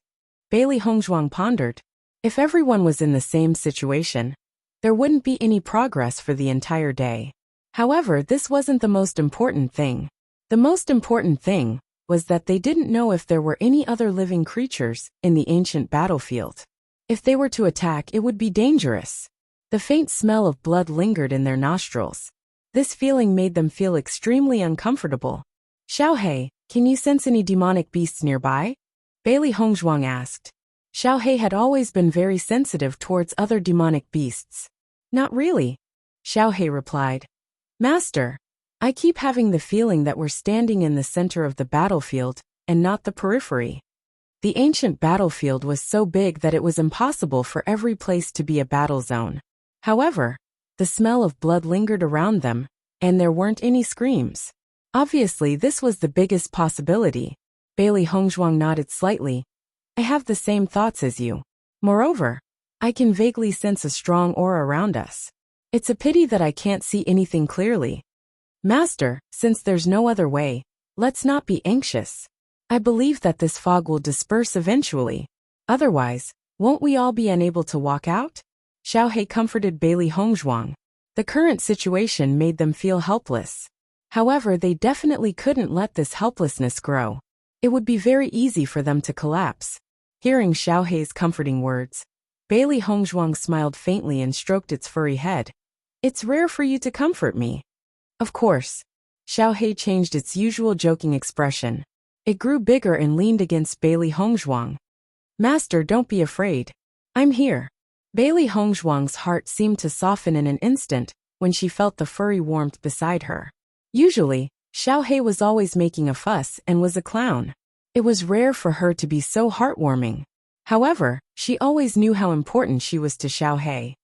[SPEAKER 1] Bailey Hongzhuang pondered. If everyone was in the same situation, there wouldn't be any progress for the entire day. However, this wasn't the most important thing. The most important thing was that they didn't know if there were any other living creatures in the ancient battlefield. If they were to attack, it would be dangerous. The faint smell of blood lingered in their nostrils. This feeling made them feel extremely uncomfortable. Xiaohei, can you sense any demonic beasts nearby? Bailey Hongzhuang asked. Xiaohei had always been very sensitive towards other demonic beasts. Not really, Xiaohei replied. Master, I keep having the feeling that we're standing in the center of the battlefield, and not the periphery. The ancient battlefield was so big that it was impossible for every place to be a battle zone. However, the smell of blood lingered around them, and there weren't any screams. Obviously, this was the biggest possibility. Bailey Hongzhuang nodded slightly. I have the same thoughts as you. Moreover, I can vaguely sense a strong aura around us. It's a pity that I can't see anything clearly. Master, since there's no other way, let's not be anxious. I believe that this fog will disperse eventually. Otherwise, won't we all be unable to walk out? Xiaohei comforted Bailey Hongzhuang. The current situation made them feel helpless. However, they definitely couldn't let this helplessness grow. It would be very easy for them to collapse. Hearing Xiaohei's comforting words, Bailey Hongzhuang smiled faintly and stroked its furry head. It's rare for you to comfort me. Of course. Xiaohei changed its usual joking expression. It grew bigger and leaned against Bailey Hongzhuang. Master, don't be afraid. I'm here. Bailey Hongzhuang's heart seemed to soften in an instant when she felt the furry warmth beside her. Usually, Xiaohei was always making a fuss and was a clown. It was rare for her to be so heartwarming. However, she always knew how important she was to Xiaohei.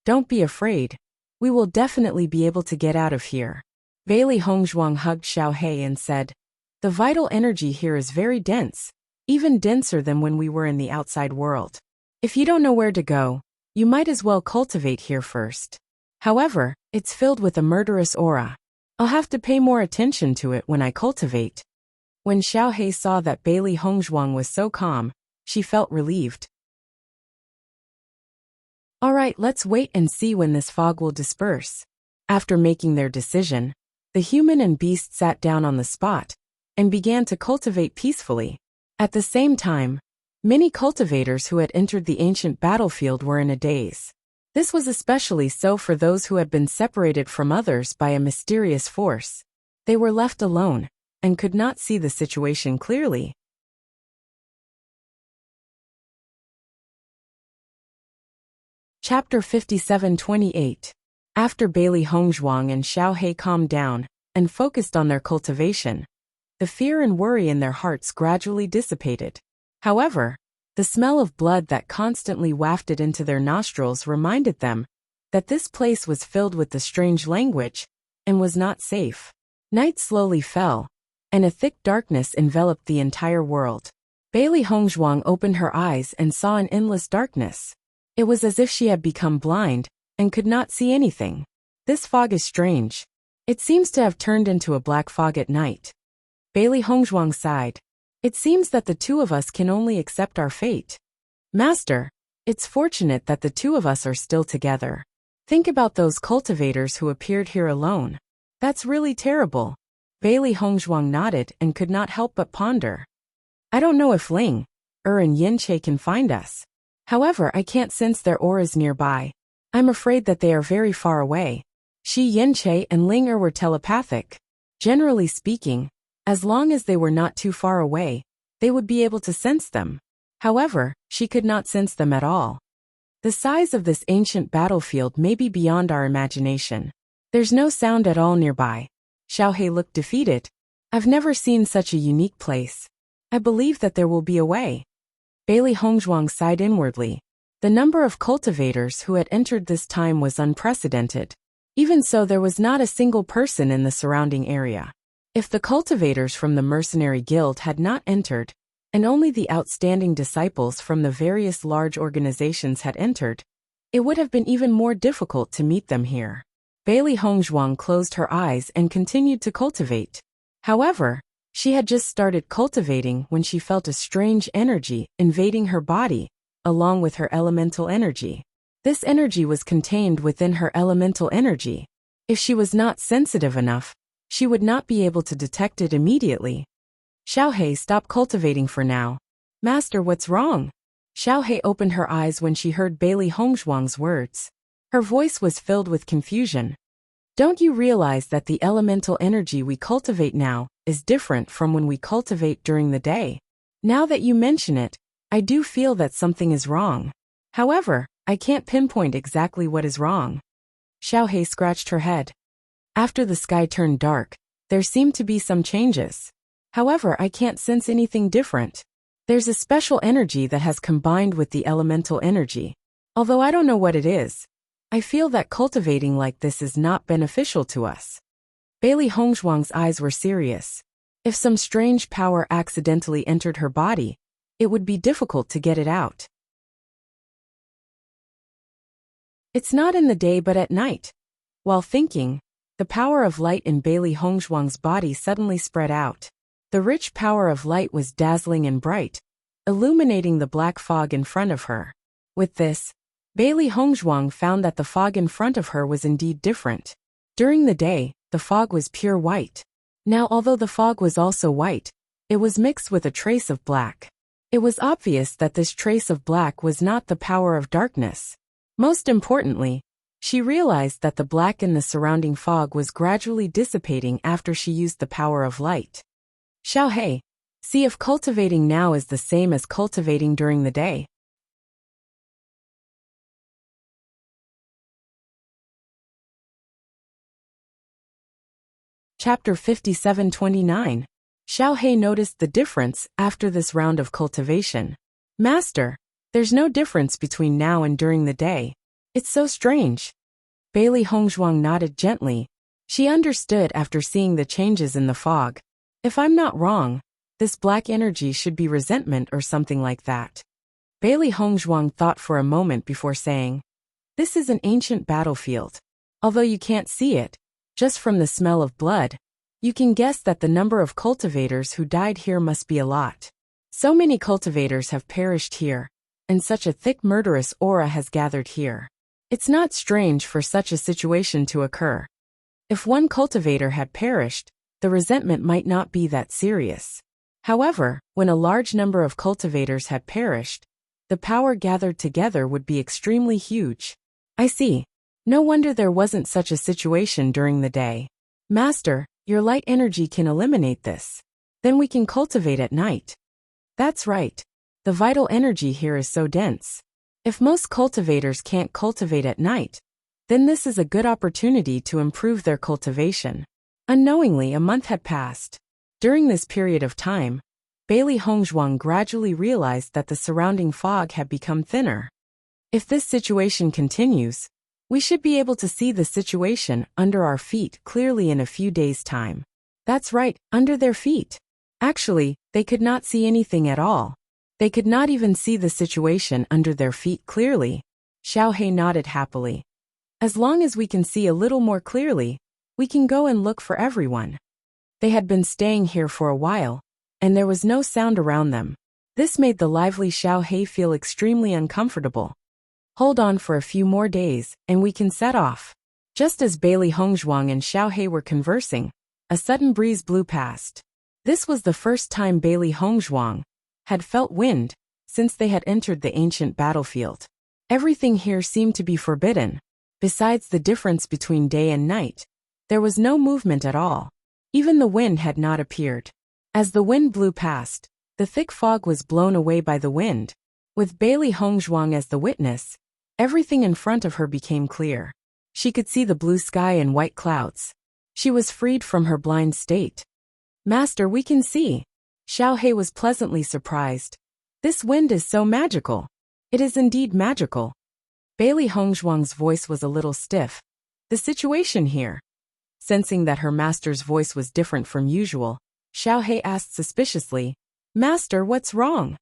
[SPEAKER 1] Don't be afraid. We will definitely be able to get out of here. Bailey Hongzhuang hugged Xiaohei and said, the vital energy here is very dense, even denser than when we were in the outside world. If you don't know where to go, you might as well cultivate here first. However, it's filled with a murderous aura. I'll have to pay more attention to it when I cultivate. When Xiaohei saw that Bailey Hongzhuang was so calm, she felt relieved. Alright, let's wait and see when this fog will disperse. After making their decision, the human and beast sat down on the spot and began to cultivate peacefully. At the same time, many cultivators who had entered the ancient battlefield were in a daze. This was especially so for those who had been separated from others by a mysterious force. They were left alone and could not see the situation clearly. Chapter 57-28. After Bailey Hongzhuang and Xiaohei calmed down and focused on their cultivation, the fear and worry in their hearts gradually dissipated. However, the smell of blood that constantly wafted into their nostrils reminded them that this place was filled with the strange language and was not safe. Night slowly fell, and a thick darkness enveloped the entire world. Bailey Hongzhuang opened her eyes and saw an endless darkness. It was as if she had become blind and could not see anything. This fog is strange. It seems to have turned into a black fog at night. Bailey Hongzhuang sighed. It seems that the two of us can only accept our fate. Master, it's fortunate that the two of us are still together. Think about those cultivators who appeared here alone. That's really terrible. Bailey Hongzhuang nodded and could not help but ponder. I don't know if Ling, and Yanqei can find us. However, I can't sense their auras nearby. I'm afraid that they are very far away. Yanqei and Ling were telepathic. Generally speaking, as long as they were not too far away, they would be able to sense them. However, she could not sense them at all. The size of this ancient battlefield may be beyond our imagination. There's no sound at all nearby. Xiaohei looked defeated. I've never seen such a unique place. I believe that there will be a way. Bailey Hongzhuang sighed inwardly. The number of cultivators who had entered this time was unprecedented. Even so, there was not a single person in the surrounding area. If the cultivators from the mercenary guild had not entered, and only the outstanding disciples from the various large organizations had entered, it would have been even more difficult to meet them here. Bailey Hongzhuang closed her eyes and continued to cultivate. However, she had just started cultivating when she felt a strange energy invading her body, along with her elemental energy. This energy was contained within her elemental energy. If she was not sensitive enough, she would not be able to detect it immediately. Xiaohei, stop cultivating for now. Master, what's wrong? Xiaohei opened her eyes when she heard Bailey Hongzhuang's words. Her voice was filled with confusion. Don't you realize that the elemental energy we cultivate now is different from when we cultivate during the day? Now that you mention it, I do feel that something is wrong. However, I can't pinpoint exactly what is wrong. Xiaohei scratched her head. After the sky turned dark, there seemed to be some changes. However, I can't sense anything different. There's a special energy that has combined with the elemental energy. Although I don't know what it is, I feel that cultivating like this is not beneficial to us. Bailey Hongzhuang's eyes were serious. If some strange power accidentally entered her body, it would be difficult to get it out. It's not in the day but at night. While thinking, the power of light in Bailey Hongzhuang's body suddenly spread out. The rich power of light was dazzling and bright, illuminating the black fog in front of her. With this, Bailey Hongzhuang found that the fog in front of her was indeed different. During the day, the fog was pure white. Now, although the fog was also white, it was mixed with a trace of black. It was obvious that this trace of black was not the power of darkness. Most importantly, she realized that the black in the surrounding fog was gradually dissipating after she used the power of light. Xiaohei, see if cultivating now is the same as cultivating during the day. Chapter 57:29. Xiaohei noticed the difference after this round of cultivation. Master, there's no difference between now and during the day. It's so strange. Bailey Hongzhuang nodded gently. She understood after seeing the changes in the fog. If I'm not wrong, this black energy should be resentment or something like that. Bailey Hongzhuang thought for a moment before saying, this is an ancient battlefield. Although you can't see it, just from the smell of blood, you can guess that the number of cultivators who died here must be a lot. So many cultivators have perished here, and such a thick murderous aura has gathered here. It's not strange for such a situation to occur. If one cultivator had perished, the resentment might not be that serious. However, when a large number of cultivators had perished, the power gathered together would be extremely huge. I see. No wonder there wasn't such a situation during the day. Master, your light energy can eliminate this. Then we can cultivate at night. That's right. The vital energy here is so dense. If most cultivators can't cultivate at night, then this is a good opportunity to improve their cultivation. Unknowingly, a month had passed. During this period of time, Bailey Hongzhuang gradually realized that the surrounding fog had become thinner. If this situation continues, we should be able to see the situation under our feet clearly in a few days' time. That's right, under their feet. Actually, they could not see anything at all. They could not even see the situation under their feet clearly. Xiaohei nodded happily. As long as we can see a little more clearly, we can go and look for everyone. They had been staying here for a while, and there was no sound around them. This made the lively Xiaohei feel extremely uncomfortable. Hold on for a few more days, and we can set off. Just as Bailey Hongzhuang and Xiaohei were conversing, a sudden breeze blew past. This was the first time Bailey Hongzhuang had felt wind since they had entered the ancient battlefield. Everything here seemed to be forbidden. Besides the difference between day and night, there was no movement at all. Even the wind had not appeared. As the wind blew past, the thick fog was blown away by the wind. With Bailey Hongzhuang as the witness, everything in front of her became clear. She could see the blue sky and white clouds. She was freed from her blind state. Master, we can see. Xiaohei was pleasantly surprised. This wind is so magical. It is indeed magical. Bailey Hongzhuang's voice was a little stiff. The situation here. Sensing that her master's voice was different from usual, Xiaohei asked suspiciously, Master, what's wrong?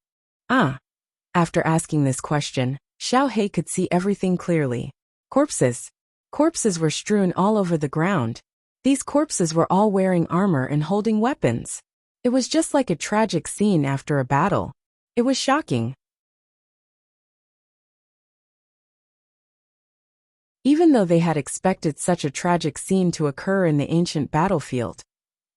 [SPEAKER 1] After asking this question, Xiaohei could see everything clearly. Corpses. Corpses were strewn all over the ground. These corpses were all wearing armor and holding weapons. It was just like a tragic scene after a battle. It was shocking. Even though they had expected such a tragic scene to occur in the ancient battlefield,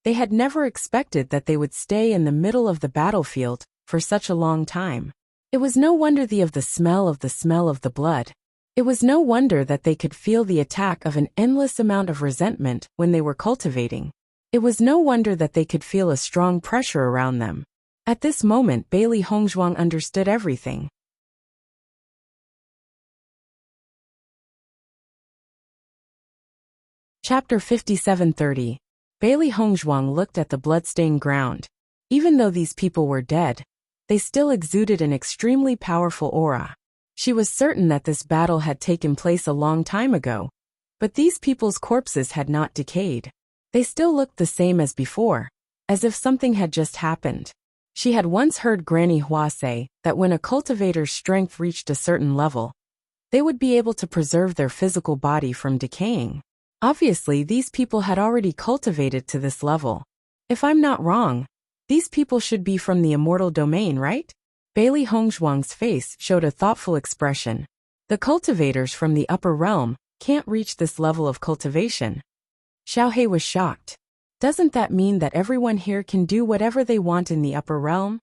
[SPEAKER 1] they had never expected that they would stay in the middle of the battlefield for such a long time. It was no wonder the smell of the blood. It was no wonder that they could feel the attack of an endless amount of resentment when they were cultivating. It was no wonder that they could feel a strong pressure around them. At this moment, Bailey Hongzhuang understood everything. Chapter 57:30. Bailey Hongzhuang looked at the bloodstained ground. Even though these people were dead, they still exuded an extremely powerful aura. She was certain that this battle had taken place a long time ago, but these people's corpses had not decayed. They still looked the same as before, as if something had just happened. She had once heard Granny Hua say that when a cultivator's strength reached a certain level, they would be able to preserve their physical body from decaying. Obviously, these people had already cultivated to this level. If I'm not wrong, these people should be from the immortal domain, right? Bailey Hongzhuang's face showed a thoughtful expression. The cultivators from the upper realm can't reach this level of cultivation. Xiaohei was shocked. Doesn't that mean that everyone here can do whatever they want in the upper realm?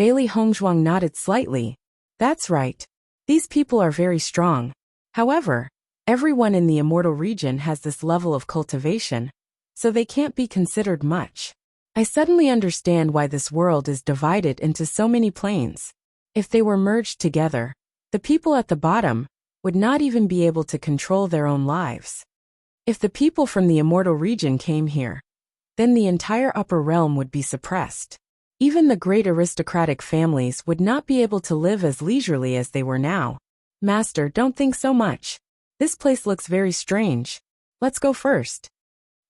[SPEAKER 1] Bailey Hongzhuang nodded slightly. That's right. These people are very strong. However, everyone in the immortal region has this level of cultivation, so they can't be considered much. I suddenly understand why this world is divided into so many planes. If they were merged together, the people at the bottom would not even be able to control their own lives. If the people from the immortal region came here, then the entire upper realm would be suppressed. Even the great aristocratic families would not be able to live as leisurely as they were now. Master, don't think so much. This place looks very strange. Let's go first.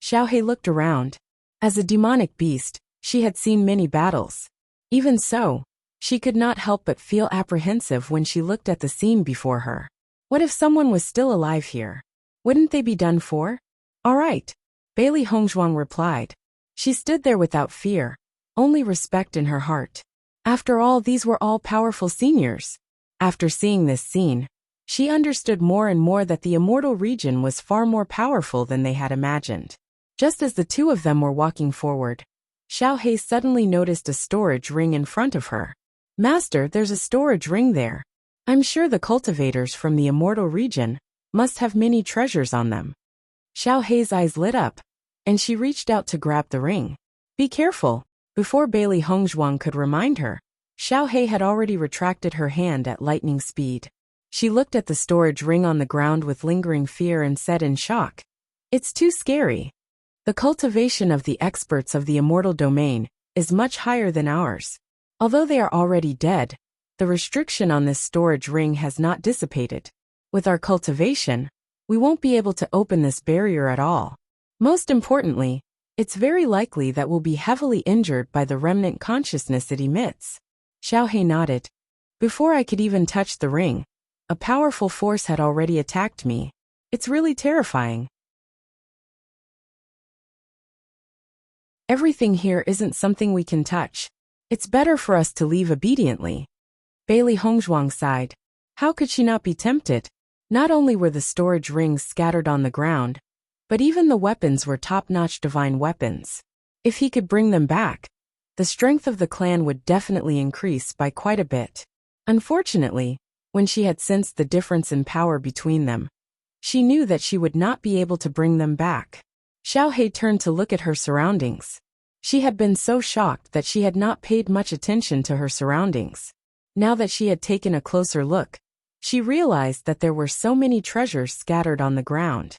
[SPEAKER 1] Xiaohei looked around. As a demonic beast, she had seen many battles. Even so, she could not help but feel apprehensive when she looked at the scene before her. What if someone was still alive here? Wouldn't they be done for? All right, Bailey Hongzhuang replied. She stood there without fear, only respect in her heart. After all, these were all powerful seniors. After seeing this scene, she understood more and more that the immortal region was far more powerful than they had imagined. Just as the two of them were walking forward, Xiaohei suddenly noticed a storage ring in front of her. Master, there's a storage ring there. I'm sure the cultivators from the immortal region must have many treasures on them. Xiaohei's eyes lit up, and she reached out to grab the ring. Be careful. Before Bailey Hongzhuang could remind her, Xiaohei had already retracted her hand at lightning speed. She looked at the storage ring on the ground with lingering fear and said in shock, "It's too scary. The cultivation of the experts of the immortal domain is much higher than ours. Although they are already dead, the restriction on this storage ring has not dissipated. With our cultivation, we won't be able to open this barrier at all. Most importantly, it's very likely that we'll be heavily injured by the remnant consciousness it emits." Xiaohei nodded. Before I could even touch the ring, a powerful force had already attacked me. It's really terrifying. Everything here isn't something we can touch. It's better for us to leave obediently. Bailey Hongzhuang sighed. How could she not be tempted? Not only were the storage rings scattered on the ground, but even the weapons were top-notch divine weapons. If he could bring them back, the strength of the clan would definitely increase by quite a bit. Unfortunately, when she had sensed the difference in power between them, she knew that she would not be able to bring them back. Xiaohei turned to look at her surroundings. She had been so shocked that she had not paid much attention to her surroundings. Now that she had taken a closer look, she realized that there were so many treasures scattered on the ground.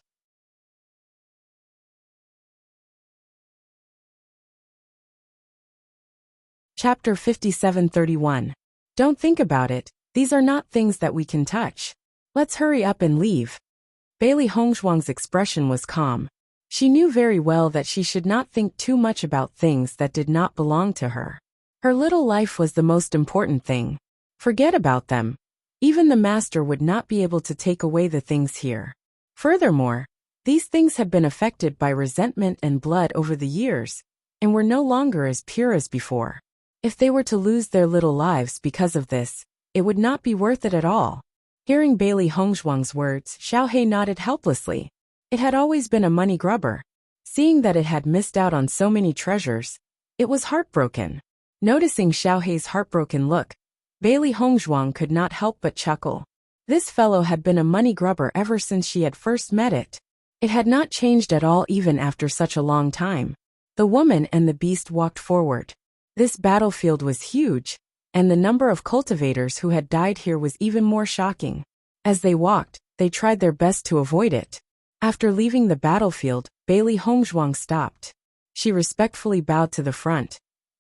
[SPEAKER 1] Chapter 57:31. Don't think about it, these are not things that we can touch. Let's hurry up and leave. Bailey Hongzhuang's expression was calm. She knew very well that she should not think too much about things that did not belong to her. Her little life was the most important thing. Forget about them. Even the master would not be able to take away the things here. Furthermore, these things had been affected by resentment and blood over the years, and were no longer as pure as before. If they were to lose their little lives because of this, it would not be worth it at all. Hearing Bailey Hongzhuang's words, Xiaohei nodded helplessly. It had always been a money grubber. Seeing that it had missed out on so many treasures, it was heartbroken. Noticing Xiaohei's heartbroken look, Bailey Hongzhuang could not help but chuckle. This fellow had been a money grubber ever since she had first met it. It had not changed at all even after such a long time. The woman and the beast walked forward. This battlefield was huge, and the number of cultivators who had died here was even more shocking. As they walked, they tried their best to avoid it. After leaving the battlefield, Bailey Hongzhuang stopped. She respectfully bowed to the front.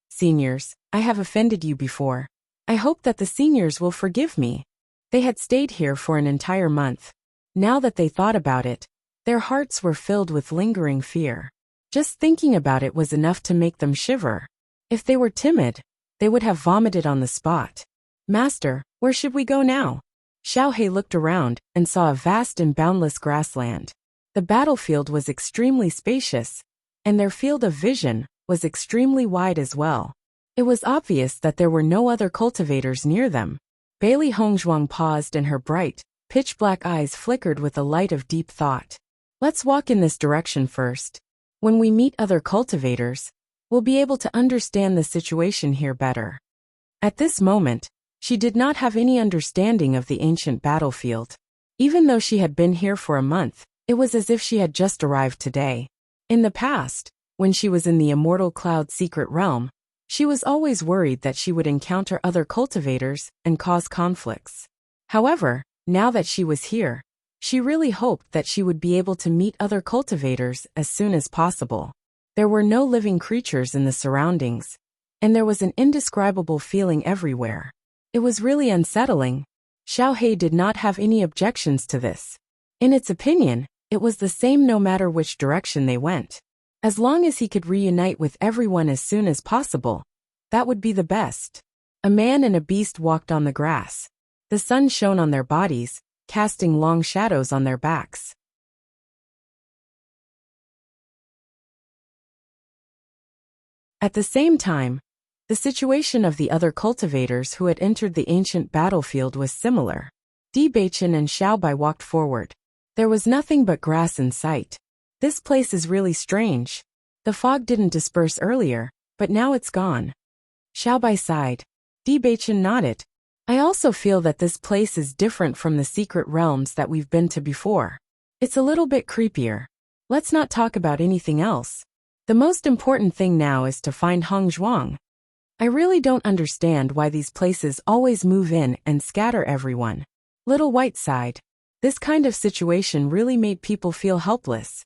[SPEAKER 1] Seniors, I have offended you before. I hope that the seniors will forgive me. They had stayed here for an entire month. Now that they thought about it, their hearts were filled with lingering fear. Just thinking about it was enough to make them shiver. If they were timid, they would have vomited on the spot. Master, where should we go now? Xiaohei looked around and saw a vast and boundless grassland. The battlefield was extremely spacious, and their field of vision was extremely wide as well. It was obvious that there were no other cultivators near them. Bailey Hongzhuang paused and her bright, pitch-black eyes flickered with a light of deep thought. Let's walk in this direction first. When we meet other cultivators, we'll be able to understand the situation here better. At this moment, she did not have any understanding of the ancient battlefield. Even though she had been here for a month, it was as if she had just arrived today. In the past, when she was in the Immortal Cloud secret realm, she was always worried that she would encounter other cultivators and cause conflicts. However, now that she was here, she really hoped that she would be able to meet other cultivators as soon as possible. There were no living creatures in the surroundings, and there was an indescribable feeling everywhere. It was really unsettling. Xiao Hei did not have any objections to this. In its opinion, it was the same no matter which direction they went. As long as he could reunite with everyone as soon as possible, that would be the best. A man and a beast walked on the grass. The sun shone on their bodies, casting long shadows on their backs. At the same time, the situation of the other cultivators who had entered the ancient battlefield was similar. Bewitching and Xiaobai walked forward. There was nothing but grass in sight. This place is really strange. The fog didn't disperse earlier, but now it's gone. Xiaobai sighed. Bewitching nodded. I also feel that this place is different from the secret realms that we've been to before. It's a little bit creepier. Let's not talk about anything else. The most important thing now is to find Hong Zhuang. I really don't understand why these places always move in and scatter everyone. Little White sighed. This kind of situation really made people feel helpless.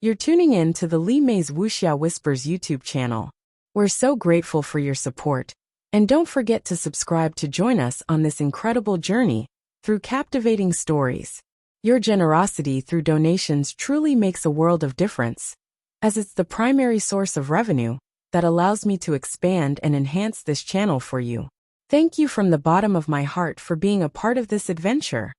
[SPEAKER 1] You're tuning in to the Li Mei's Wuxia Whispers YouTube channel. We're so grateful for your support. And don't forget to subscribe to join us on this incredible journey through captivating stories. Your generosity through donations truly makes a world of difference, as it's the primary source of revenue that allows me to expand and enhance this channel for you. Thank you from the bottom of my heart for being a part of this adventure.